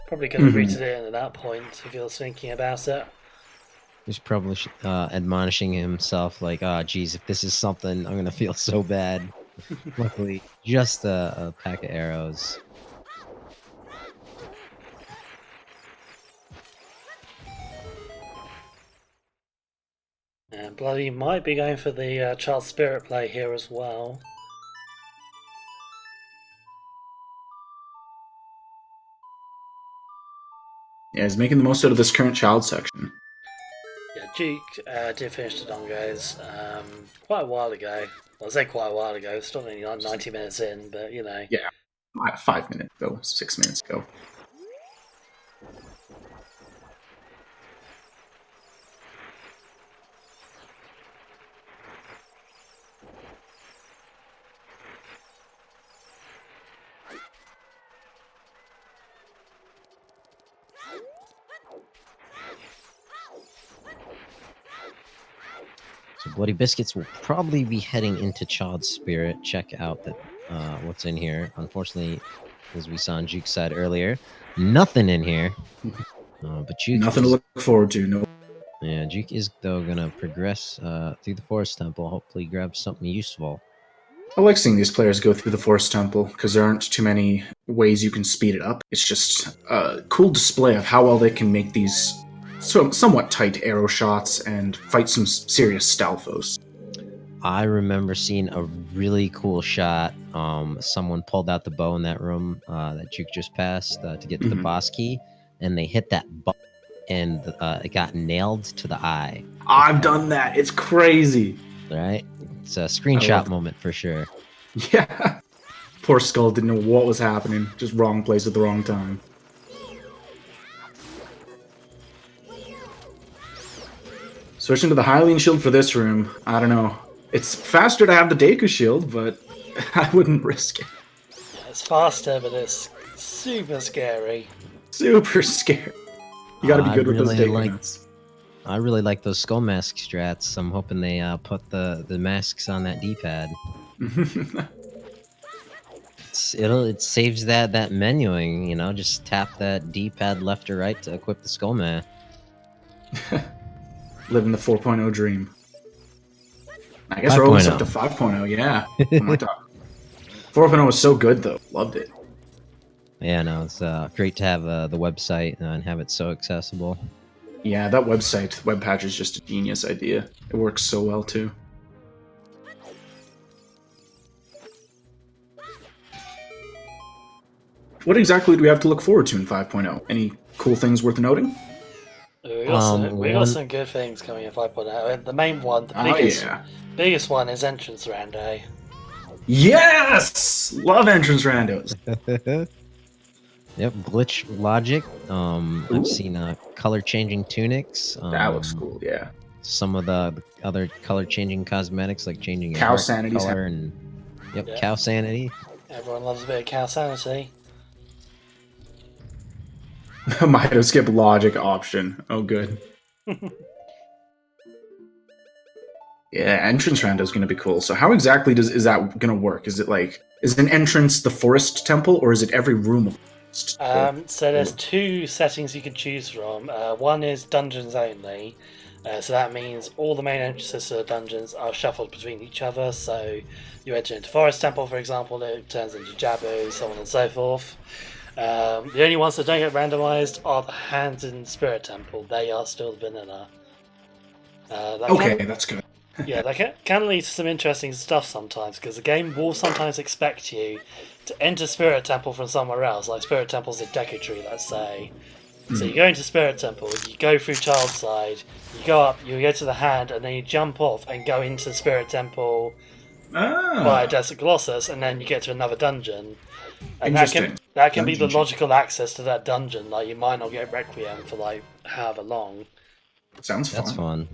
Probably could have rooted it in at that point if he was thinking about it. He's probably admonishing himself like, "Ah, geez, if this is something, I'm gonna feel so bad." Luckily, just a pack of arrows. And Bloody might be going for the Child Spirit play here as well. Yeah, he's making the most out of this current child section. Yeah, Juwk did finish the Dongos quite a while ago. Well, I say quite a while ago, it's still only like 90 minutes in, but you know. Yeah, 5 minutes ago, 6 minutes ago. So Bloody Biscuits will probably be heading into Child Spirit. Check out that what's in here. Unfortunately, as we saw on Juwk's side earlier, nothing in here. But Juwk nothing to look forward to. No. Yeah, Juwk is though gonna progress through the Forest Temple. Hopefully, grab something useful. I like seeing these players go through the Forest Temple because there aren't too many ways you can speed it up. It's just a cool display of how well they can make these somewhat tight arrow shots and fight some serious Stalfos. I remember seeing a really cool shot. Someone pulled out the bow in that room that Juwk just passed to get to the boss key, and they hit that bow, and it got nailed to the eye. I've done that. It's crazy. Right? It's a screenshot moment for sure. Yeah. Poor Skull didn't know what was happening. Just wrong place at the wrong time. Switching to the Hylian shield for this room. I don't know. It's faster to have the Deku shield, but I wouldn't risk it. It's faster, but it's super scary. Super scary. You gotta be good with those Deku nuts. I really like those skull mask strats. I'm hoping they put the masks on that D-pad. It saves that menuing, you know, just tap that D-pad left or right to equip the skull mask. Living the 4.0 dream. I guess we're almost up to 5.0, yeah. Oh my God. 4.0 was so good though. Loved it. Yeah, no, it's great to have the website and have it so accessible. Yeah, that website, web patch is just a genius idea. It works so well too. what exactly do we have to look forward to in 5.0? Any cool things worth noting? We got some good things coming in 5.0. The main one, the biggest one is entrance rando. Yes! Love entrance randos. Yep, glitch logic. I've seen color changing tunics. That looks cool, yeah. Some of the other color changing cosmetics, like changing your Cow heart sanity color and cow sanity. Everyone loves a bit of cow sanity. Mito skip logic option. Oh, good. Yeah, entrance rando is going to be cool. So how exactly is that going to work? Is it like, is an entrance the forest temple, or is it every room of the forest? So there's two settings you can choose from. One is dungeons only. So that means all the main entrances to the dungeons are shuffled between each other. So you enter into Forest Temple, for example, it turns into Jabu, so on and so forth. The only ones that don't get randomized are the hands in Spirit Temple. They are still vanilla. That's good. Yeah, that can lead to some interesting stuff sometimes, because the game will sometimes expect you to enter Spirit Temple from somewhere else, like Spirit Temple's a Deku Tree, let's say. So you go into Spirit Temple, you go through Child Side, you go up, you go to the hand, and then you jump off and go into Spirit Temple via Desert Colossus, and then you get to another dungeon. And that can be the logical access to that dungeon. Like, you might not get Requiem for like however long. Sounds fun. That's fun.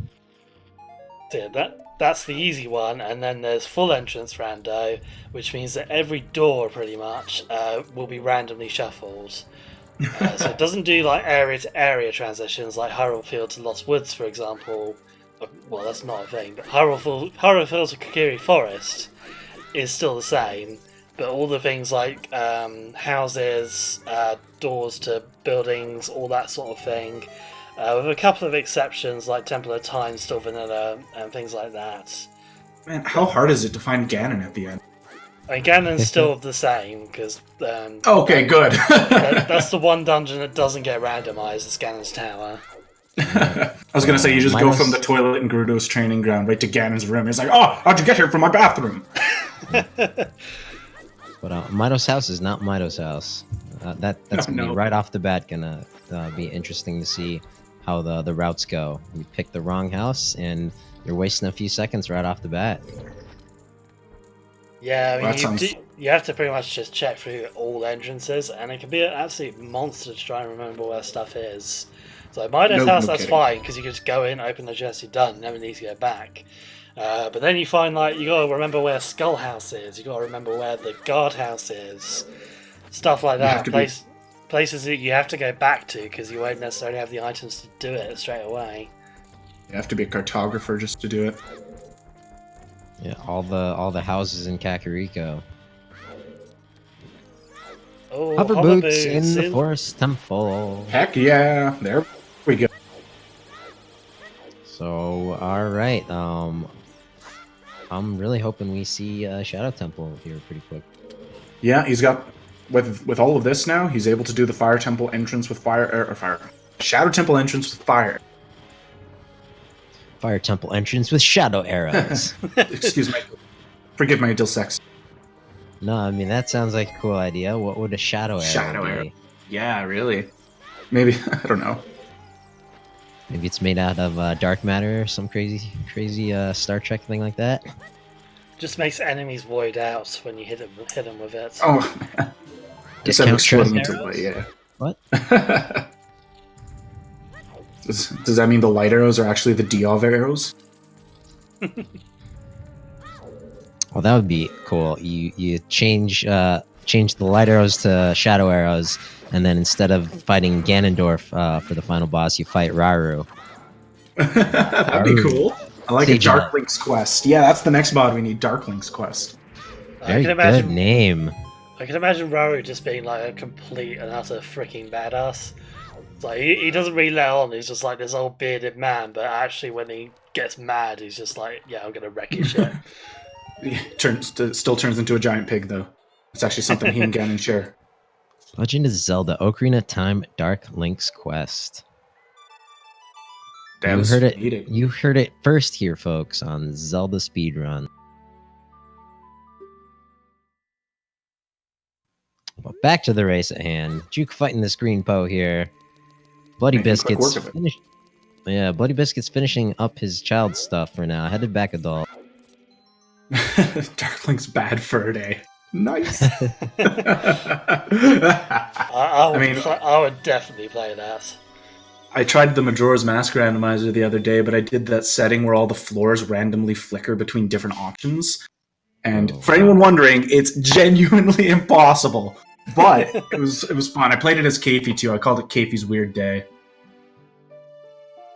So yeah, that's the easy one, and then there's full entrance rando, which means that every door pretty much will be randomly shuffled. So it doesn't do like area to area transitions like Hyrule Field to Lost Woods, for example. Well, that's not a thing, but Hyrule Field to Kokiri Forest is still the same, but all the things like houses, doors to buildings, all that sort of thing, with a couple of exceptions like Temple of Time still vanilla and things like that. Man, how hard is it to find Ganon at the end? I mean, Ganon's still the same, because... okay, good. That's the one dungeon that doesn't get randomized, is Ganon's Tower. I was going to say, you just go from the toilet in Gerudo's training ground right to Ganon's room. It's like, oh, how'd you get here from my bathroom? But Mito's house is not Mito's house. That's going to be right off the bat going to be interesting to see how the routes go. You pick the wrong house, and you're wasting a few seconds right off the bat. Yeah, I mean, you have to pretty much just check through all entrances, and it can be an absolute monster to try and remember where stuff is. So Mito's house, that's fine, because you can just go in, open the chest, you're done, never need to go back. But then you find, like, you gotta remember where Skull House is, you gotta remember where the Guard House is, stuff like that. Places that you have to go back to, because you won't necessarily have the items to do it straight away. You have to be a cartographer just to do it. Yeah, all the houses in Kakariko. Oh, hover boots in the Forest Temple. Heck yeah, there we go. So, all right. I'm really hoping we see Shadow Temple here pretty quick. Yeah, he's got with all of this now. He's able to do the Fire Temple entrance with fire. Shadow Temple entrance with fire. Fire Temple entrance with shadow arrows. Excuse me. Forgive my ill sex. No, I mean, that sounds like a cool idea. What would a shadow arrow be? Yeah, really. Maybe, I don't know. Maybe it's made out of dark matter or some crazy Star Trek thing like that. Just makes enemies void out when you hit them with it. Oh, man. Instead of exploding into light, yeah. What? Does that mean the light arrows are actually the Diov arrows? Well, that would be cool. You change the light arrows to shadow arrows, and then instead of fighting Ganondorf for the final boss, you fight Rauru. That'd be cool. I like a Dark Link's Quest. Yeah, that's the next mod we need, Dark Link's Quest. Very good name. I can imagine Rauru just being like a complete and utter freaking badass. Like, he doesn't really let on, he's just like this old bearded man, but actually when he gets mad, he's just like, yeah, I'm gonna wreck your shit. He still turns into a giant pig, though. It's actually something he and Ganon share. Legend of Zelda Ocarina of Time Dark Link's Quest. You heard it first here, folks, on Zelda Speedrun. But back to the race at hand. Juwk fighting this green Poe here. Bloody Making quick Biscuits. work of it. Yeah, Bloody Biscuits finishing up his child stuff for now. Headed back adult. Darkling's bad for a day. Nice. I would definitely play that. I tried the Majora's Mask randomizer the other day, but I did that setting where all the floors randomly flicker between different options. And for anyone wondering, it's genuinely impossible. But it was fun. I played it as Kafei too. I called it Kafei's Weird Day.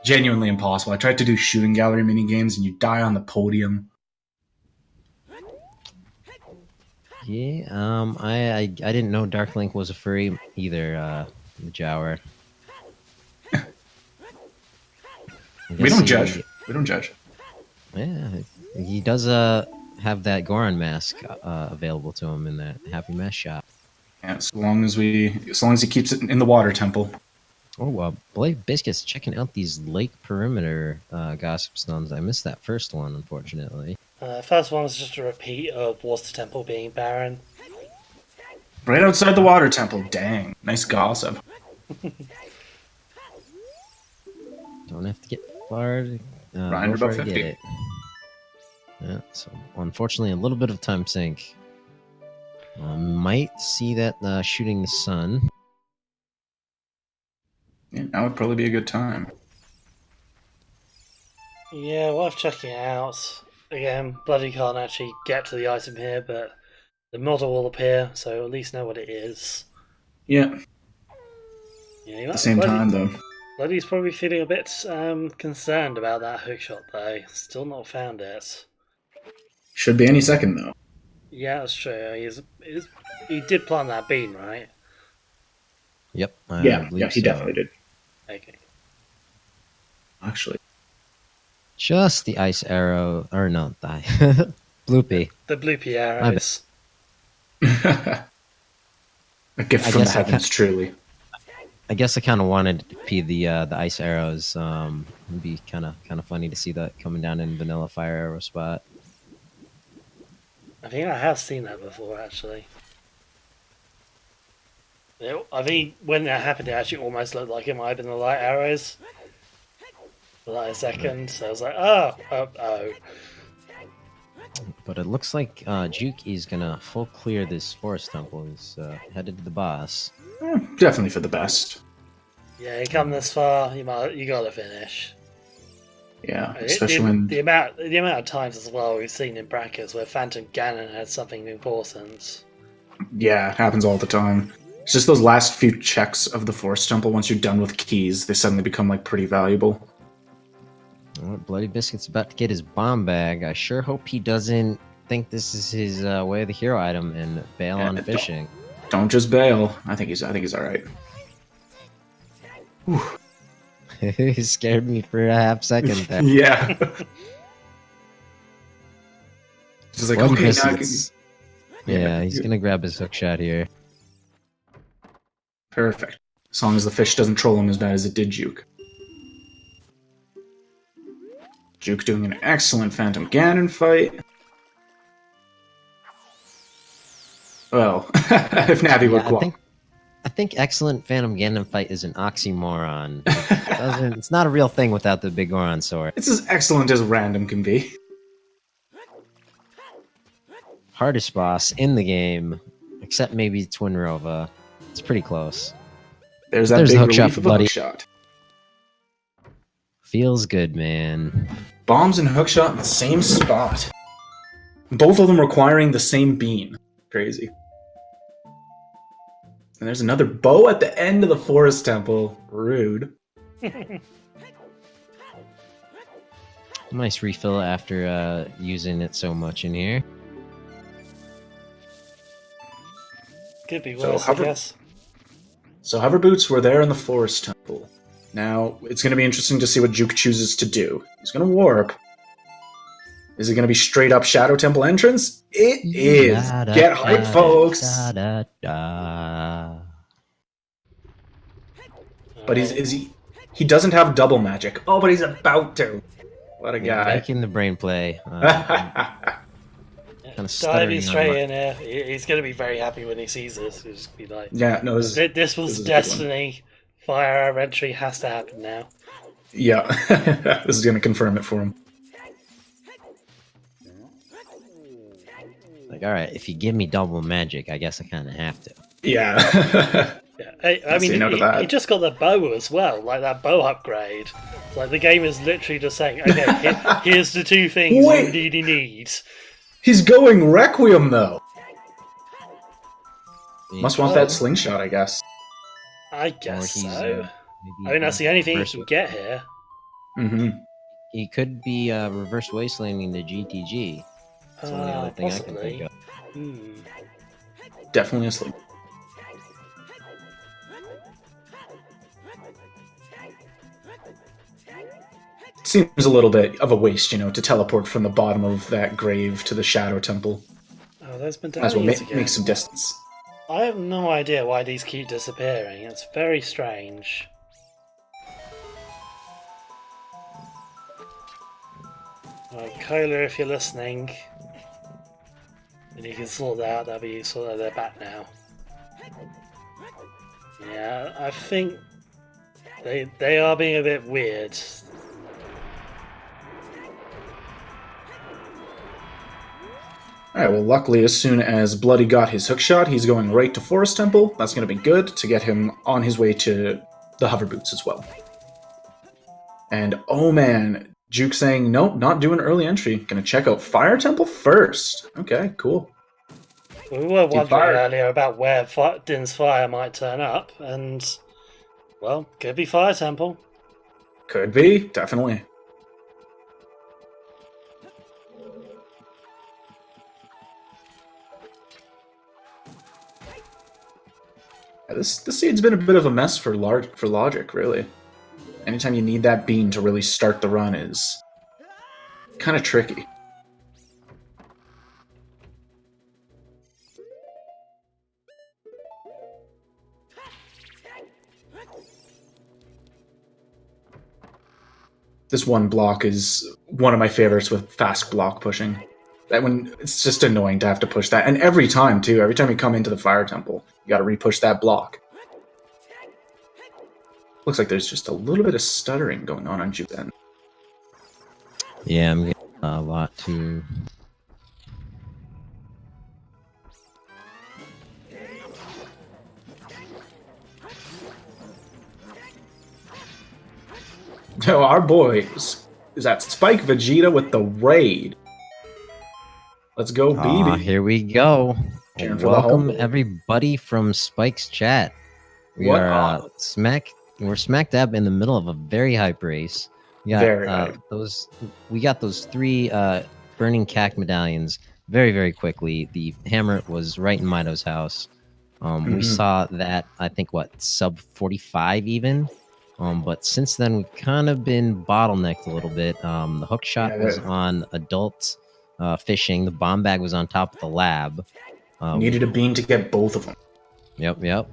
Genuinely impossible. I tried to do shooting gallery mini games, and you die on the podium. Yeah, I didn't know Dark Link was a furry either, Jower. We don't judge. We don't judge. Yeah, he does have that Goron mask available to him in that Happy Mess shop. Yeah, as long as he keeps it in the water temple. Oh, Blade Biscuits checking out these lake perimeter gossip stones. I missed that first one, unfortunately. First one was just a repeat of Water Temple being barren. Right outside the water temple. Dang, nice gossip. Don't have to get far. Grind go above far to 50. get it. Yeah, so unfortunately, a little bit of time sink. Might see that shooting the sun. Yeah, that would probably be a good time. Yeah, worth checking it out. Again, bloody can't actually get to the item here, but the model will appear, so at least know what it is. Yeah. Yeah, At the same time, though. Bloody's probably feeling a bit concerned about that hookshot, though. Still not found it. Should be any second, though. Yeah, that's true. He did plant that bean, right? Yep. Yeah, he definitely did. Okay. Actually. Just the ice arrow, or no, the bloopy. The bloopy arrows. A gift from the heavens, truly. I guess I kind of wanted to be the ice arrows. It'd be kind of funny to see that coming down in vanilla fire arrow spot. I think I have seen that before, actually. I think when that happened, it actually almost looked like it might have been the light arrows. For like a second, so I was like, oh. But it looks like Juwk is gonna full clear this forest temple. He's headed to the boss. Definitely for the best. Yeah, you come this far, you gotta finish. Yeah, especially when the amount of times as well we've seen in brackets where Phantom Ganon had something important. Yeah, it happens all the time. It's just those last few checks of the forest temple. Once you're done with keys, they suddenly become like pretty valuable. Bloody Biscuit's about to get his bomb bag. I sure hope he doesn't think this is his way of the hero item and bail on fishing. Don't just bail. I think he's all right. He scared me for a half second there. Yeah. Just like, okay, yeah, he's gonna grab his hook shot here. Perfect. As long as the fish doesn't troll him as bad as it did Juwk. Juwk doing an excellent Phantom Ganon fight. Well, if Navi would qualify. I think excellent Phantom Ganon fight is an oxymoron. It's not a real thing without the big Goron sword. It's as excellent as random can be. Hardest boss in the game, except maybe Twin Rova. It's pretty close. There's big the hook shot relief for of a Bloody. hook shot. Feels good, man. Bombs and hookshot in the same spot. Both of them requiring the same bean. Crazy. And there's another bow at the end of the forest temple. Rude. Nice refill after using it so much in here. Could be worse, I guess. So hover boots were there in the forest temple. Now, it's going to be interesting to see what Juwk chooses to do. He's going to warp. Is it going to be straight up Shadow Temple entrance? It is. Get hyped, folks. But he doesn't have double magic. Oh, but he's about to. What a guy. Making the brain play. of diving stuttering on straight my... in here. He's going to be very happy when he sees this. He'll just be like, Yeah, no, this was is a good one. destiny. Fire our entry has to happen now. Yeah, this is going to confirm it for him. Like, all right, if you give me double magic, I guess I kind of have to. Yeah. Yeah, I mean, Say no to he that. just got the bow as well, like that bow upgrade. Like the game is literally just saying, okay, here's the two things Wait. you really need. He's going Requiem, though. Must want Oh. that slingshot, I guess. I guess he's, so. maybe I mean, that's the only thing you reverse- can get here. Mm-hmm. He could be reverse wastelanding the GTG. That's the only other thing I can think of. Definitely a sling. Seems a little bit of a waste, to teleport from the bottom of that grave to the Shadow Temple. Oh, there's been Might as well again. make some distance. I have no idea why these keep disappearing. It's very strange. Right, Kohler, if you're listening, and you can sort that out, that'd be useful that they're back now. Yeah, I think they are being a bit weird. Alright, well, luckily, as soon as Bloody got his hookshot, he's going right to Forest Temple. That's going to be good to get him on his way to the hover boots as well. And, oh man, Juwk saying, nope, not doing early entry. Gonna check out Fire Temple first. Okay, cool. We were wondering earlier about where Din's Fire might turn up, and, well, could be Fire Temple. Could be, definitely. This seed's been a bit of a mess for Logic, really. Anytime you need that bean to really start the run is kind of tricky. This one block is one of my favorites with fast block pushing. That one, it's just annoying to have to push that. And every time, too. Every time you come into the Fire Temple, you gotta re-push that block. Looks like there's just a little bit of stuttering going on Juwk's end. Yeah, I'm getting a lot too. Oh, our boy is that Spike Vegeta with the raid. Let's go, BB. Here we go. Cheering for Welcome the home. everybody from Spike's chat. What? We're smack dab in the middle of a very hype race. We got Very hype. we got those 3 burning cac medallions very, very quickly. The hammer was right in Mito's house. We saw that, I think, sub 45 even. But since then, we've kind of been bottlenecked a little bit. The hook shot was on adult fishing. The bomb bag was on top of the lab. Needed a bean to get both of them. Yep.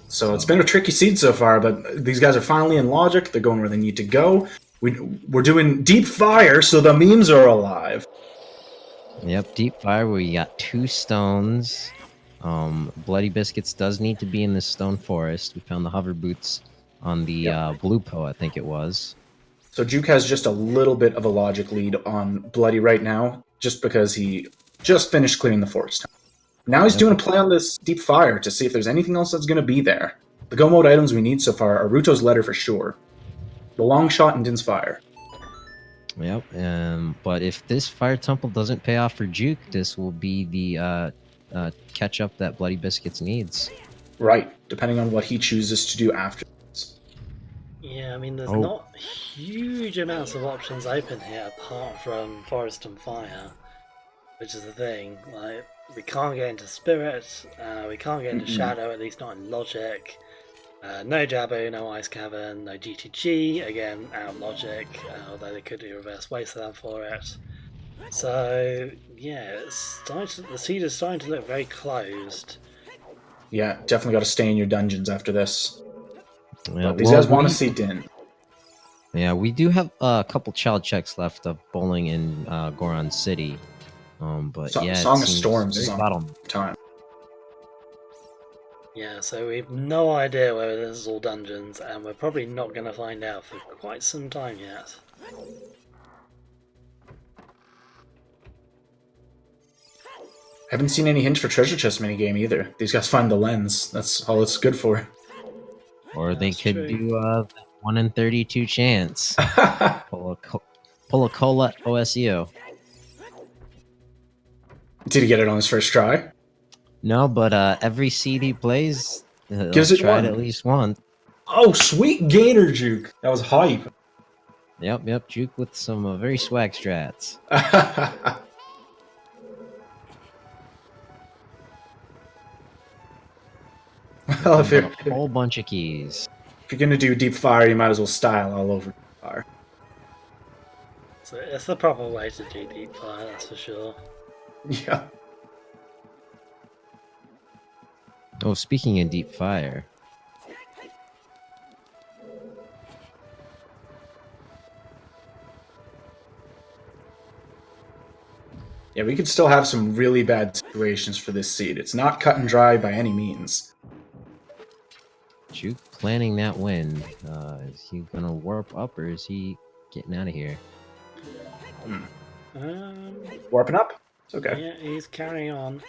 So it's been a tricky seed so far, but these guys are finally in Logic. They're going where they need to go. We're doing Deep Fire, so the memes are alive. Yep, Deep Fire, where you got 2 stones. Bloody Biscuits does need to be in this stone forest. We found the hover boots on the blue po, I think it was. So Juwk has just a little bit of a Logic lead on Bloody right now, just because he just finished clearing the forest. Now he's doing a play on this Deep Fire to see if there's anything else that's going to be there. The go mode items we need so far are Ruto's Letter for sure, the Long Shot, and Din's Fire. Yep, but if this Fire Temple doesn't pay off for Juwk, this will be the catch-up that Bloody Biscuits needs. Right, depending on what he chooses to do after this. Yeah, I mean, there's not huge amounts of options open here apart from Forest and Fire, which is the thing. Like, we can't get into Spirit, we can't get into Shadow, at least not in Logic. No Jabu, no Ice Cavern, no GTG, again, out of Logic, although they could do Reverse Wasteland for it. So, yeah, the seed is starting to look very closed. Yeah, definitely got to stay in your dungeons after this. Yeah, these guys want to see Din. Yeah, we do have a couple child checks left of bowling in Goron City. But So, yeah, Song it of seems Storms is very on bottom. time. Yeah, so we have no idea whether this is all dungeons, and we're probably not going to find out for quite some time yet. Haven't seen any hints for treasure chest minigame either. These guys find the lens. That's all it's good for. Or they That's could true. do 1 in 32 chance. Pull a cola OSU. Did he get it on his first try? No, but every seed he plays, he'll Gives it try it one. at least once. Oh, sweet gainer juke. That was hype. Yep, Juwk with some very swag strats. Well, if A whole bunch of keys. you're gonna do deep fire, you might as well style all over deep fire. So it's the proper way to do deep fire, that's for sure. Yeah. Oh, speaking of deep fire. Yeah, we could still have some really bad situations for this seed. It's not cut and dry by any means. Juwk planning that win. Is he gonna warp up or is he getting out of here? Warping up? It's okay. Yeah, he's carrying on.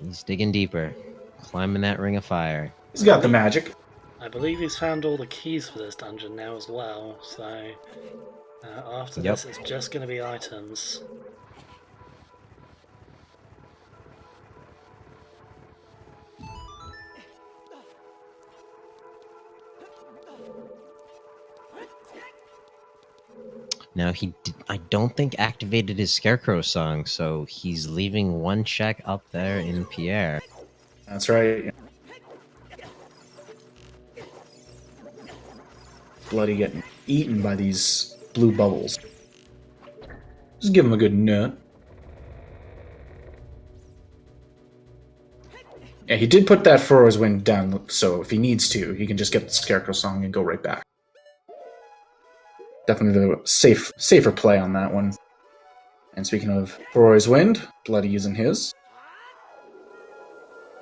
He's digging deeper, climbing that ring of fire. He's got the magic. I believe he's found all the keys for this dungeon now as well, so after this it's just going to be items. Now I don't think activated his Scarecrow song, so he's leaving one check up there in Pierre. That's right. Bloody getting eaten by these blue bubbles. Just give him a good nut. Yeah, he did put that Furrow's Wind down, so if he needs to, he can just get the Scarecrow song and go right back. Definitely the safer play on that one. And speaking of Furrow's Wind, Bloody using his.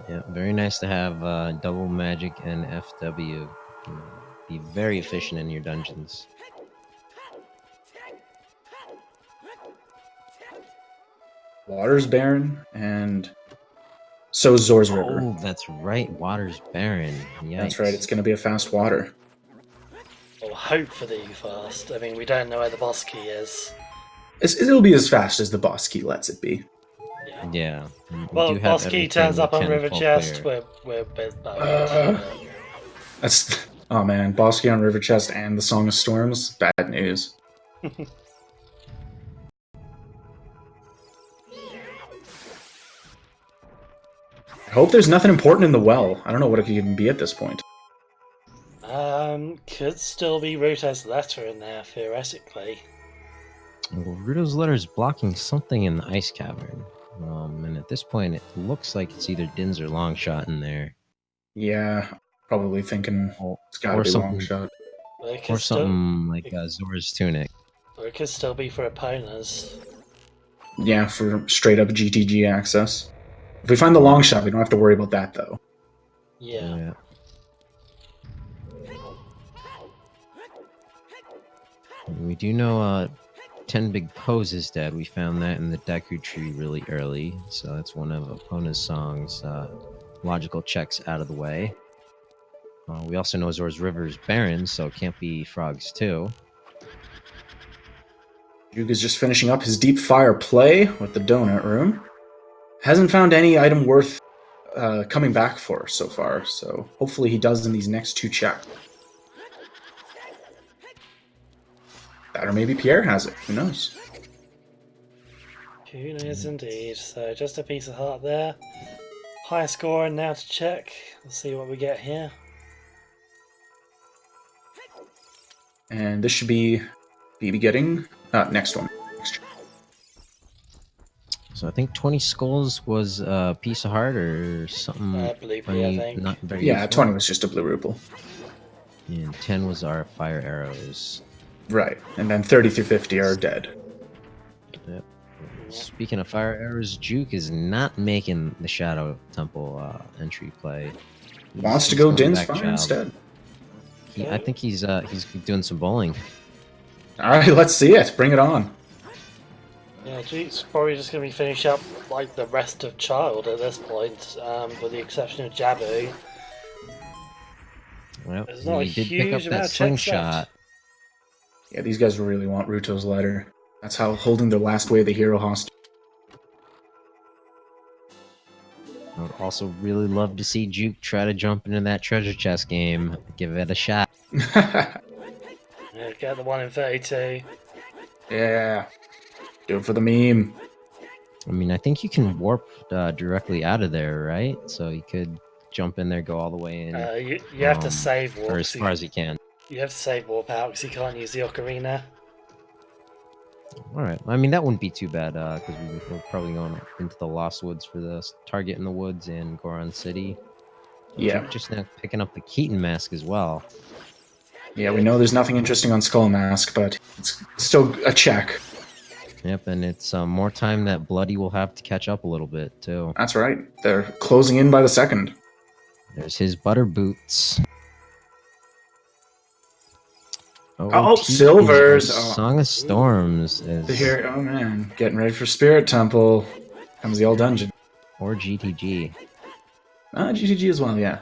Yeah, very nice to have double magic and FW. Be very efficient in your dungeons. Water's barren, and so is Zor's River. Oh, that's right. Water's barren. Yikes. That's right. It's going to be a fast water. Or hopefully fast. I mean, we don't know where the boss key is. It'll be as fast as the boss key lets it be. Yeah. Well, boss key turns up on River Chest. We're That's oh man, boss key on River Chest and the Song of Storms. Bad news. I hope there's nothing important in the well. I don't know what it could even be at this point. Could still be Ruto's letter in there, theoretically. Well, Ruto's letter is blocking something in the ice cavern. And at this point, it looks like it's either Din's or Longshot in there. Yeah, probably thinking it's got to be Longshot. Or something like Zora's Tunic. Or it could still be for opponents. Yeah, for straight up GTG access. If we find the Longshot, we don't have to worry about that, though. Yeah. We do know 10 Big Pose is dead. We found that in the Deku Tree really early. So that's one of Epona's songs. Logical checks out of the way. We also know Zora's River is barren, so it can't be Frogs too. Juwk is just finishing up his deep fire play with the donut room. Hasn't found any item worth coming back for so far, so hopefully he does in these next two checks. That or maybe Pierre has it. Who knows? Who knows indeed. So just a piece of heart there. High score and now to check. Let's see what we get here. And this should be getting next one. So I think 20 skulls was a piece of heart or something. Blue rupee, I think. Not very Yeah, useful. 20 was just a blue ruple. And 10 was our fire arrows. Right, and then 30 through 50 are dead. Yep. Speaking of fire arrows, Juwk is not making the Shadow Temple entry play. Wants to go going Din's back Fire child. instead. I think he's doing some bowling. All right, let's see it. Bring it on. Yeah, Juwk's probably just going to be finish up like the rest of Child at this point, with the exception of Jabu. Well, There's not a he did pick up huge that amount of checks slingshot. left. Yeah, these guys really want Ruto's ladder. That's how holding their last way of the hero hostage. I would also really love to see Juwk try to jump into that treasure chest game. Give it a shot. Yeah, get the 1 in 32. Yeah. Do it for the meme. I mean, I think you can warp directly out of there, right? So you could jump in there, go all the way in. You have to save warp. Or as far as you can. You have to save warp out because you can't use the ocarina. All right. I mean, that wouldn't be too bad because we're probably going into the Lost Woods for the Target in the Woods in Goron City. Yeah. Juwk just now picking up the Keaton mask as well. Yeah, we know there's nothing interesting on Skull Mask, but it's still a check. Yep, and it's more time that Bloody will have to catch up a little bit, too. That's right. They're closing in by the second. There's his butter boots. Oh, Silvers! Song of Storms is... Oh man, getting ready for Spirit Temple. Comes the old dungeon. Or GTG. GTG as well, yeah.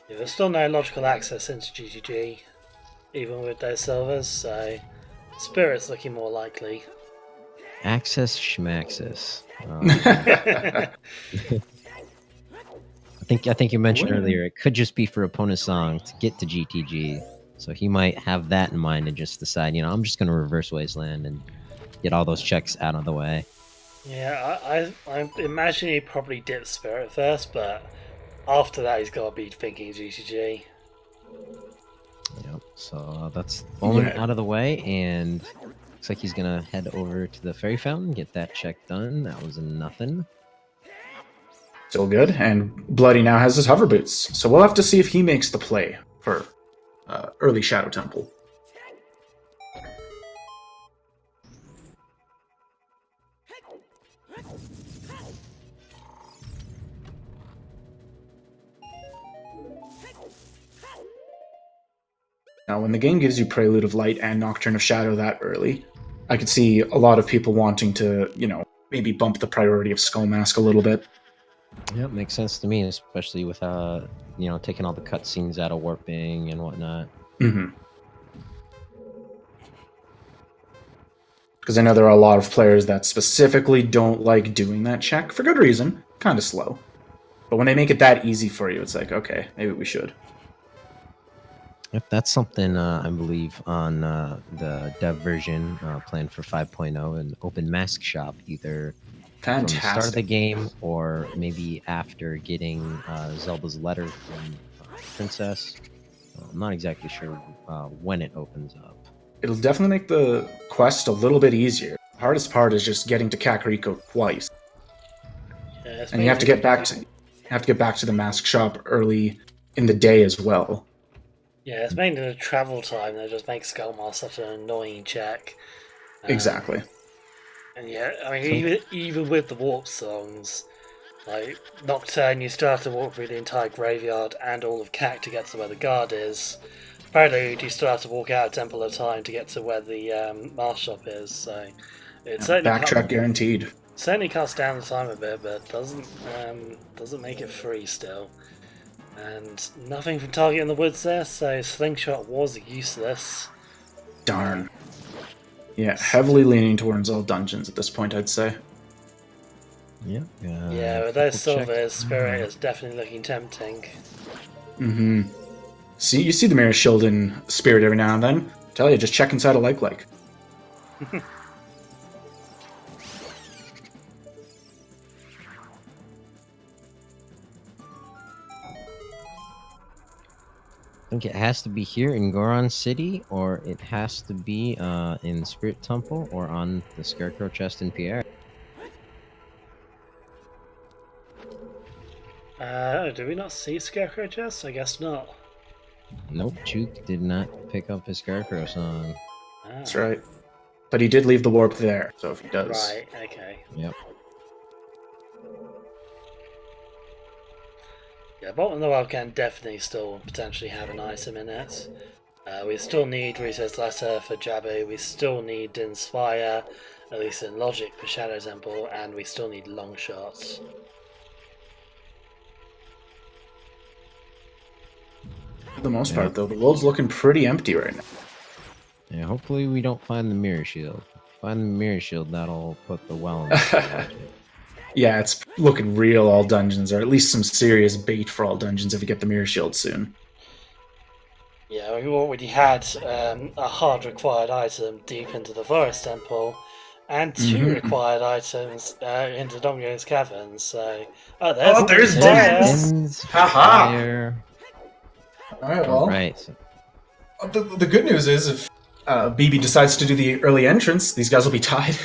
Yeah, there's still no logical access into GGG, even with those silvers, so Spirit's looking more likely. Access Schmaxis. I think you mentioned earlier it could just be for opponent's song to get to GTG. So he might have that in mind and just decide, I'm just going to reverse Wasteland and get all those checks out of the way. Yeah, I imagine he probably dipped Spirit first, but after that he's got to be thinking GGG. Yep, so that's bowling out of the way, and looks like he's going to head over to the Fairy Fountain, get that check done. That was a nothing. Still good, and Bloody now has his hover boots, so we'll have to see if he makes the play for early Shadow Temple. Now, when the game gives you Prelude of Light and Nocturne of Shadow that early, I could see a lot of people wanting to, maybe bump the priority of Skull Mask a little bit. Yeah, it makes sense to me, especially with taking all the cutscenes out of warping and whatnot. Mm-hmm. Because I know there are a lot of players that specifically don't like doing that check for good reason. Kind of slow. But when they make it that easy for you, it's like, okay, maybe we should. Yep, that's something I believe on the dev version planned for 5.0 and open mask shop, either from the start of the game or maybe after getting Zelda's letter from Princess. I'm not exactly sure when it opens up. It'll definitely make the quest a little bit easier. The hardest part is just getting to Kakariko twice. Yeah, and you have to get back to the mask shop early in the day as well. Yeah, it's mainly the travel time that just makes Skullmask such an annoying check. Exactly. And yeah, I mean, even with the warp songs, like Nocturne, you still have to walk through the entire graveyard and all of Kak to get to where the guard is. Prelude, you still have to walk out of Temple of Time to get to where the mask shop is. So it's backtrack guaranteed. Certainly cuts down the time a bit, but doesn't make it free still. And nothing from Target in the Woods there, so Slingshot was useless. Darn. Yeah, heavily leaning towards all dungeons at this point, I'd say. Yeah. Yeah, with those silvers, Spirit is definitely looking tempting. Mm-hmm. See, you see the Mirror Shield in Spirit every now and then. I tell you, just check inside a like. I think it has to be here in Goron City, or it has to be in Spirit Temple, or on the Scarecrow chest in Pierre. Do we not see Scarecrow chest? I guess not. Nope, Juwk did not pick up his Scarecrow song. That's right. but he did leave the warp there, so if he does... Right, okay. Yep. Yeah, bottom of the well can definitely still potentially have an item in it. We still need Rito's Letter for Jabu, we still need Din's Fire, at least in logic for Shadow Temple, and we still need long shots. For the most part, though, the world's looking pretty empty right now. Yeah, hopefully we don't find the mirror shield. If we find the mirror shield, that'll put the well in the Yeah, it's looking real all dungeons, or at least some serious bait for all dungeons if we get the mirror shield soon. Yeah, we already had a hard required item deep into the Forest Temple, and two required items into Dongo's Cavern, so... Oh, there's Din's Haha! Fire. Alright, well, Right. So, the good news is if BB decides to do the early entrance, these guys will be tied.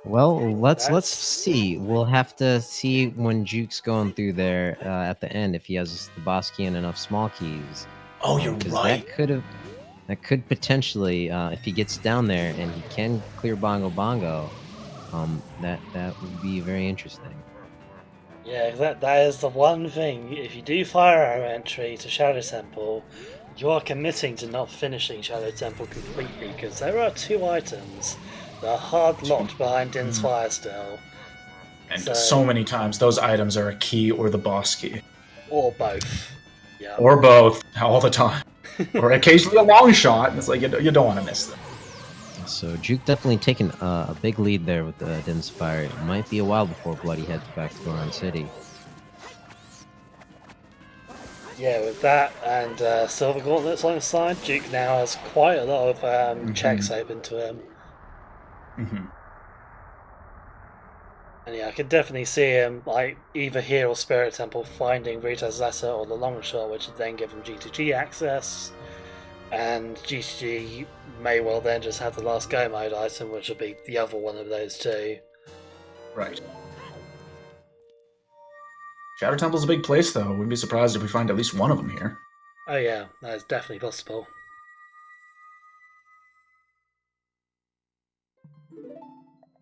well, let's That's- see. We'll have to see when Juwk's going through there at the end if he has the boss key and enough small keys. Oh, you're 'Cause right. that could potentially, if he gets down there and he can clear Bongo Bongo, that would be very interesting. Yeah, that is the one thing. If you do fire arrow entry to Shadow Temple, you are committing to not finishing Shadow Temple completely, because there are two items that are hard locked behind Din's Fire still. And So- so many times, those items are a key or the boss key. Or both. Yeah. Or both, all the time. Or occasionally a long shot, and it's like, you don't want to miss them. So Juwk definitely taking a big lead there with the Din's Fire. It might be a while before Bloody heads back to Goron City. Yeah, with that and Silver Gauntlets on his side, Juwk now has quite a lot of checks open to him. Mm-hmm. And yeah, I could definitely see him, like, either here or Spirit Temple finding Rito's Letter or the long shot, which would then give him G2G access. And G2G may well then just have the last go mode item, which will be the other one of those two. Right. Shadow Temple's a big place, though. Wouldn't be surprised if we find at least one of them here. Oh yeah, that is definitely possible.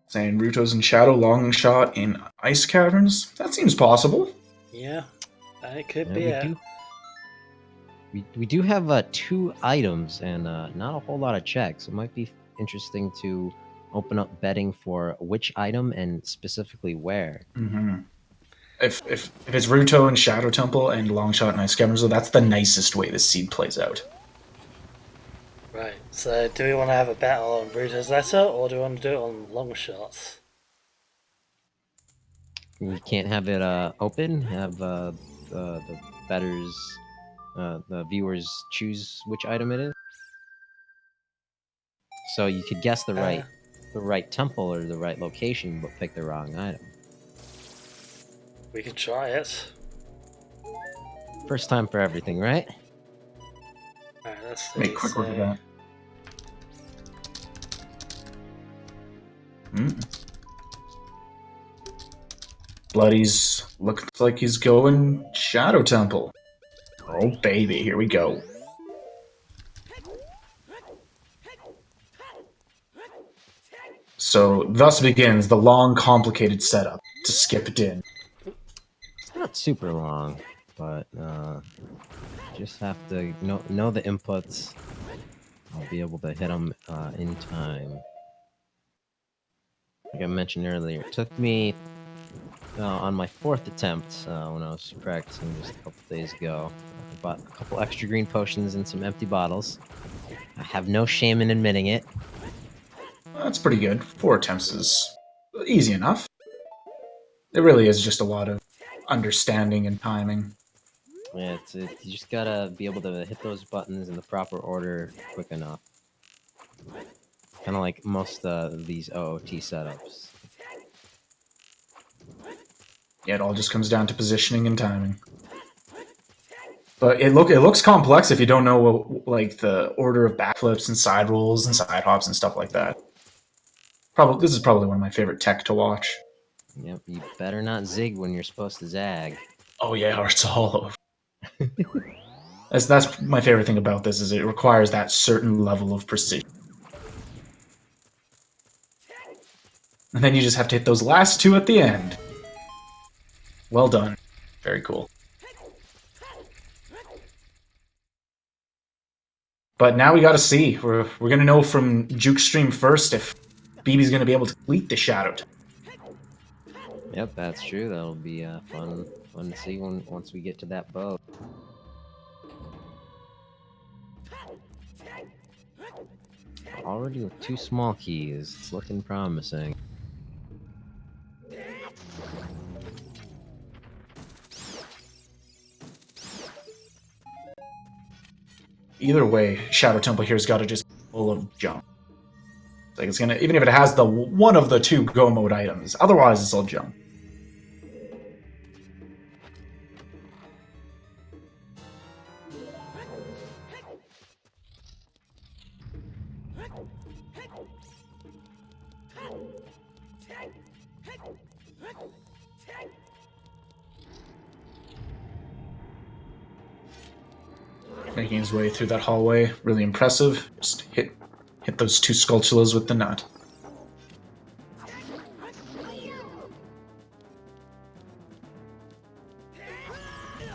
Saying Ruto's in Shadow, long shot in Ice Caverns? That seems possible. Yeah, it could Yeah, be it. we do have 2 items and not a whole lot of checks. It might be interesting to open up betting for which item and specifically where. Mm-hmm. If it's Ruto and Shadow Temple and long shot in Ice Caverns, though, that's the nicest way this seed plays out. Right, so do we want to have a battle on Rito's Letter, or do we want to do it on long shots? We can't have it open. Have the betters, the viewers choose which item it is. So you could guess the right temple or the right location, but pick the wrong item. We could try it. First time for everything, right? Alright, let's see. Make quick work of so- that. Bloody's looks like he's going Shadow Temple. Oh baby, here we go. So thus begins the long, complicated setup to skip Din. It's not super long, but just have to know the inputs. I'll be able to hit them in time. Like I mentioned earlier, it took me on my 4th attempt when I was practicing just a couple days ago. I bought a couple extra green potions and some empty bottles. I have no shame in admitting it. That's pretty good. 4 attempts is easy enough. It really is just a lot of understanding and timing. Yeah, you just gotta be able to hit those buttons in the proper order quick enough. Kind of like most of these OOT setups. Yeah, it all just comes down to positioning and timing. But it looks complex if you don't know like the order of backflips and side rolls and side hops and stuff like that. This is probably one of my favorite tech to watch. Yep, you better not zig when you're supposed to zag. Oh yeah, or it's all over. That's my favorite thing about this is it requires that certain level of precision. And then you just have to hit those last two at the end. Well done. Very cool. But now we gotta see. We're gonna know from Juwk's stream first if BB's gonna be able to complete the Shadow Temple. Yep, that's true. That'll be fun to see once we get to that boat. Already with 2 small keys, it's looking promising. Either way, Shadow Temple here's got to just be full of junk. Like it's gonna, even if it has the one of the 2 go mode items, otherwise it's all junk. Making his way through that hallway, really impressive. Just hit those 2 Skulltulas with the nut.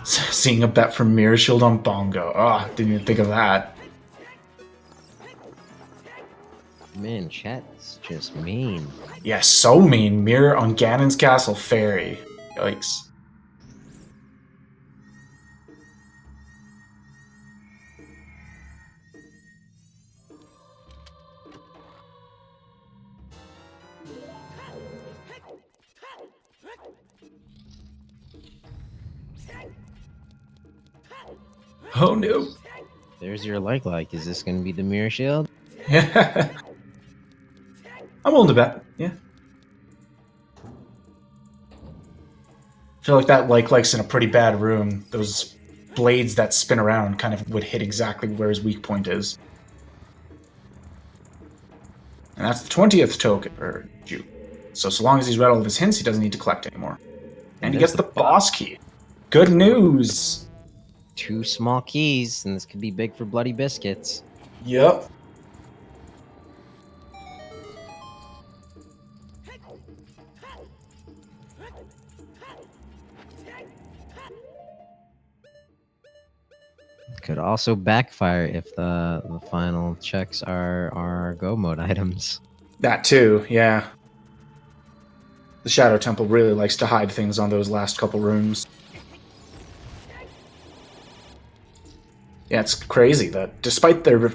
Seeing a bet from Mirror Shield on Bongo. Ah, didn't even think of that. Man, chat's just mean. Yeah, so mean. Mirror on Ganon's Castle Fairy. Yikes. Oh no. There's your like. Is this gonna be the Mirror Shield? I'm willing to bet. Yeah. I feel like that like's in a pretty bad room. Those blades that spin around kind of would hit exactly where his weak point is. And that's the 20th token for Juwk. So long as he's read all of his hints, he doesn't need to collect anymore. And he gets the boss key. Good news! 2 small keys, and this could be big for Bloody Biscuits. Yep. Could also backfire if the final checks are go mode items. That too, yeah. The Shadow Temple really likes to hide things on those last couple rooms. Yeah, it's crazy that despite their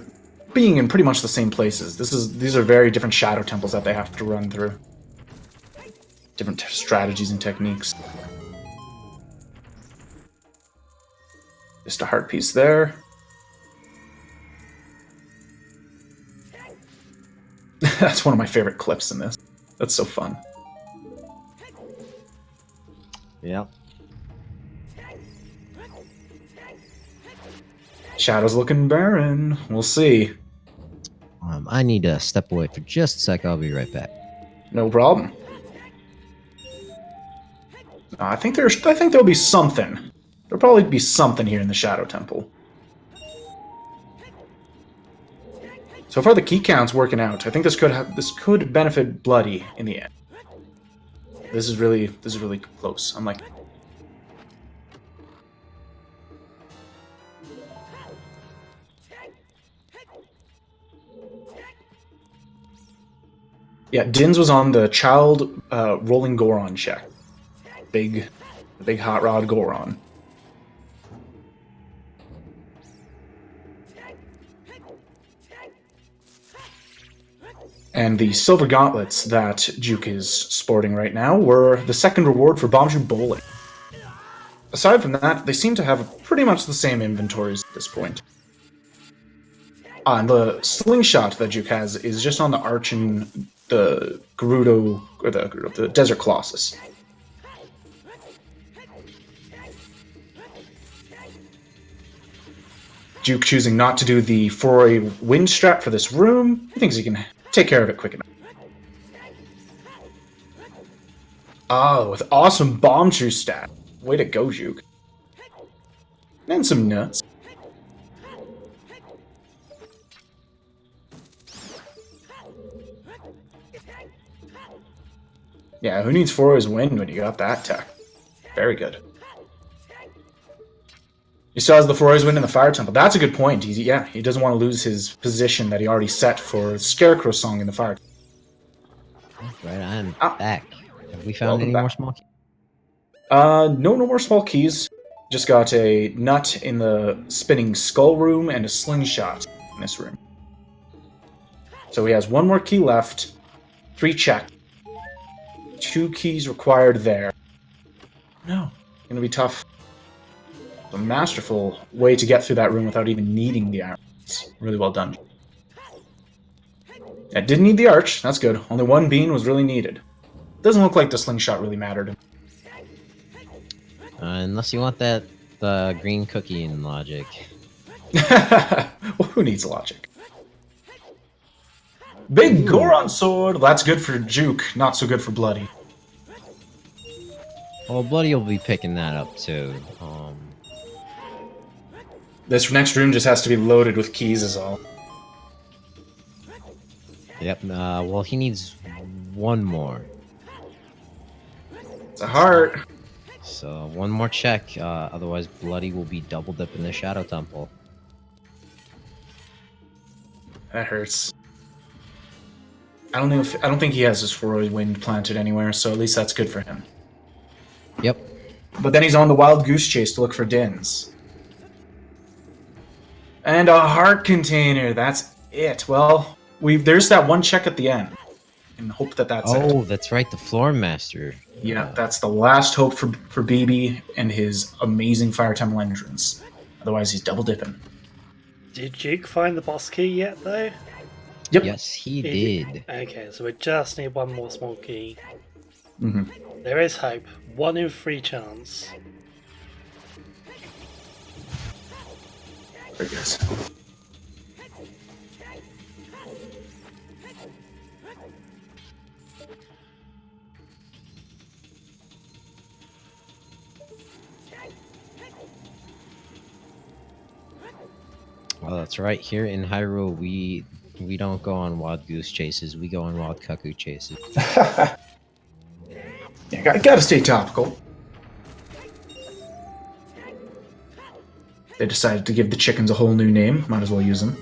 being in pretty much the same places, these are very different Shadow Temples that they have to run through. Different strategies and techniques. Just a heart piece there. That's one of my favorite clips in this. That's so fun. Yep. Shadow's looking barren. We'll see. I need to step away for just a sec. I'll be right back. No problem. I think there'll be something. There'll probably be something here in the Shadow Temple. So far, the key count's working out. I think this could benefit Bloody in the end. This is really close. I'm like, yeah, Din's was on the child rolling Goron check. Big hot rod Goron. And the silver gauntlets that Juwk is sporting right now were the second reward for Bombshell Bowling. Aside from that, they seem to have pretty much the same inventories at this point. And the slingshot that Juwk has is just on the Arch and the Gerudo, or the Desert Colossus. Juwk choosing not to do the 4A wind strat for this room. He thinks he can take care of it quick enough. Oh, with awesome bomb true stat. Way to go, Juwk. And some nuts. Yeah, who needs 4 always win when you got that tech? Very good. He still has the 4 always win in the Fire Temple. That's a good point. He doesn't want to lose his position that he already set for Scarecrow Song in the Fire Temple. Right, I'm back. Have we found Welcome any back. more small keys? No more small keys. Just got a nut in the spinning skull room and a slingshot in this room. So he has 1 more key left. 3 check. 2 keys required there. No, gonna be tough. A masterful way to get through that room without even needing the irons. Really well done. It didn't need the arch. That's good. Only 1 bean was really needed. Doesn't look like the slingshot really mattered. Unless you want the green cookie in logic. Well, who needs logic? Big Goron sword. That's good for Juwk. Not so good for Bloody. Well, Bloody will be picking that up too. This next room just has to be loaded with keys is all. Yep. Well, he needs 1 more. It's a heart. So 1 more check. Otherwise, Bloody will be double dipping the Shadow Temple. That hurts. I don't think he has his 4 wind planted anywhere, so at least that's good for him. Yep. But then he's on the wild goose chase to look for Dins. And a heart container. That's it. Well, there's that 1 check at the end. And hope that's it. Oh, that's right. The Floor Master. Yeah, that's the last hope for BB and his amazing Fire Temple entrance. Otherwise, he's double dipping. Did Juwk find the boss key yet, though? Yep. Yes, he did. Okay, so we just need 1 more small key. Mm-hmm. There is hope. 1 in 3 chance. Very good. Well, that's right. Here in Hyrule, we don't go on wild goose chases. We go on wild cuckoo chases. Yeah, gotta stay topical. They decided to give the chickens a whole new name. Might as well use them.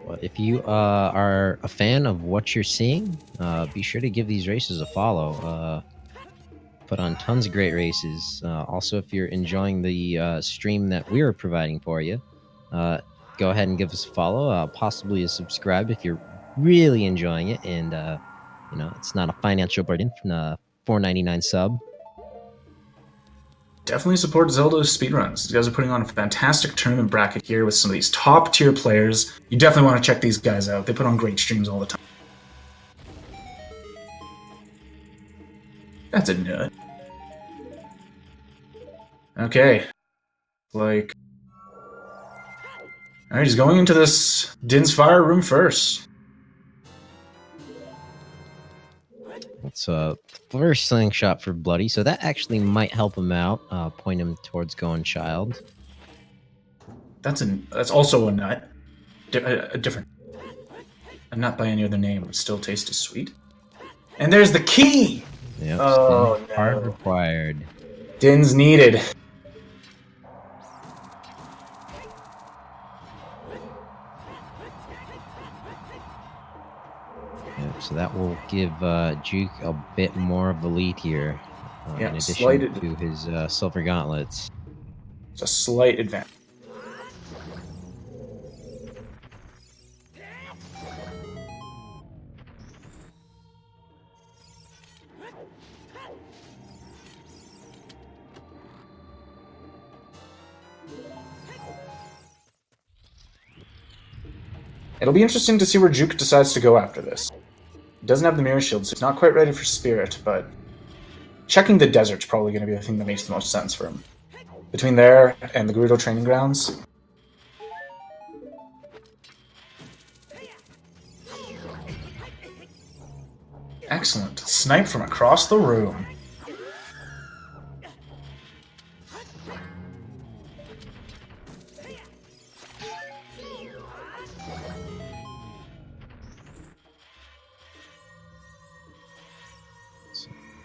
Well, if you are a fan of what you're seeing, be sure to give these races a follow. Put on tons of great races. Also, if you're enjoying the stream that we're providing for you, go ahead and give us a follow, possibly a subscribe if you're really enjoying it, and it's not a financial burden from a $4.99 sub. Definitely support Zelda's speedruns. These guys are putting on a fantastic tournament bracket here with some of these top tier players. You definitely want to check these guys out. They put on great streams all the time. That's a nut. Okay. Alright, he's going into this Din's Fire room first. It's a first slingshot for Bloody, so that actually might help him out, point him towards going Child. That's also a nut. A different. A nut by any other name would still taste as sweet. And there's the key! Yep, Oh, no. Card required. Din's needed. Yep, so that will give Juwk a bit more of a lead here, Yeah, in addition slighted. to his silver gauntlets. It's a slight advantage. It'll be interesting to see where Juwk decides to go after this. He doesn't have the Mirror Shield, so he's not quite ready for Spirit, but checking the desert's probably going to be the thing that makes the most sense for him. Between there and the Gerudo training grounds. Excellent. Snipe from across the room.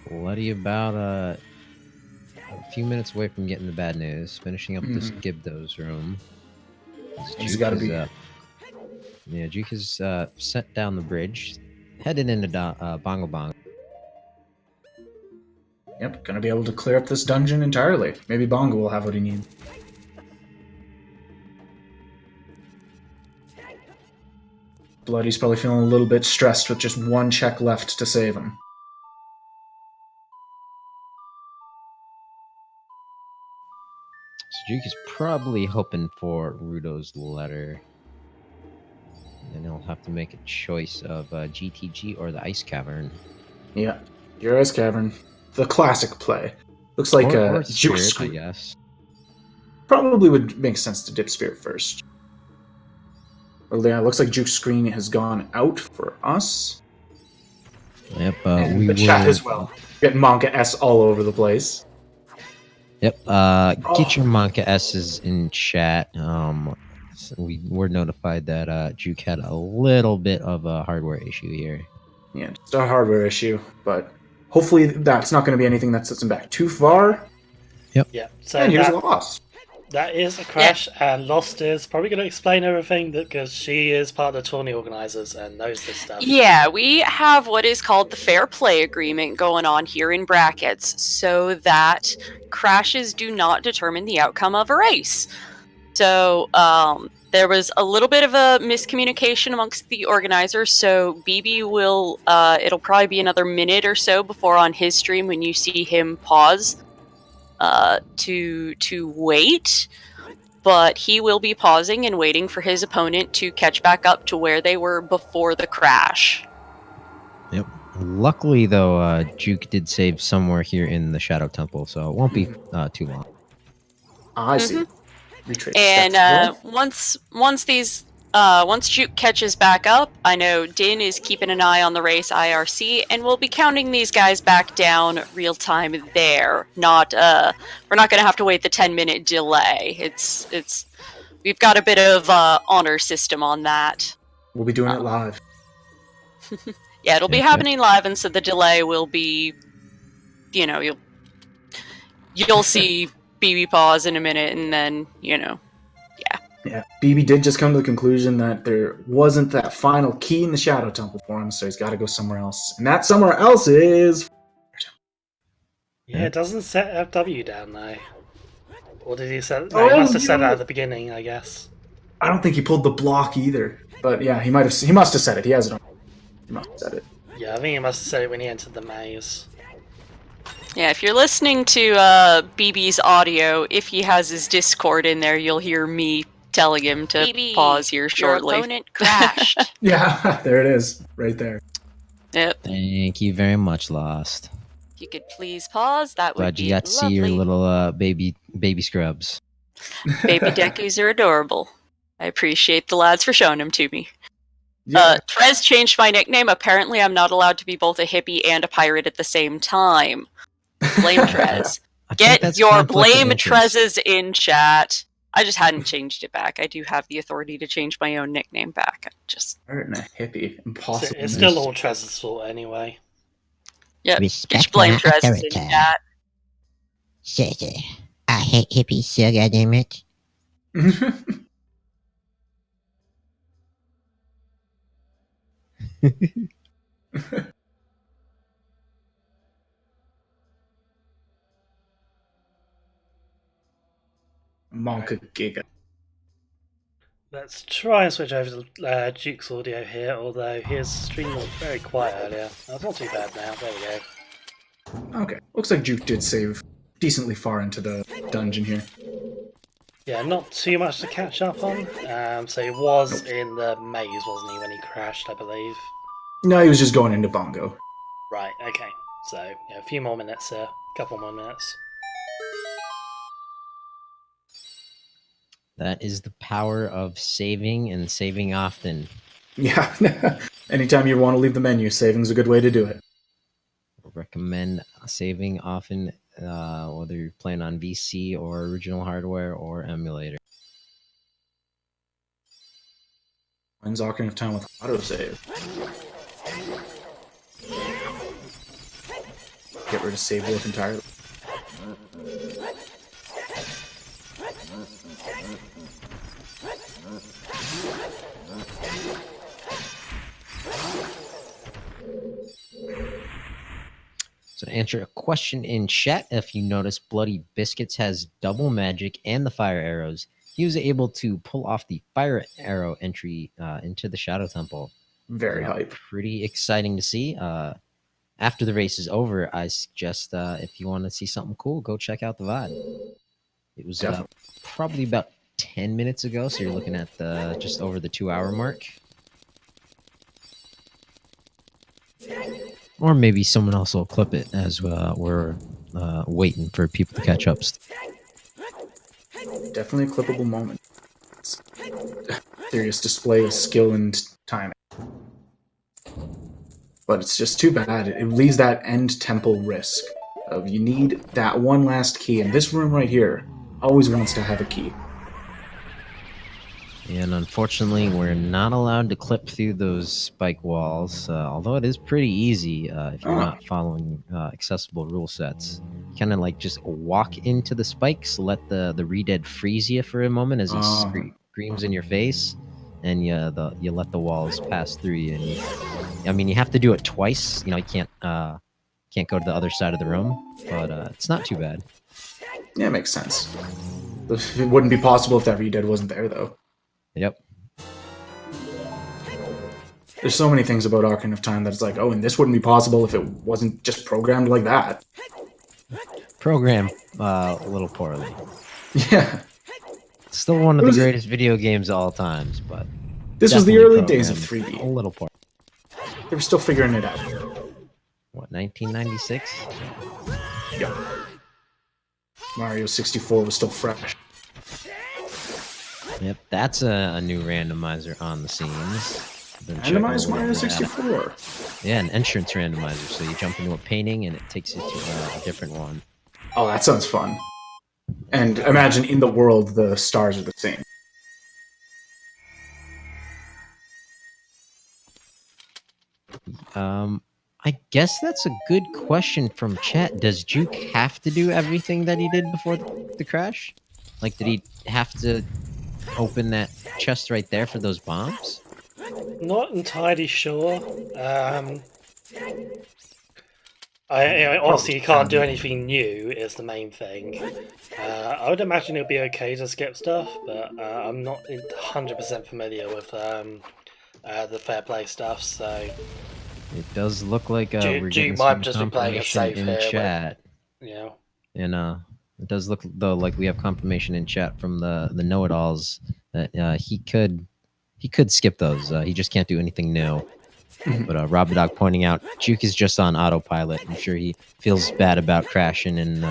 Bloody about a few minutes away from getting the bad news. Finishing up this Gibdo's room. He's got to be. Yeah, Juwk has set down the bridge, headed into Bongo Bongo. Yep, gonna be able to clear up this dungeon entirely. Maybe Bongo will have what he needs. Bloody's probably feeling a little bit stressed with just one check left to save him. So Juwk is probably hoping for Rudo's letter. And he'll have to make a choice of GTG or the Ice Cavern. Yeah, your Ice Cavern. The classic play. Looks like or Juwk Spirit, I guess. Probably would make sense to dip Spirit first. Well, yeah, it looks like Juwk's screen has gone out for us. Yep, and the chat as well. Getting Monka S all over the place. Yep, get your Monka S's in chat. So we were notified that Juwk had a little bit of a hardware issue here. Yeah, just a hardware issue, but hopefully that's not going to be anything that sets him back too far. Yep. Yeah. So and here's Lost. That is a crash, and Lost is probably going to explain everything because she is part of the tourney organizers and knows this stuff. Yeah, we have what is called the fair play agreement going on here in brackets, so that crashes do not determine the outcome of a race. So there was a little bit of a miscommunication amongst the organizers, so BB will, it'll probably be another minute or so before on his stream when you see him pause to wait, but he will be pausing and waiting for his opponent to catch back up to where they were before the crash. Yep. Luckily, though, Juwk did save somewhere here in the Shadow Temple, so it won't be too long. I see. Retrace And once Juwk catches back up, I know Din is keeping an eye on the race IRC, and we'll be counting these guys back down real time there. Not we're not going to have to wait the 10-minute delay. It's we've got a bit of honor system on that. We'll be doing it live. Yeah, it'll be happening live, and so the delay will be, you know, you'll see BB pause in a minute, and then Yeah, BB did just come to the conclusion that there wasn't that final key in the Shadow Temple for him, so he's got to go somewhere else. And that somewhere else is... Yeah, it doesn't set FW down, though. Or did he set... Oh, he must have said that at the beginning, I guess. I don't think he pulled the block either. But yeah, he must have said it. He has it on. He must have said it. Yeah, I think he must have said it when he entered the maze. Yeah, if you're listening to BB's audio, if he has his Discord in there, you'll hear me telling him to BB, pause here shortly. Your opponent crashed. Yeah, there it is. Right there. Yep. Thank you very much, Lost. If you could please pause, that would Glad be you got to see your little baby scrubs. Baby Dekus are adorable. I appreciate the lads for showing them to me. Yeah. Trez changed my nickname. Apparently, I'm not allowed to be both a hippie and a pirate at the same time. Blame Trez. Get your blame Trez's in chat. I just hadn't changed it back. I do have the authority to change my own nickname back. I just... Pirate and a hippie. Impossible. It's still all Trez's fault anyway. Yep. Respect Just blame my Trez's in authority. chat. Sugar. I hate hippies, so goddammit. Monka Giga. Let's try and switch over to Juwk's audio here, although his stream was very quiet earlier. That's not too bad now. There we go. Okay. Looks like Juwk did save decently far into the dungeon here. Yeah, not too much to catch up on. So he was in the maze, wasn't he, when he crashed, I believe? No, he was just going into Bongo. Right, okay. So, yeah, a few more minutes here. A couple more minutes. That is the power of saving and saving often. Yeah. Anytime you want to leave the menu, saving's a good way to do it. Recommend saving often, whether you're playing on VC or original hardware or emulator. When's Ocarina of Time with autosave? get rid of save work entirely. So to answer a question in chat, if you notice, Bloody Biscuits has double magic and the fire arrows. He was able to pull off the fire arrow entry into the Shadow Temple. Very hype. Pretty exciting to see. After the race is over, I suggest if you want to see something cool, go check out the VOD. It was probably about 10 minutes ago, so you're looking at just over the 2-hour mark. Or maybe someone else will clip it as we're waiting for people to catch up. Definitely a clippable moment. Serious display of skill and timing. But it's just too bad. It leaves that end temple risk of you need that one last key. And this room right here always wants to have a key. And unfortunately, we're not allowed to clip through those spike walls, although it is pretty easy if you're not following accessible rule sets. You kind of like just walk into the spikes, let the Redead freeze you for a moment as he screams in your face, and you let the walls pass through you. And you have to do it twice. You can't go to the other side of the room, but it's not too bad. Yeah, it makes sense. It wouldn't be possible if that Redead wasn't there, though. Yep. There's so many things about Ocarina of Time that it's like, oh, and this wouldn't be possible if it wasn't just programmed like that. Programmed a little poorly. Yeah. Still one of the greatest video games of all times, but this was the early days of 3D. A little poor. They were still figuring it out. What, 1996? Yeah. Mario 64 was still fresh. Yep, that's a new randomizer on the scenes. Randomized Mario 64. Yeah, an entrance randomizer. So you jump into a painting and it takes you to a different one. Oh, that sounds fun. And imagine in the world the stars are the same. I guess that's a good question from chat. Does Juwk have to do everything that he did before the crash? Like, did he have to open that chest right there for those bombs? Not entirely sure. Obviously, you can't do anything new is the main thing. I would imagine it'll be okay to skip stuff, but I'm not 100% familiar with the fair play stuff, so... It does look like we're getting might some just be playing it safe in here, chat. Yeah. And it does look, though, like we have confirmation in chat from the know-it-alls that he could skip those. He just can't do anything new. But Rob the Dog pointing out, Juwk is just on autopilot. I'm sure he feels bad about crashing and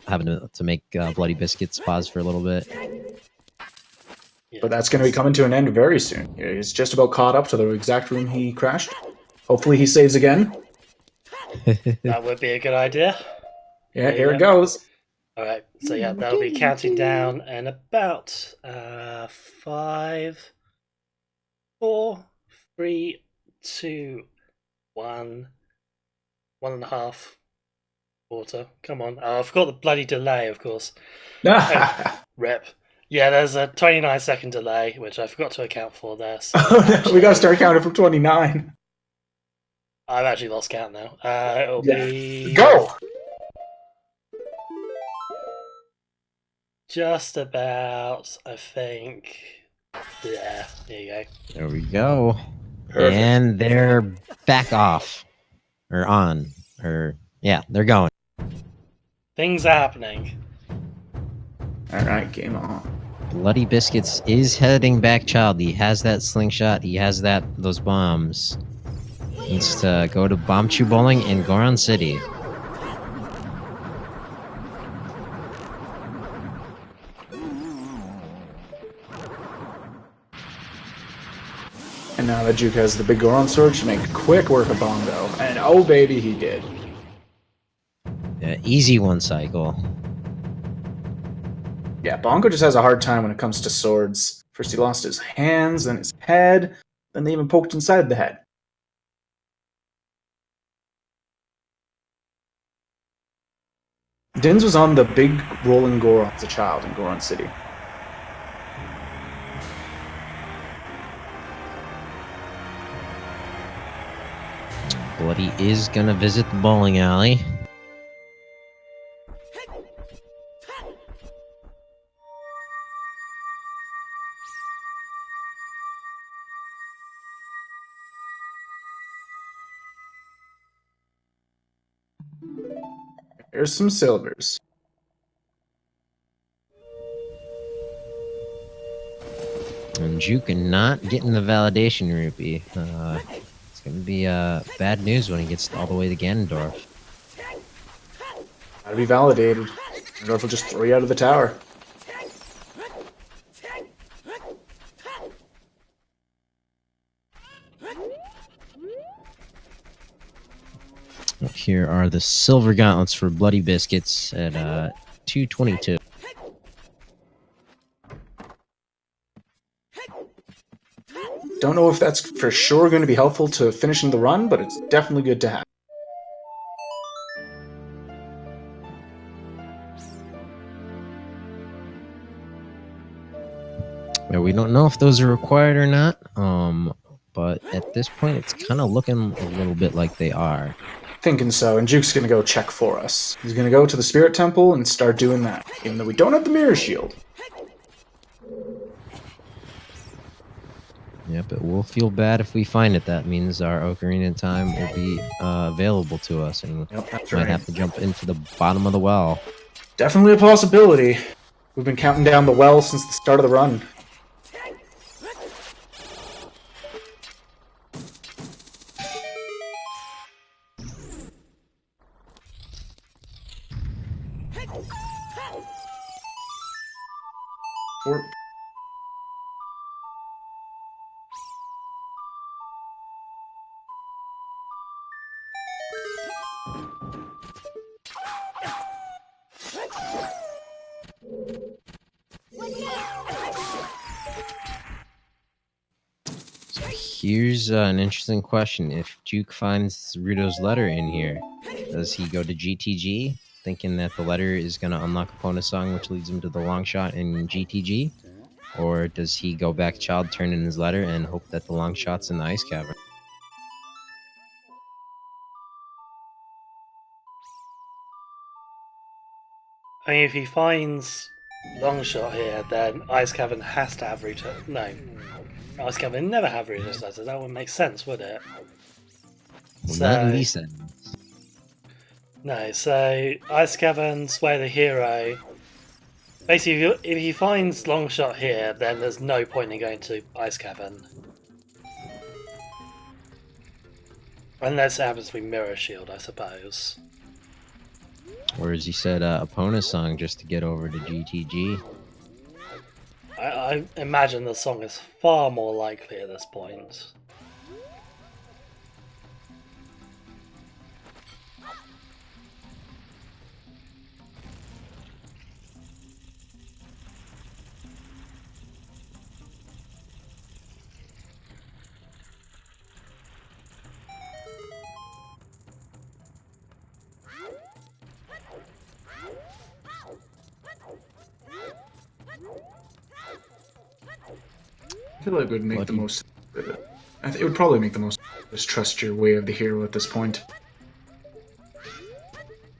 having to make Bloody Biscuits pause for a little bit. Yeah. But that's going to be coming to an end very soon. He's just about caught up to the exact room he crashed. Hopefully he saves again. That would be a good idea. Yeah, here it goes. Alright, so yeah, that'll be counting down in about 5, 4, 3, 2, 1, 1.5 quarter. Come on. Oh, I forgot the bloody delay, of course. Rip. Yeah, there's a 29-second delay, which I forgot to account for there. So we gotta start counting from 29. I've actually lost count now. It'll be... Go! Just about, I think. Yeah, there you go. There we go. Perfect. And they're back off. Or on. Or, yeah, they're going. Things are happening. Alright, game on. Bloody Biscuits is heading back, child. He has that slingshot. He has those bombs. He needs to go to Bomb Chew Bowling in Goron City. And now that Juwk has the big Goron sword, should make quick work of Bongo. And oh baby, he did. Easy one cycle. Yeah, Bongo just has a hard time when it comes to swords. First he lost his hands, then his head, then they even poked inside the head. Dins was on the big rolling Goron as a child in Goron City. Bloody is gonna visit the bowling alley. Here's some silvers. And Juwk not getting the validation rupee. It's gonna be bad news when he gets all the way to Ganondorf. Gotta be validated. Ganondorf will just throw you out of the tower. Here are the silver gauntlets for Bloody Biscuits at 222. Don't know if that's for sure going to be helpful to finishing the run, but it's definitely good to have. Yeah, we don't know if those are required or not, but at this point it's kind of looking a little bit like they are. Thinking so, and Juwk's gonna go check for us. He's gonna go to the Spirit Temple and start doing that, even though we don't have the Mirror Shield. Yeah, but we'll feel bad if we find it. That means our Ocarina of Time will be available to us, and Yep, that's might right. have to jump into the bottom of the well. Definitely a possibility. We've been counting down the well since the start of the run. Four. So here's an interesting question. If Juwk finds Ruto's letter in here, does he go to GTG, thinking that the letter is going to unlock Epona Song, which leads him to the long shot in GTG? Or does he go back child, turn in his letter, and hope that the long shot's in the ice cavern? I mean, if he finds Longshot here, then Ice Cavern has to have Ruto. No, Ice Cavern never have Ruto's letter. That wouldn't make sense, would it? Well, not in these settings. No, so Ice Cavern, Sway the Hero. Basically, if he finds Longshot here, then there's no point in going to Ice Cavern. Unless it happens to be Mirror Shield, I suppose. Or as he said, Epona Song just to get over to GTG. I imagine the song is far more likely at this point. I feel like it would make What the do you- most. It would probably make the most. Just trust your way of the hero at this point.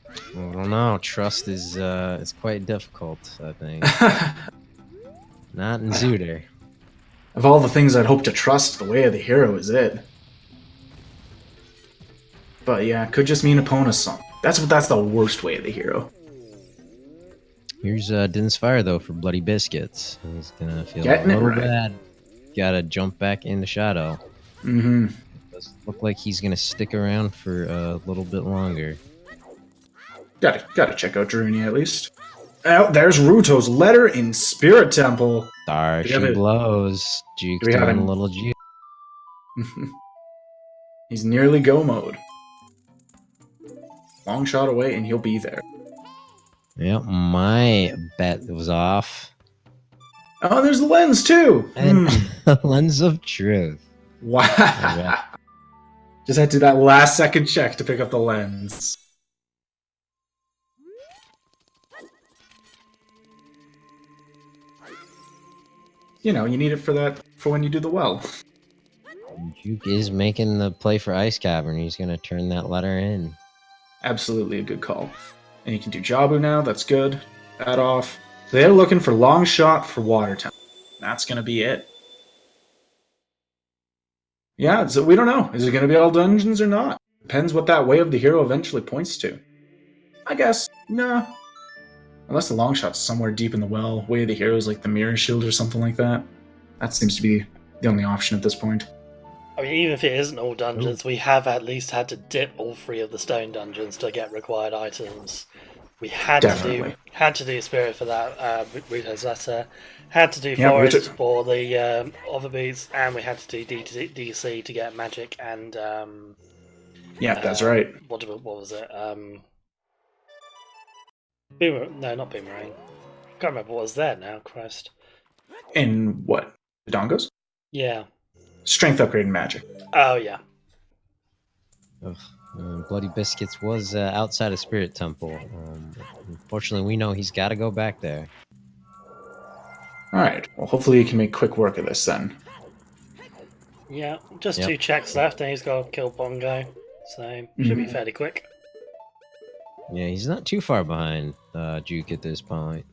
I don't know. Trust is quite difficult, I think. Not in Zooter. Of all the things I'd hope to trust, the way of the hero is it. But yeah, it could just mean Epona Song. That's the worst way of the hero. Here's Din's Fire, though, for Bloody Biscuits. He's gonna feel Getting a it little right. bad. Gotta jump back into Shadow. Mm-hmm. Doesn't look like he's gonna stick around for a little bit longer. Gotta check out Drunia at least. Oh, there's Ruto's letter in Spirit Temple. There We she have it. blows. Juke's we have doing a him? little juke. He's nearly go mode. Long shot away and he'll be there. Yep, my bet was off. Oh, there's the lens too. And Lens of Truth. Wow. Yeah. Just had to do that last second check to pick up the lens. you need it for when you do the well. Juwk is making the play for Ice Cavern. He's going to turn that letter in. Absolutely a good call. And you can do Jabu now. That's good. That off. They're looking for long shot for Water Temple. That's going to be it. Yeah, so we don't know. Is it going to be all dungeons or not? Depends what that way of the hero eventually points to. I guess, no. Unless the long shot's somewhere deep in the well, way of the hero is like the mirror shield or something like that. That seems to be the only option at this point. I mean, even if it isn't all dungeons, we have at least had to dip all 3 of the stone dungeons to get required items. We had Definitely. to do Spirit for that Rito's letter, had to do Yeah, Forest for the other beats, and we had to do DC to get Magic and Yeah, that's right. what was it? Boomerang? No, not Boomerang. Can't remember what was there now. Christ. In what? The Dongos? Yeah. Strength upgrade and magic. Oh yeah. Bloody Biscuits was outside of Spirit Temple. Unfortunately, we know he's got to go back there. Alright, well, hopefully you can make quick work of this then. Yeah, just Yep. 2 checks left, and he's got to kill Bongo. So should be fairly quick. Yeah, he's not too far behind Juwk at this point.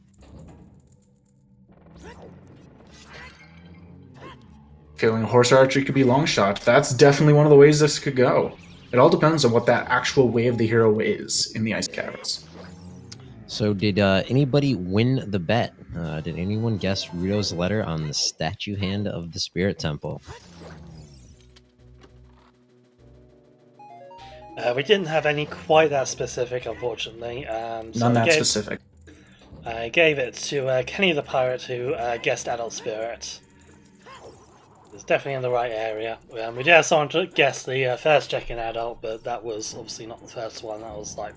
Feeling horse archery could be long shot. That's definitely one of the ways this could go. It all depends on what that actual way of the hero is in the ice caverns. So did anybody win the bet? Did anyone guess Rito's letter on the statue hand of the Spirit Temple? We didn't have any quite that specific, unfortunately. So None that I gave, specific. I gave it to Kenny the Pirate, who guessed Adult Spirit. It's definitely in the right area. We did have someone to guess the first check in Adult, but that was obviously not the first one. That was like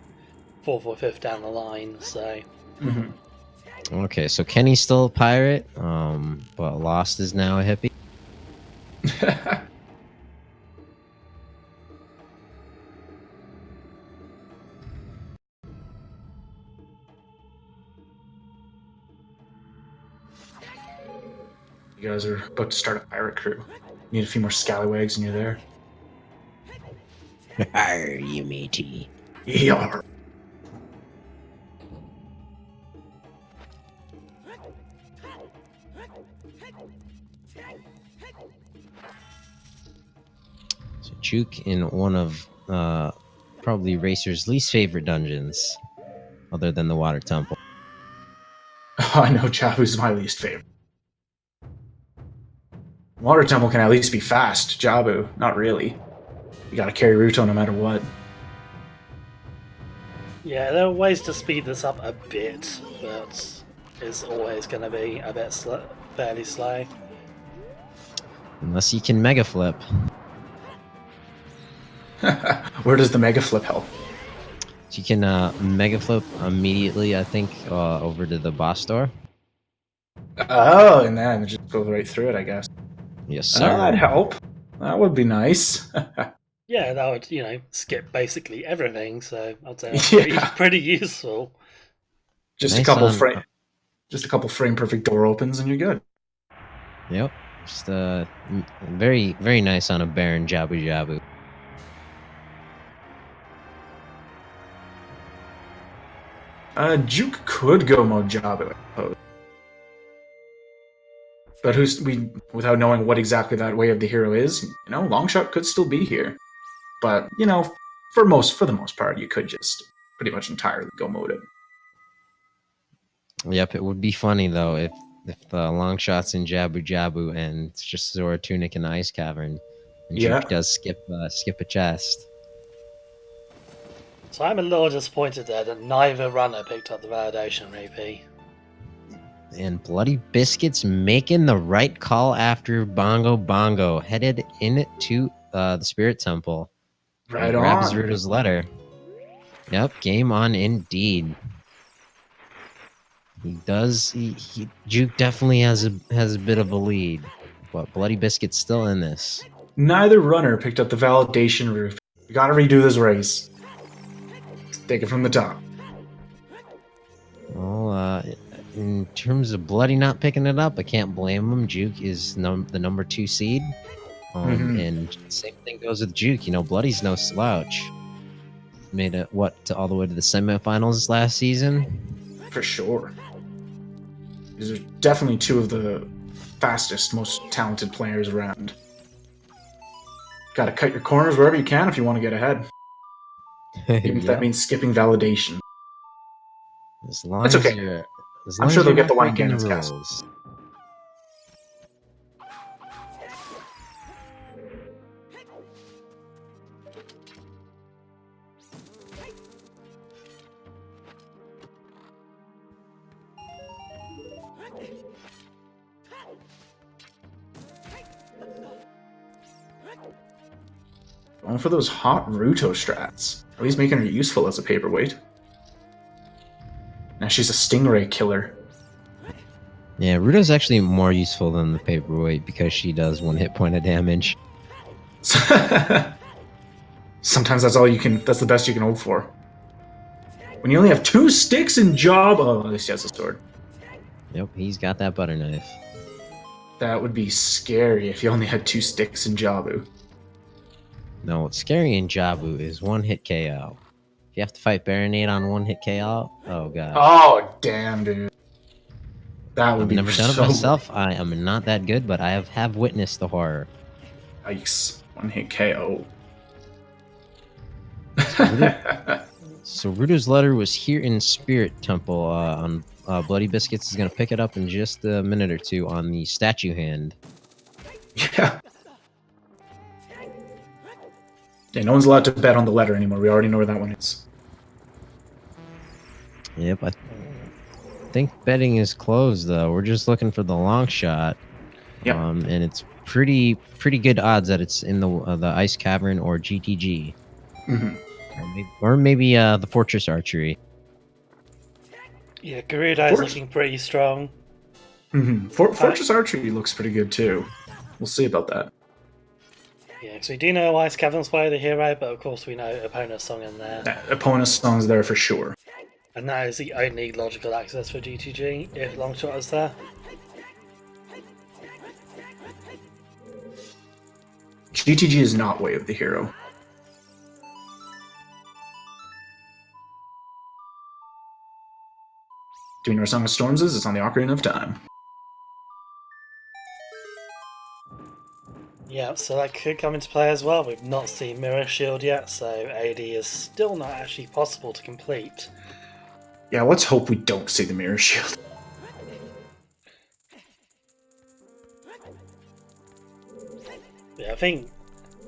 4th or 5th down the line. So Okay, so Kenny's still a pirate, but Lost is now a hippie. You guys are about to start a pirate crew. Need a few more scallywags and you're there. Arr, you matey. Yarr. So Juwk in one of probably Racer's least favorite dungeons, other than the Water Temple. I know Jabu's my least favorite. Water Temple can at least be fast. Jabu, not really. You gotta carry Ruto no matter what. yeah, there are ways to speed this up a bit, but it's always going to be a bit fairly slow. Unless you can Mega Flip. Where does the Mega Flip help? So you can Mega Flip immediately, I think, over to the boss door. Oh, and then just go right through it, I guess. Yes, Oh, sir. that'd help. That would be nice. Yeah, that would, skip basically everything, so I'd say that's Yeah. pretty useful. just Nice a couple on- frame perfect door opens and you're good. Yep. Just very, very nice on a Baron Jabu Jabu. Juwk could go Mojabu, I suppose. But without knowing what exactly that way of the hero is, Longshot could still be here. But, for the most part, you could just pretty much entirely go mode it. Yep, it would be funny though if the long shots in Jabu Jabu and it's just Zora Tunic in the Ice Cavern, and Yeah. Juwk does skip a chest. So I'm a little disappointed there that neither runner picked up the validation repeat. And Bloody Biscuits making the right call after Bongo Bongo headed into the Spirit Temple. Right grabs on. Ruto's letter. Yep, game on indeed. He does. Juwk definitely has a bit of a lead, but Bloody Biscuit's still in this. Neither runner picked up the validation roof. We gotta redo this race. Take it from the top. Well, in terms of Bloody not picking it up, I can't blame him. Juwk is the number 2 seed. And same thing goes with Juwk. You know, Bloody's no slouch. Made it, all the way to the semifinals last season? For sure. These are definitely two of the fastest, most talented players around. Gotta cut your corners wherever you can if you want to get ahead. Even if that means skipping validation. As long It's as okay. you're, I'm sure they'll get the one breaking again the in Castle. rules. Going for those hot Ruto strats. At least making her useful as a paperweight. Now she's a Stingray killer. Yeah, Ruto's actually more useful than the paperweight because she does 1 hit point of damage. Sometimes that's all you can. That's the best you can hope for. When you only have 2 sticks in job. Oh, at least he has a sword. Yep, he's got that butter knife. That would be scary if you only had 2 sticks in Jabu. No, what's scary in Jabu is 1 hit KO. If you have to fight Baronade on 1 hit KO, oh god. Oh damn, dude. That would I've be never done it so myself. I am not that good, but I have witnessed the horror. Yikes. 1 hit KO. So Ruto's letter was here in Spirit Temple. On Bloody Biscuits is going to pick it up in just a minute or two on the statue hand. Yeah. Yeah, no one's allowed to bet on the letter anymore. We already know where that one is. Yep, I think betting is closed though. We're just looking for the long shot. Yep. And it's pretty good odds that it's in the Ice Cavern or GTG. Or maybe the Fortress Archery. Yeah, Gerudo's looking pretty strong. Fortress Archery looks pretty good too. We'll see about that. Yeah, because we do know Ice Cavern's Way of the Hero, but of course we know Opponent's Song in there. Opponent's Song's there for sure. And that is the only logical access for GTG, if Longshot is there. GTG is not Way of the Hero. Do we know where Song of Storms is? It's on the Ocarina of Time. Yeah, so that could come into play as well. We've not seen Mirror Shield yet, so AD is still not actually possible to complete. Yeah, let's hope we don't see the Mirror Shield. Yeah, I think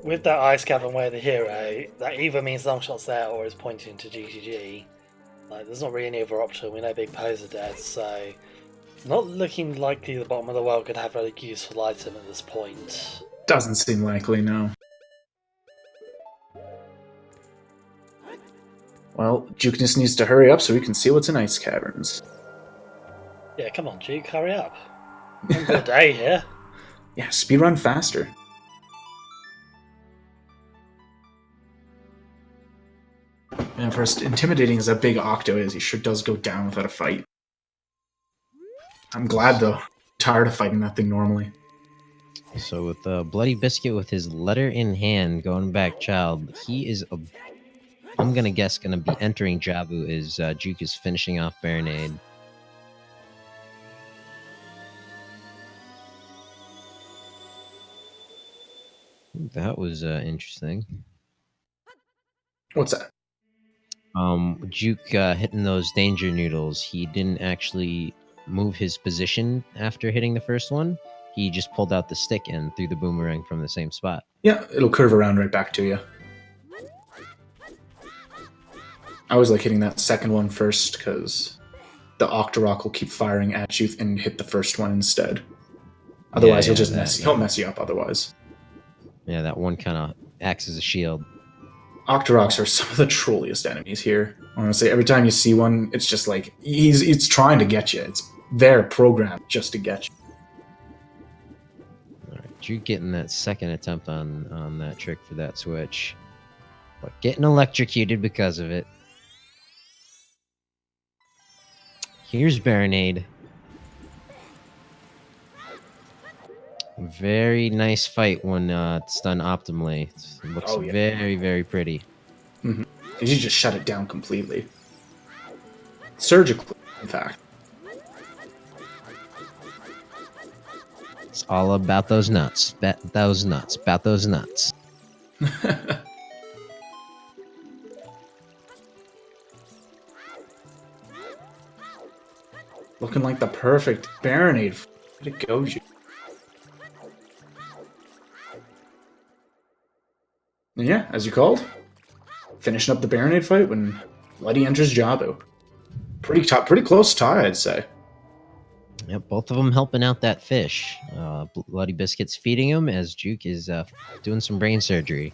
with that Ice Cavern Way of the Hero, that either means Longshot's there or is pointing to GTG. Like, there's not really any other option. We know Big Po's are dead, so not looking likely the bottom of the world could have a useful item at this point. Doesn't seem likely, no. Well, Juwk just needs to hurry up so we can see what's in Ice Caverns. Yeah, come on, Juwk, hurry up. One good day here. Yeah, speedrun faster. And for as intimidating as that big Octo is, he sure does go down without a fight. I'm glad, though. I'm tired of fighting that thing normally. So with Bloody Biscuit with his letter in hand going back child, he is, I'm going to guess, going to be entering Jabu as Juwk is finishing off Baronade. That was interesting. What's that? Juwk hitting those danger noodles. He didn't actually move his position after hitting the first one. He just pulled out the stick and threw the boomerang from the same spot. Yeah, it'll curve around right back to you. I always like hitting that second one first, because the Octorok will keep firing at you and hit the first one instead. Otherwise, he'll just he'll mess you up otherwise. Yeah, that one kind of acts as a shield. Octoroks are some of the trolliest enemies here. Honestly, every time you see one, it's just like, it's trying to get you. It's their program just to get you. Alright, Juwk getting that second attempt on that trick for that switch. But getting electrocuted because of it. Here's Baronade. Very nice fight when it's done optimally. It looks Oh, yeah. very, very pretty. You just shut it down completely. Surgically, in fact. It's all about those nuts. Bet those nuts. About those nuts. Looking like the perfect Baronade. Way to go, Juwk. And yeah, as you called, finishing up the Baronade fight when Bloody enters Jabu. Pretty close tie, I'd say. Yep, both of them helping out that fish. Bloody Biscuit's feeding him as Juwk is doing some brain surgery.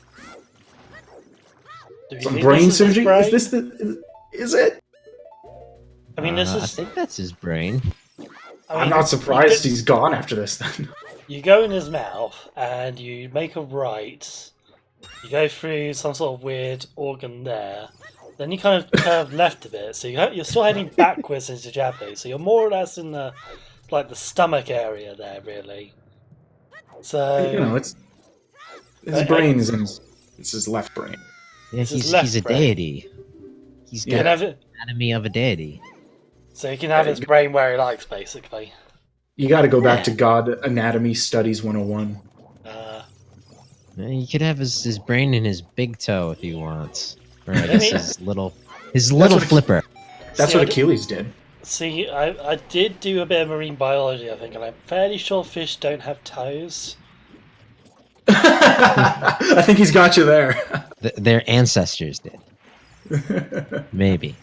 Do you Some think brain this is his surgery? brain? Is this the? Is it? I mean, this I is. think that's his brain. I'm not surprised he's gone after this. Then You go in his mouth and you make a right. You go through some sort of weird organ there. Then you kind of curve left a bit, so you're still heading backwards into Jabu. So you're more or less in the stomach area there, really. So you know, it's his brain is in it's his left brain. Yeah, It's his he's left a brain. deity. He's you got can have the it. anatomy of a deity. So you can have his brain where he likes, basically. You got to go back to God Anatomy Studies 101. He could have his brain in his big toe if he wants. Or I I guess mean- his little what- flipper. That's See, what I- Achilles did. See, I did do a bit of marine biology, I think, and I'm fairly sure fish don't have toes. I think he's got you there. Their ancestors did. Maybe.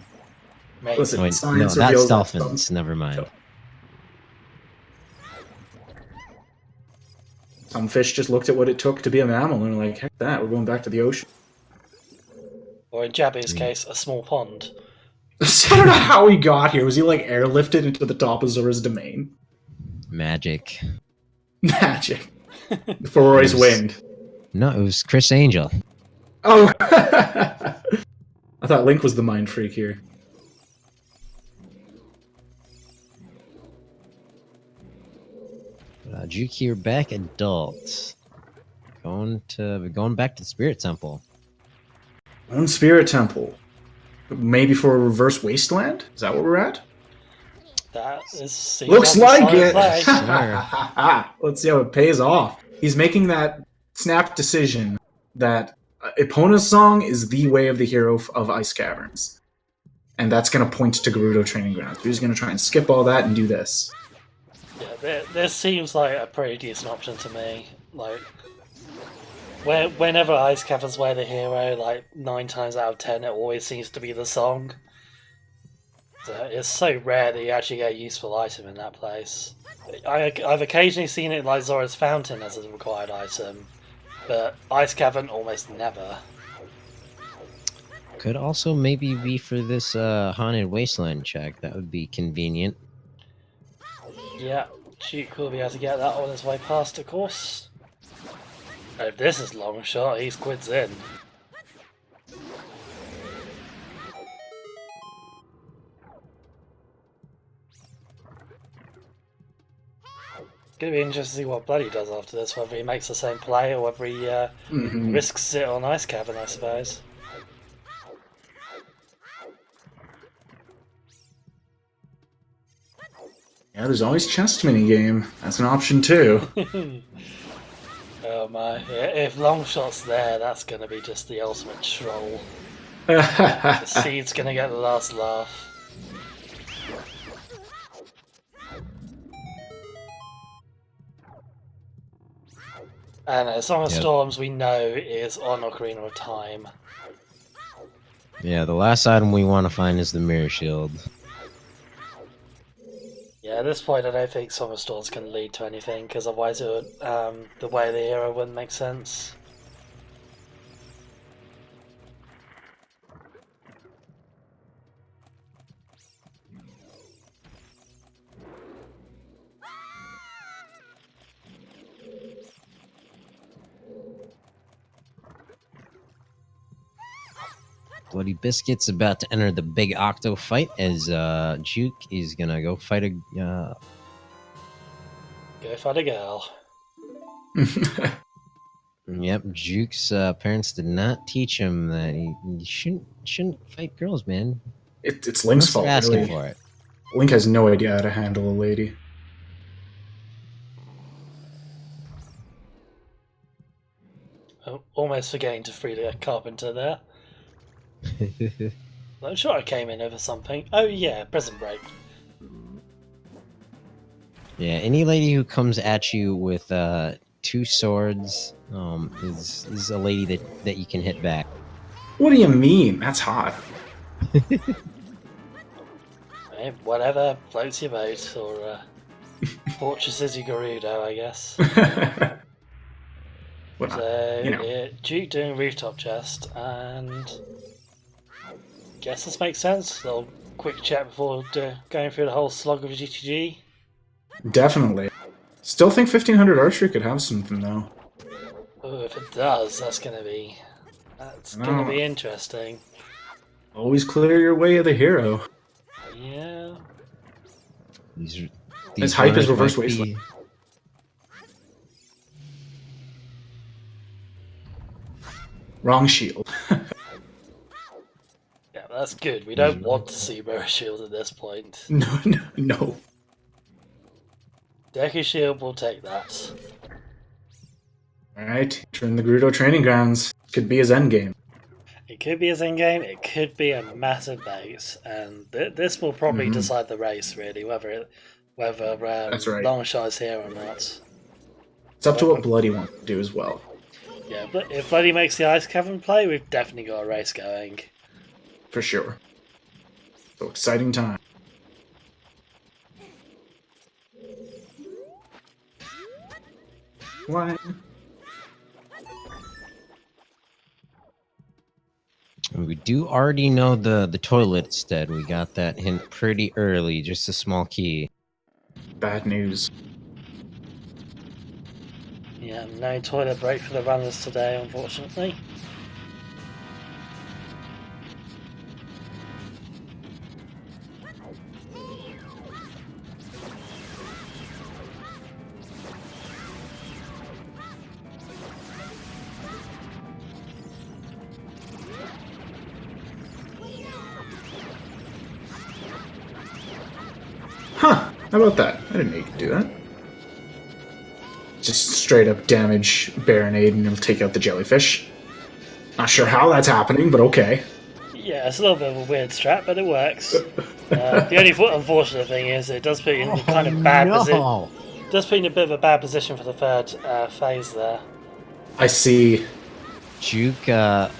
Maybe. Listen, Wait, no, science that's reveals that dolphins. Never mind. some fish just looked at what it took to be a mammal and were like, heck that, we're going back to the ocean. Or in Jabu's case, a small pond. I don't know how he got here. Was he like airlifted into the top of Zora's domain? Magic. Magic. For Roy's Yes. wind. No, it was Chris Angel. Oh! I thought Link was the mind freak here. Juwk here back adult. Going back to the Spirit Temple. One Spirit Temple. Maybe for a reverse wasteland? Is that where we're at? That seems Looks a like solid it! plan. Let's see how it pays off. He's making that snap decision that Epona's song is the way of the hero of Ice Caverns. And that's going to point to Gerudo Training Grounds. We're just going to try and skip all that and do this. Yeah, this seems like a pretty decent option to me. Like, whenever Ice Caverns wear the hero, like 9 times out of 10, it always seems to be the song. So it's so rare that you actually get a useful item in that place. I've occasionally seen it in like Zora's Fountain as a required item, but Ice Cavern almost never. Could also maybe be for this haunted wasteland check. That would be convenient. Yeah, Juwk will be able to get that on his way past, of course. If this is long shot, he squids in. Gonna be interesting to see what Bloody does after this, whether he makes the same play or whether he risks it on Ice Cavern, I suppose. Yeah, there's always chest minigame. That's an option too. Oh my, if Longshot's there, that's gonna be just the ultimate troll. The Yeah, Seed's gonna get the last laugh. And Song of Yep. Storms we know is on Ocarina of Time. Yeah, the last item we want to find is the Mirror Shield. Yeah, at this point I don't think Song of Storms can lead to anything, because otherwise it would, the way of the hero wouldn't make sense. Bloody Biscuit's about to enter the big Octo fight as Juwk is gonna go fight a. Go fight a girl. Yep, Juwk's parents did not teach him that he shouldn't fight girls, man. It's Link's Unless they're fault, asking really. for it. Link has no idea how to handle a lady. Oh, almost forgetting to free the carpenter there. I'm sure I came in over something. Oh yeah, prison break. Yeah, any lady who comes at you with 2 swords is a lady that you can hit back. What do you mean? That's hot. Hey, whatever floats your boat, or fortresses your Gerudo, I guess. Well, So, you know. Juwk doing rooftop chest, and guess this makes sense. Little quick chat before going through the whole slog of GTG. Definitely. Still think 1500 archery could have something, though. Oh, if it does, that's gonna be interesting. Always clear your way of the hero. Yeah. These His hype is runners reverse might wasteland. be- Wrong shield. Yeah, that's good. We don't want to see Mirror Shield at this point. No. Deku Shield will take that. Alright, turn the Gerudo training grounds. Could be his endgame. It could be his endgame, it could be a massive base, and this will probably decide the race, really, whether That's right. Longshot is here or not. It's up to what Bloody wants to do as well. Yeah, but if Bloody makes the Ice Cavern play, we've definitely got a race going. For sure. So exciting time. What? We do already know the toilet instead. We got that hint pretty early, just a small key. Bad news. Yeah, no toilet break for the runners today, unfortunately. Huh, how about that? I didn't know you could do that. Just straight up damage Baronade and it'll take out the jellyfish. Not sure how that's happening, but okay. Yeah, it's a little bit of a weird strat, but it works. The only unfortunate thing is it does put you in a kind of bad position. Does put you in a bit of a bad position for the third phase there. I see. Juwk got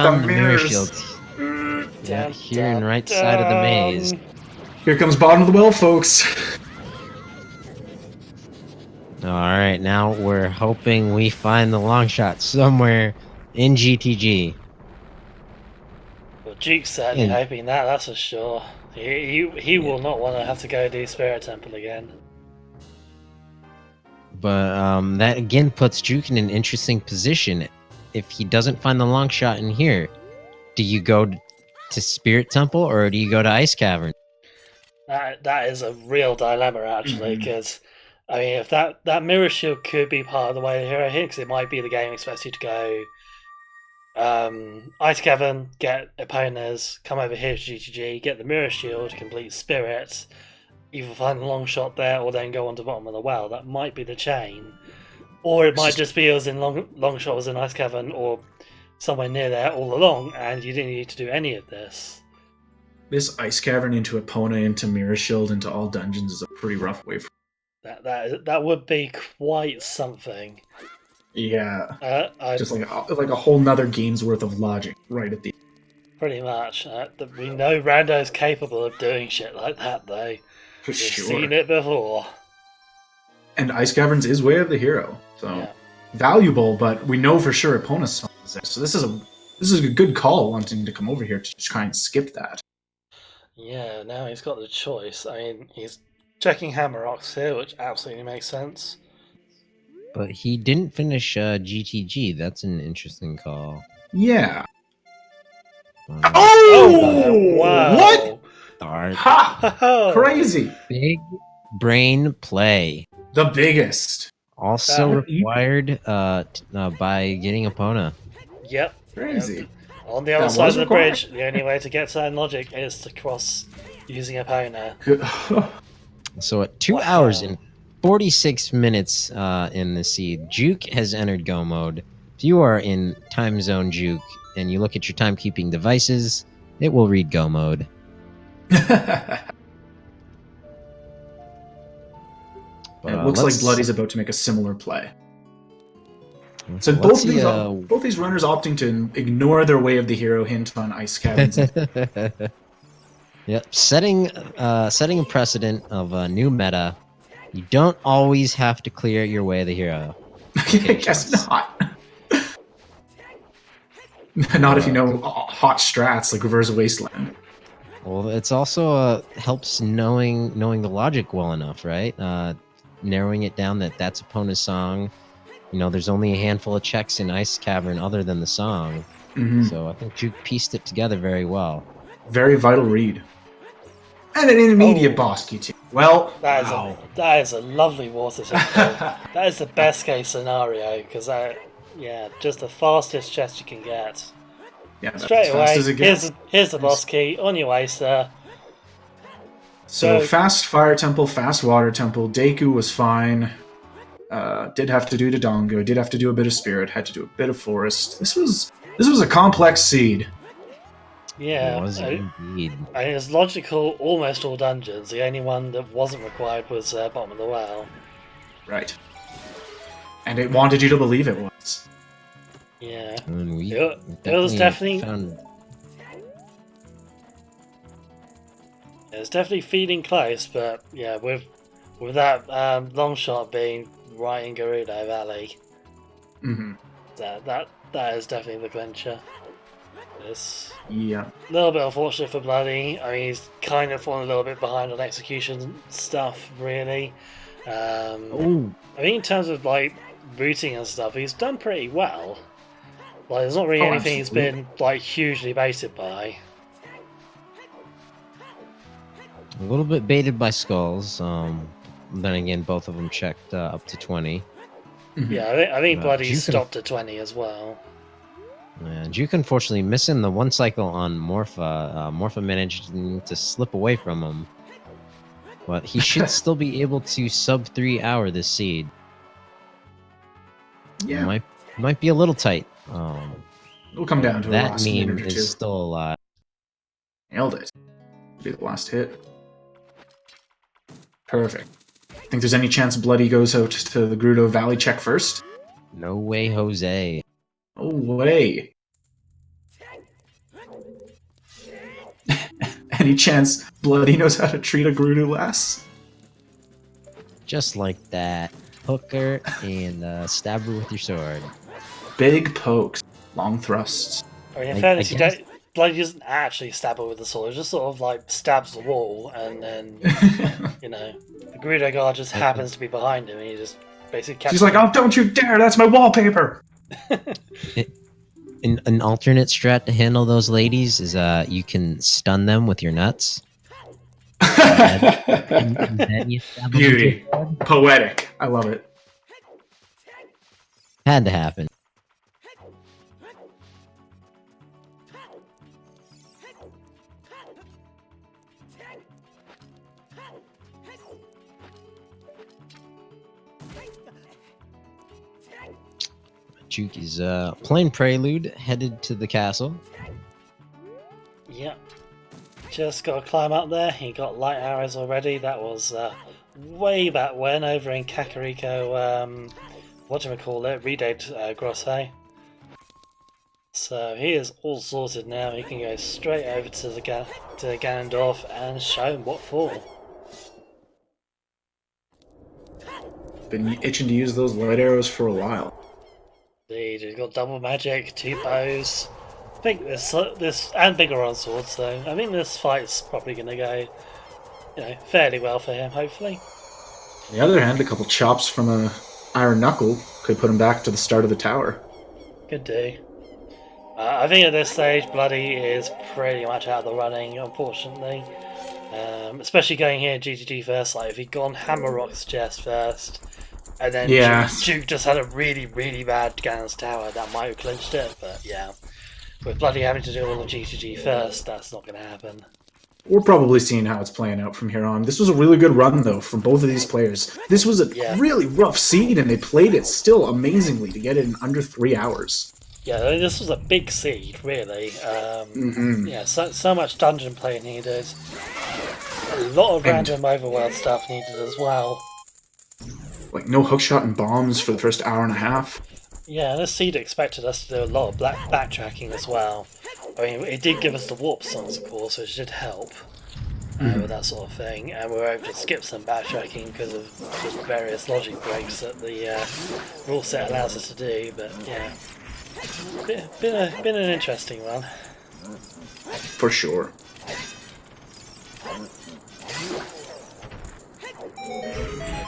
found the the mirror mirrors. shield. Yeah, here in right side of the maze. Here comes bottom of the well, folks. Alright, now we're hoping we find the long shot somewhere in GTG. Well, Juwk's certainly Yeah. hoping that's for sure. He will not want to have to go do Spirit Temple again. But that again puts Juwk in an interesting position. If he doesn't find the long shot in here, do you go to Spirit Temple or do you go to Ice Cavern? That is a real dilemma, actually, because I mean, if that mirror shield could be part of the way the hero here, because it might be the game expects you to go Ice Cavern, get opponents, come over here to GTG, get the mirror shield, complete Spirit, either find the long shot there or then go on to bottom of the well. That might be the chain. Or it might just be us in long shot was in Ice Cavern or somewhere near there all along, and you didn't need to do any of this. This Ice Cavern into Epona, into Mirror Shield, into all dungeons is a pretty rough way for... That would be quite something. Yeah. Just like a whole nother game's worth of logic right at the end. Pretty much. We know Rando's capable of doing shit like that, though. For We've sure. seen it before. And Ice Caverns is way of the hero. So Yeah. valuable, but we know for sure Epona's there. So this is a good call wanting to come over here to try and skip that. Yeah, now he's got the choice. I mean, he's checking Hammer Rocks here, which absolutely makes sense. But he didn't finish GTG. That's an interesting call. Yeah. Oh, wow. What? Darn. Ha! Oh, Crazy. Big brain play. The biggest. Also That- required by getting Epona. Yep. Crazy. On the other That side was of the required? bridge, the only way to get certain logic is to cross using Epona. So at 2 Wow. hours and 46 minutes in the seed, Juwk has entered Go mode. If you are in time zone Juwk and you look at your timekeeping devices, it will read Go mode. But, It looks like let's- Bloody's about to make a similar play. let's So both see, these runners opting to ignore their way of the hero hint on ice cabins. Yep, setting a precedent of a new meta. You don't always have to clear your way of the hero. I guess not. Not if you know hot strats like Reverse Wasteland. Well, it's also helps knowing the logic well enough, right? Narrowing it down that's Epona's song. You know, there's only a handful of checks in Ice Cavern other than the song. Mhm. So I think Juwk pieced it together very well. Very vital read. And an intermediate Oh. boss key too. Well, That is a lovely water temple. That is the best case scenario because just the fastest chest you can get. yeah, that's Straight as fast away, as it gets. here's the boss key on your way, sir. So So- fast fire temple, fast water temple. Deku was fine. Did have to do Dodongo. Did have to do a bit of spirit. Had to do a bit of forest. This was a complex seed. Yeah, It was indeed. I mean, it's logical. Almost all dungeons. The only one that wasn't required was bottom of the well. Right. And it wanted you to believe it was. Yeah. And we It was definitely found it's definitely feeding close, but yeah, with that long shot being right in Gerudo Valley, Mm-hmm. that is definitely the clincher. It's Yeah. a little bit unfortunate for Bloody. I mean, he's kind of fallen a little bit behind on execution stuff, really. I mean, in terms of like routing and stuff, he's done pretty well. Like, there's not really Oh, anything he's absolutely. been like hugely baited by. a little bit baited by skulls. Then again, both of them checked up to 20. Mhm. Yeah, I think Yeah, Bloody you can- stopped at 20 as well. And Juwk unfortunately missing the one cycle on Morpha. Morpha managed to slip away from him. But he should still be able to sub 3 hour this seed. Yeah. Might be a little tight. It'll come down to a that last meme minute or two. is still alive. Nailed it. Be the last hit. Perfect. Think there's any chance Bloody goes out to the Gerudo Valley check first? No way, Jose. No way. Any chance Bloody knows how to treat a Gerudo lass? Just like that. Hook her and stab her with your sword. Big pokes, long thrusts. I mean, in I fairness, guess- Bloody doesn't actually stab her with the sword, he just sort of like stabs the wall, and then, you know, the Gerudo guard just happens to be behind him, and he just basically catches She's like, "Oh, don't you dare! That's my wallpaper." An alternate strat to handle those ladies is you can stun them with your nuts. And then you stab them with your Beauty, sword. poetic. I love it. Had to happen. Juwk is playing Prelude, headed to the castle. Yep. Just got to climb up there. He got light arrows already. That was way back when over in Kakariko, whatchamacallit, Redate Grosse. So he is all sorted now. He can go straight over to the Ganondorf and show him what for. Been itching to use those light arrows for a while. Indeed, he's got double magic, 2 bows. I think this and bigger on swords, so I think this fight's probably going to go, you know, fairly well for him. Hopefully. On the other hand, a couple chops from a iron knuckle could put him back to the start of the tower. Could do. I think at this stage, Bloody is pretty much out of the running, unfortunately. Especially going here GGG first. Like, if he'd gone Hammer Rock's chest first, And then Juwk just had a really, really bad Gans Tower that might have clinched it, but yeah. With bloody having to do all the GTG first, that's not going to happen. We're probably seeing how it's playing out from here on. This was a really good run, though, for both of these players. This was a really rough seed, and they played it still amazingly to get it in under 3 hours. Yeah, this was a big seed, really. Yeah, so much dungeon play needed. A lot of random overworld stuff needed as well. Like, no hookshot and bombs for the first hour and a half. Yeah, this seed expected us to do a lot of backtracking as well. I mean, it did give us the warp songs, of course, which did help with that sort of thing. And we were able to skip some backtracking because of just various logic breaks that the rule set allows us to do. But yeah, been an interesting run. For sure.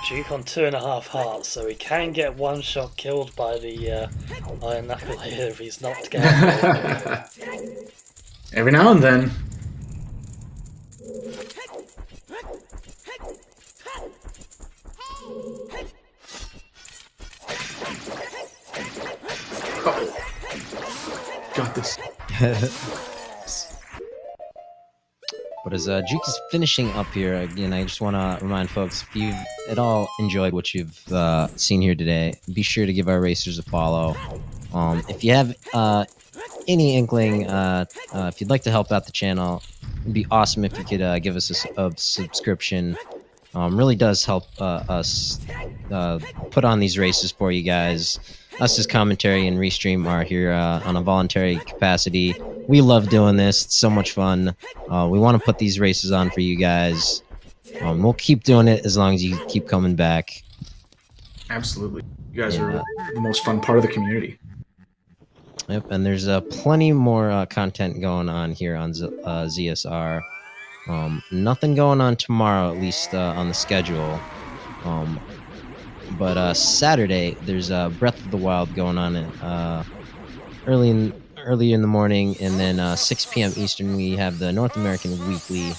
Juwk on 2.5 hearts, so he can get one shot killed by the Iron Knuckle here if he's knocked down. Every now and then. Oh. Got this. But as Juwk is finishing up here, again, I just want to remind folks, if you've at all enjoyed what you've seen here today, be sure to give our racers a follow. If you have any inkling, if you'd like to help out the channel, it'd be awesome if you could give us a subscription. Really does help us put on these races for you guys. Us as commentary and Restream are here on a voluntary capacity. We love doing this. It's so much fun. We want to put these races on for you guys. We'll keep doing it as long as you keep coming back. Absolutely. You guys are the most fun part of the community. Yep, and there's plenty more content going on here on ZSR. Nothing going on tomorrow, at least on the schedule. But Saturday, there's Breath of the Wild going on early in the morning, and then 6 p.m. Eastern, we have the North American Weekly.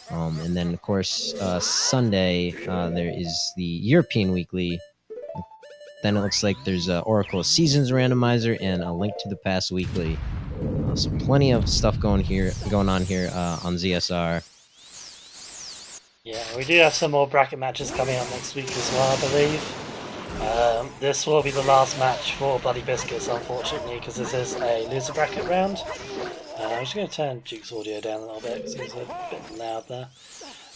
And then, of course, Sunday, there is the European Weekly. Then it looks like there's Oracle of Seasons Randomizer and a Link to the Past Weekly. So plenty of stuff going on here on ZSR. Yeah, we do have some more bracket matches coming up next week as well, I believe. This will be the last match for Bloody Biscuits, unfortunately, because this is a loser bracket round. I'm just going to turn Juwk's audio down a little bit because he's a bit loud there.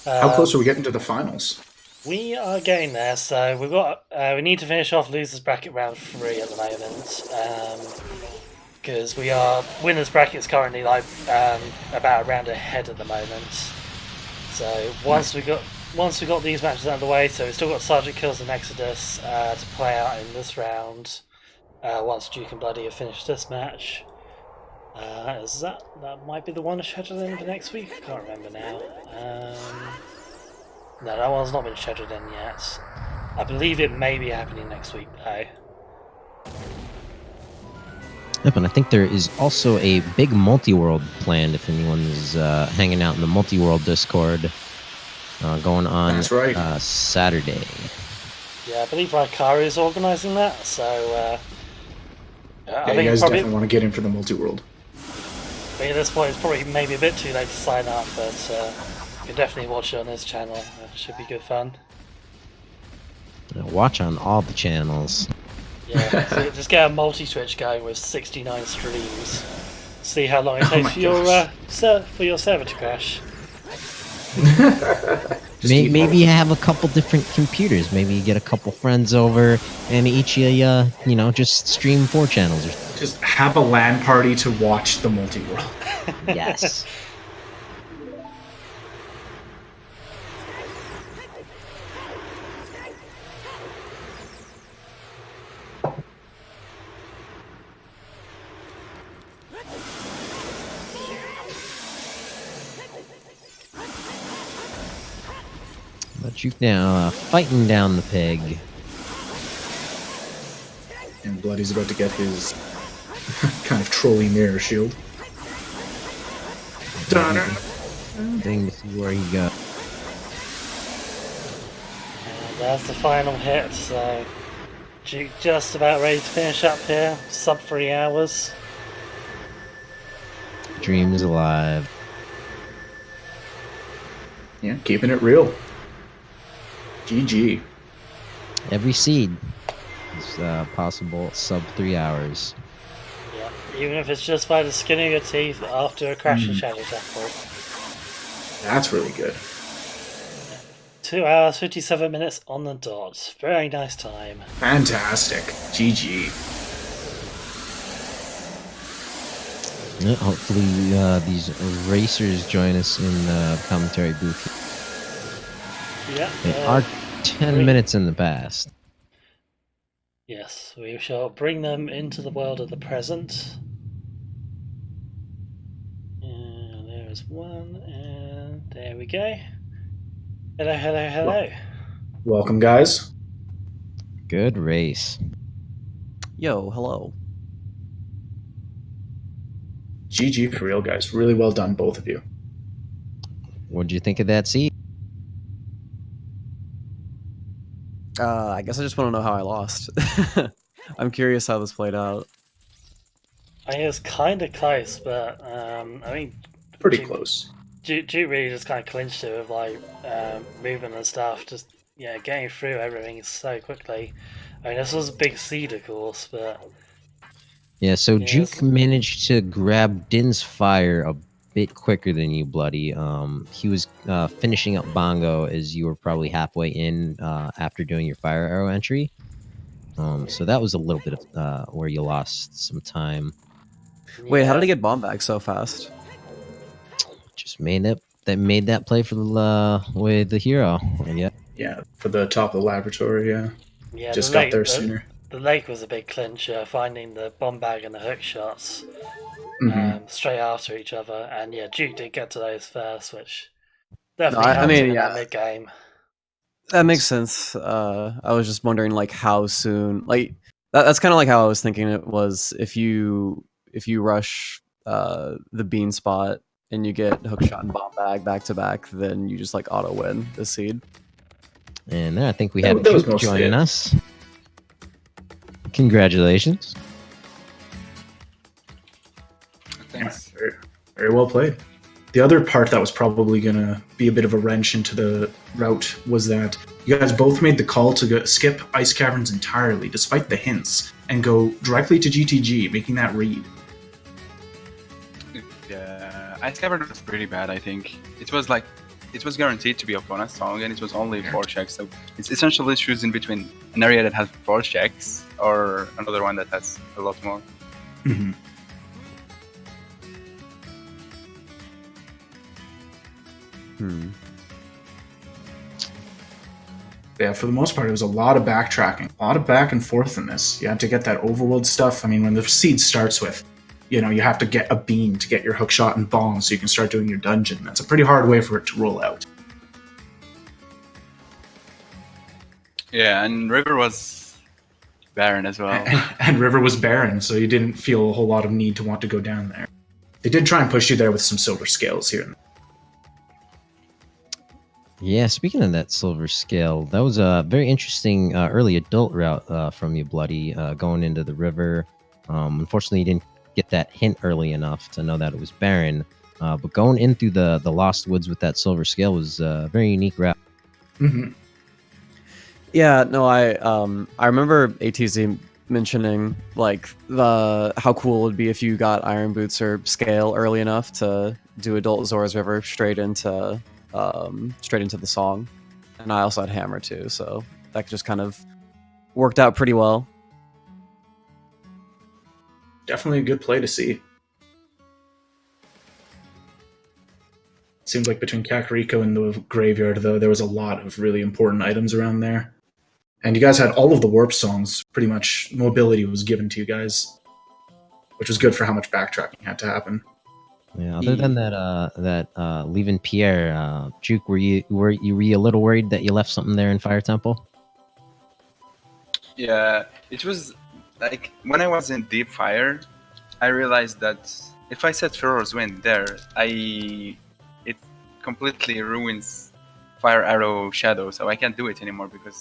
How close are we getting to the finals? We are getting there, so we've got we need to finish off losers bracket round 3 at the moment, because we are winners brackets currently like about a round ahead at the moment. So once we got these matches out of the way, so we've still got Sergeant Kills and Exodus to play out in this round. Once Juwk and Bloody have finished this match, is that might be the one scheduled in for next week? I can't remember now. No, that one's not been scheduled in yet. I believe it may be happening next week though. Yep, and I think there is also a big multi-world planned if anyone is hanging out in the multi-world Discord going on Saturday. Yeah, I believe Raikari is organising that, so I think you guys definitely want to get in for the multi-world. But at this point it's probably maybe a bit too late to sign up, but you can definitely watch it on his channel. It should be good fun. Watch on all the channels. Yeah, so just get a multi-Twitch going with 69 streams. See how long it takes for your server to crash. Maybe you have a couple different computers. Maybe you get a couple friends over and each just stream 4 channels. Just have a LAN party to watch the multi-world. Yes. But Juwk now fighting down the pig. And Bloody's about to get his kind of trolly mirror shield. Thing to see where he goes. That's the final hit, so Juwk just about ready to finish up here. Sub 3 hours. Dream is alive. Yeah, keeping it real. GG. Every seed is possible sub 3 hours. Yeah, even if it's just by the skin of your teeth after a crash and shadow tackle. That's really good. 2 hours, 57 minutes on the dot. Very nice time. Fantastic. GG. Yeah, hopefully these racers join us in the commentary booth. Yeah. They are 10 minutes in the past. Yes, we shall bring them into the world of the present. And there is one, and there we go. Hello, hello, hello. Welcome, guys. Good race. Yo, hello. GG for real, guys. Really well done, both of you. What'd you think of that seed? I guess I just want to know how I lost. I'm curious how this played out. I think it was kind of close, but I mean, Pretty close. Juwk really just kind of clinched it with like movement and stuff. Just getting through everything so quickly. I mean, this was a big seed, of course, but Yeah, so Yes. Juwk managed to grab Din's fire a bit quicker than you, Bloody. He was finishing up Bongo as you were probably halfway in after doing your fire arrow entry. So that was a little bit of where you lost some time. Wait, how did yeah. he get bomb back so fast? Just made that play for the with the hero. Yeah. Yeah, for the top of the laboratory, yeah. Yeah, Just the got lake, there sooner. The lake was a big clincher, finding the bomb bag and the hook shots straight after each other. And yeah, Juwk did get to those first, which definitely helped him in that mid game. That makes sense. I was just wondering, like, how soon. Like, that's kind of like how I was thinking it was. If you rush the bean spot and you get hookshot and bomb bag back to back, then you just like auto win the seed. And then I think we have that was Juwk mostly joining it. us. Congratulations. Thanks. Yeah, very, very well played. The other part that was probably going to be a bit of a wrench into the route was that you guys both made the call to skip Ice Caverns entirely, despite the hints, and go directly to GTG, making that read. Yeah, Ice Cavern was pretty bad, I think. It was guaranteed to be a bonus song, and it was only 4 checks, so it's essentially choosing between an area that has 4 checks or another one that has a lot more. Mm-hmm. Yeah, for the most part, it was a lot of backtracking, a lot of back and forth in this. You had to get that overworld stuff. I mean, when the seed starts with, you have to get a beam to get your hookshot and bomb so you can start doing your dungeon. That's a pretty hard way for it to roll out. Yeah, and River was barren as well. And River was barren, so you didn't feel a whole lot of need to want to go down there. They did try and push you there with some silver scales here and there. Yeah, speaking of that silver scale, that was a very interesting early adult route from you, Bloody, going into the river. Unfortunately, you didn't get that hint early enough to know that it was barren. But going in through the Lost Woods with that silver scale was a very unique route. Mm-hmm. Yeah, no, I remember ATZ mentioning like how cool it would be if you got Iron Boots or Scale early enough to do Adult Zora's River straight into the song, and I also had Hammer too, so that just kind of worked out pretty well. Definitely a good play to see. It seems like between Kakariko and the graveyard, though, there was a lot of really important items around there. And you guys had all of the warp songs. Pretty much mobility was given to you guys, which was good for how much backtracking had to happen. Yeah. Other than that leaving Pierre, Juwk, were you a little worried that you left something there in Fire Temple? Yeah, it was like when I was in Deep Fire, I realized that if I set Furor's Wind there, it completely ruins fire arrow shadow, so I can't do it anymore because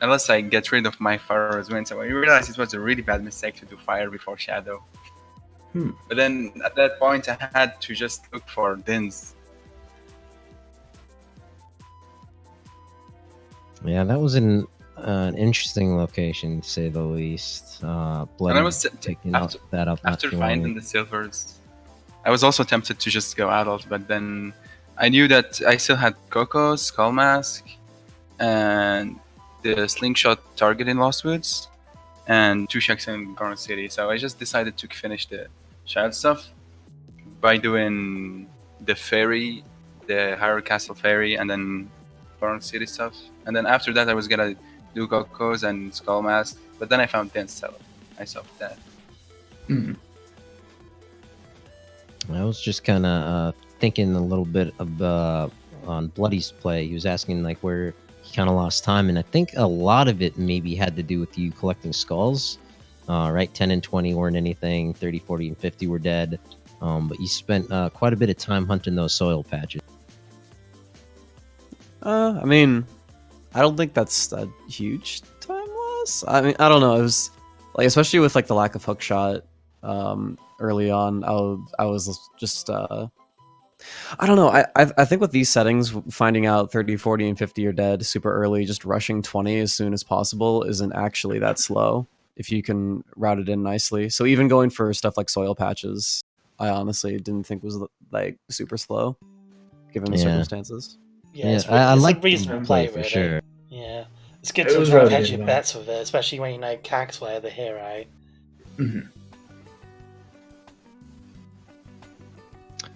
unless I get rid of my fire's wind. So I realized it was a really bad mistake to do fire before shadow. But then at that point, I had to just look for dins. Yeah, that was an interesting location, to say the least. And I was picking that up not after too long finding the silvers. I was also tempted to just go adult, but then I knew that I still had Coco, Skull Mask, and the slingshot target in Lost Woods, and 2 shacks in Garden City. So I just decided to finish the child stuff by doing the ferry, the Hyrule Castle ferry, and then Garden City stuff. And then after that, I was gonna do Coco's and Skull Mask, but then I found Dance, so I stopped that. I was just kind of thinking a little bit of on Bloody's play. He was asking like where he kind of lost time, and I think a lot of it maybe had to do with you collecting skulls. Right, 10 and 20 weren't anything. 30, 40, and 50 were dead. But you spent quite a bit of time hunting those soil patches. I mean, I don't think that's a huge time loss. I mean, I don't know. It was like, especially with like the lack of hook shot early on, I was just I don't know. I think with these settings, finding out 30, 40, and 50 are dead super early, just rushing 20 as soon as possible isn't actually that slow if you can route it in nicely. So even going for stuff like soil patches, I honestly didn't think was like super slow given the circumstances. Yeah, I it's like a reasonable play, for really. sure. Yeah, it's good It to was try and really hedge good, your yeah. bets with it, especially when you know Caxway, the hero.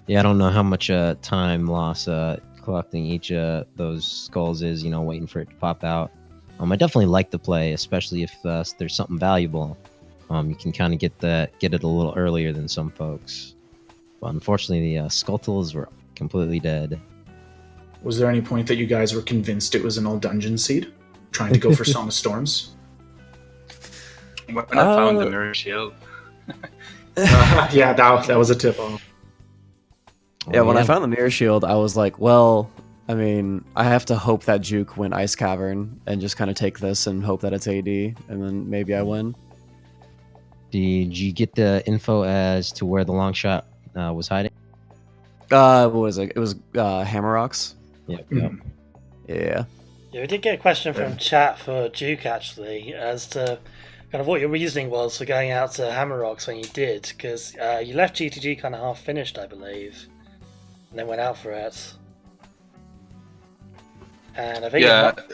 Yeah, I don't know how much time loss collecting each of those skulls is, waiting for it to pop out. I definitely like the play, especially if there's something valuable. You can kind of get it a little earlier than some folks. But unfortunately, the Skulltulas were completely dead. Was there any point that you guys were convinced it was an old dungeon seed? Trying to go for Song of Storms? When I found the mirror shield. Yeah, that was a tip off. Yeah, when I found the mirror shield, I was like, well, I mean, I have to hope that Juwk went Ice Cavern and just kind of take this and hope that it's AD, and then maybe I win. Did you get the info as to where the long shot was hiding? What was it? It was Hammer Rocks. Yep. Yeah. Yeah, we did get a question from chat for Juwk actually, as to kind of what your reasoning was for going out to Hammer Rocks when you did, because you left GTG kind of half finished, I believe, and then went out for it. And I think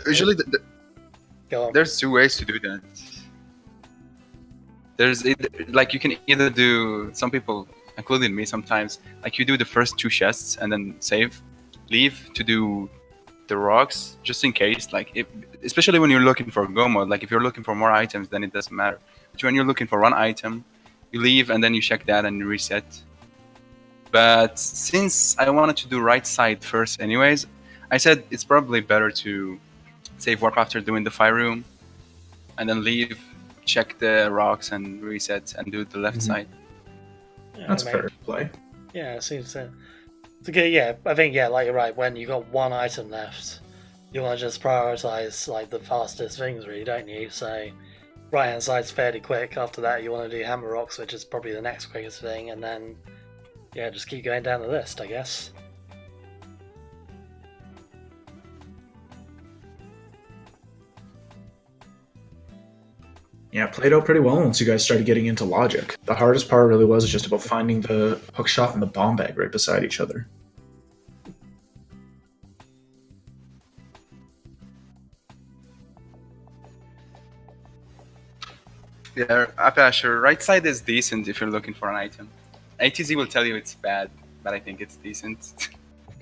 usually go on. There's 2 ways to do that. There's like you can either do, some people, including me sometimes, like you do the first 2 chests and then save, leave to do the rocks just in case, like especially when you're looking for go mode. Like if you're looking for more items, then it doesn't matter. But when you're looking for 1 item, you leave and then you check that and you reset. But since I wanted to do right side first anyways, I said it's probably better to save warp after doing the fire room and then leave, check the rocks and reset and do the left side. Yeah, That's fair play. Yeah, it seems to. It's good. Yeah, I think like you're right. When you got 1 item left, you want to just prioritize like the fastest things, really, don't you? So right hand side's fairly quick. After that, you want to do Hammer Rocks, which is probably the next quickest thing, and then just keep going down the list, I guess. Yeah, it played out pretty well once you guys started getting into logic. The hardest part really was just about finding the hook shot and the bomb bag right beside each other. Yeah, Apache, right side is decent if you're looking for an item. ATZ will tell you it's bad, but I think it's decent.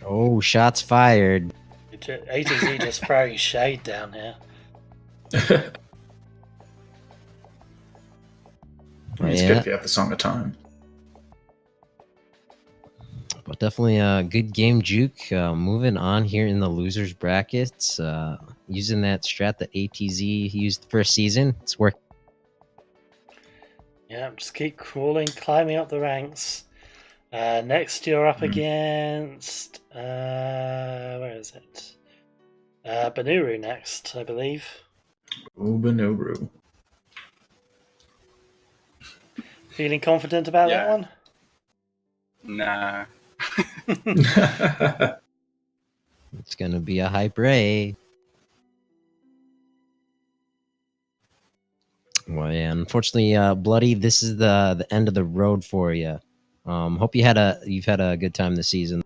Oh, shots fired. ATZ just throwing shade down here. It's good if you have the Song of Time. But definitely a good game, Juwk. Moving on here in the losers brackets, using that strat that ATZ used the first season. It's working. Yeah, just keep crawling, climbing up the ranks. Next, you're up against where is it? Banuru next, I believe. Ubanoru. Feeling confident about that one? Nah. It's gonna be a hype raid. Well, yeah. Unfortunately, Bloody, this is the end of the road for you. Hope you've had a good time this season.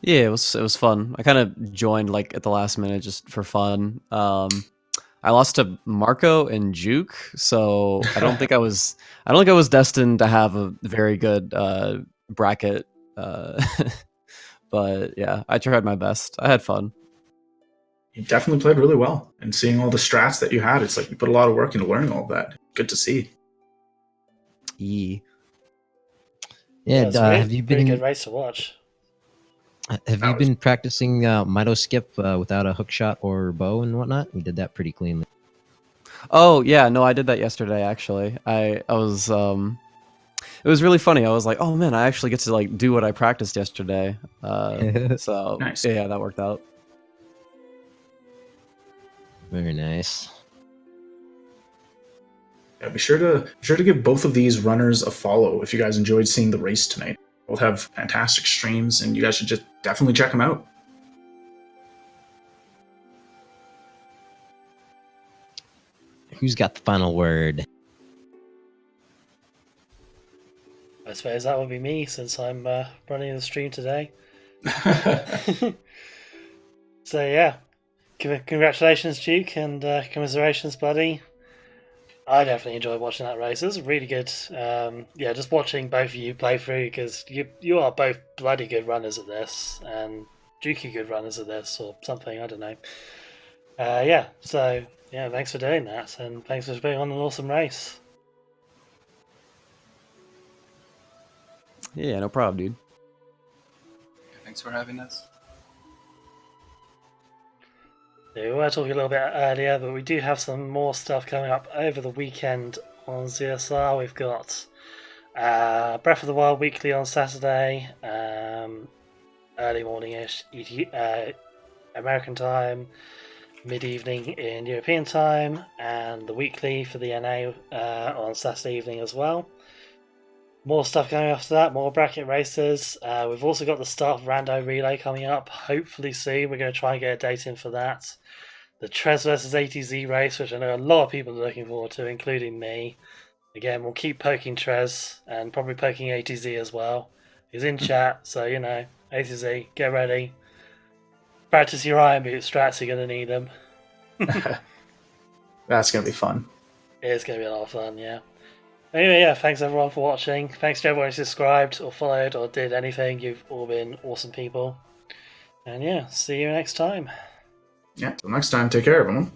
Yeah, it was fun. I kind of joined like at the last minute just for fun. I lost to Marco and Juwk, so I don't think I was destined to have a very good bracket. But yeah, I tried my best. I had fun. You definitely played really well, and seeing all the strats that you had, it's like you put a lot of work into learning all of that. Good to see. Yeah. It's a Have you pretty been good race to watch. Have you been practicing Mito skip without a hook shot or bow and whatnot? We did that pretty cleanly. Oh yeah, no, I did that yesterday actually. I was it was really funny. I was like, oh man, I actually get to like do what I practiced yesterday. So Nice. yeah, that worked out. Very nice. Yeah, be sure to give both of these runners a follow if you guys enjoyed seeing the race tonight. Both have fantastic streams, and you guys should just definitely check them out. Who's got the final word? I suppose that would be me, since I'm running the stream today. So yeah, congratulations, Juwk, and commiserations, Bloody. I definitely enjoyed watching that race. It was really good. Yeah, just watching both of you play through, because you are both bloody good runners at this, and Juwk good runners at this, or something, I don't know. Yeah, so yeah, thanks for doing that, and thanks for being on an awesome race. Yeah, no problem, dude. Thanks for having us. Yeah, we were talking a little bit earlier, but we do have some more stuff coming up over the weekend on ZSR. We've got Breath of the Wild Weekly on Saturday, early morning-ish American time, mid-evening in European time, and the weekly for the NA on Saturday evening as well. More stuff going after that, more bracket races. We've also got the start of Rando Relay coming up, hopefully soon. We're going to try and get a date in for that. The Trez versus ATZ race, which I know a lot of people are looking forward to, including me. Again, we'll keep poking Trez, and probably poking ATZ as well. He's in chat, so you know, ATZ, get ready. Practice your iron boot strats, you're going to need them. That's going to be fun. It's going to be a lot of fun, yeah. Anyway, yeah, thanks everyone for watching. Thanks to everyone who subscribed or followed or did anything. You've all been awesome people. And yeah, see you next time. Yeah, till next time, take care, everyone.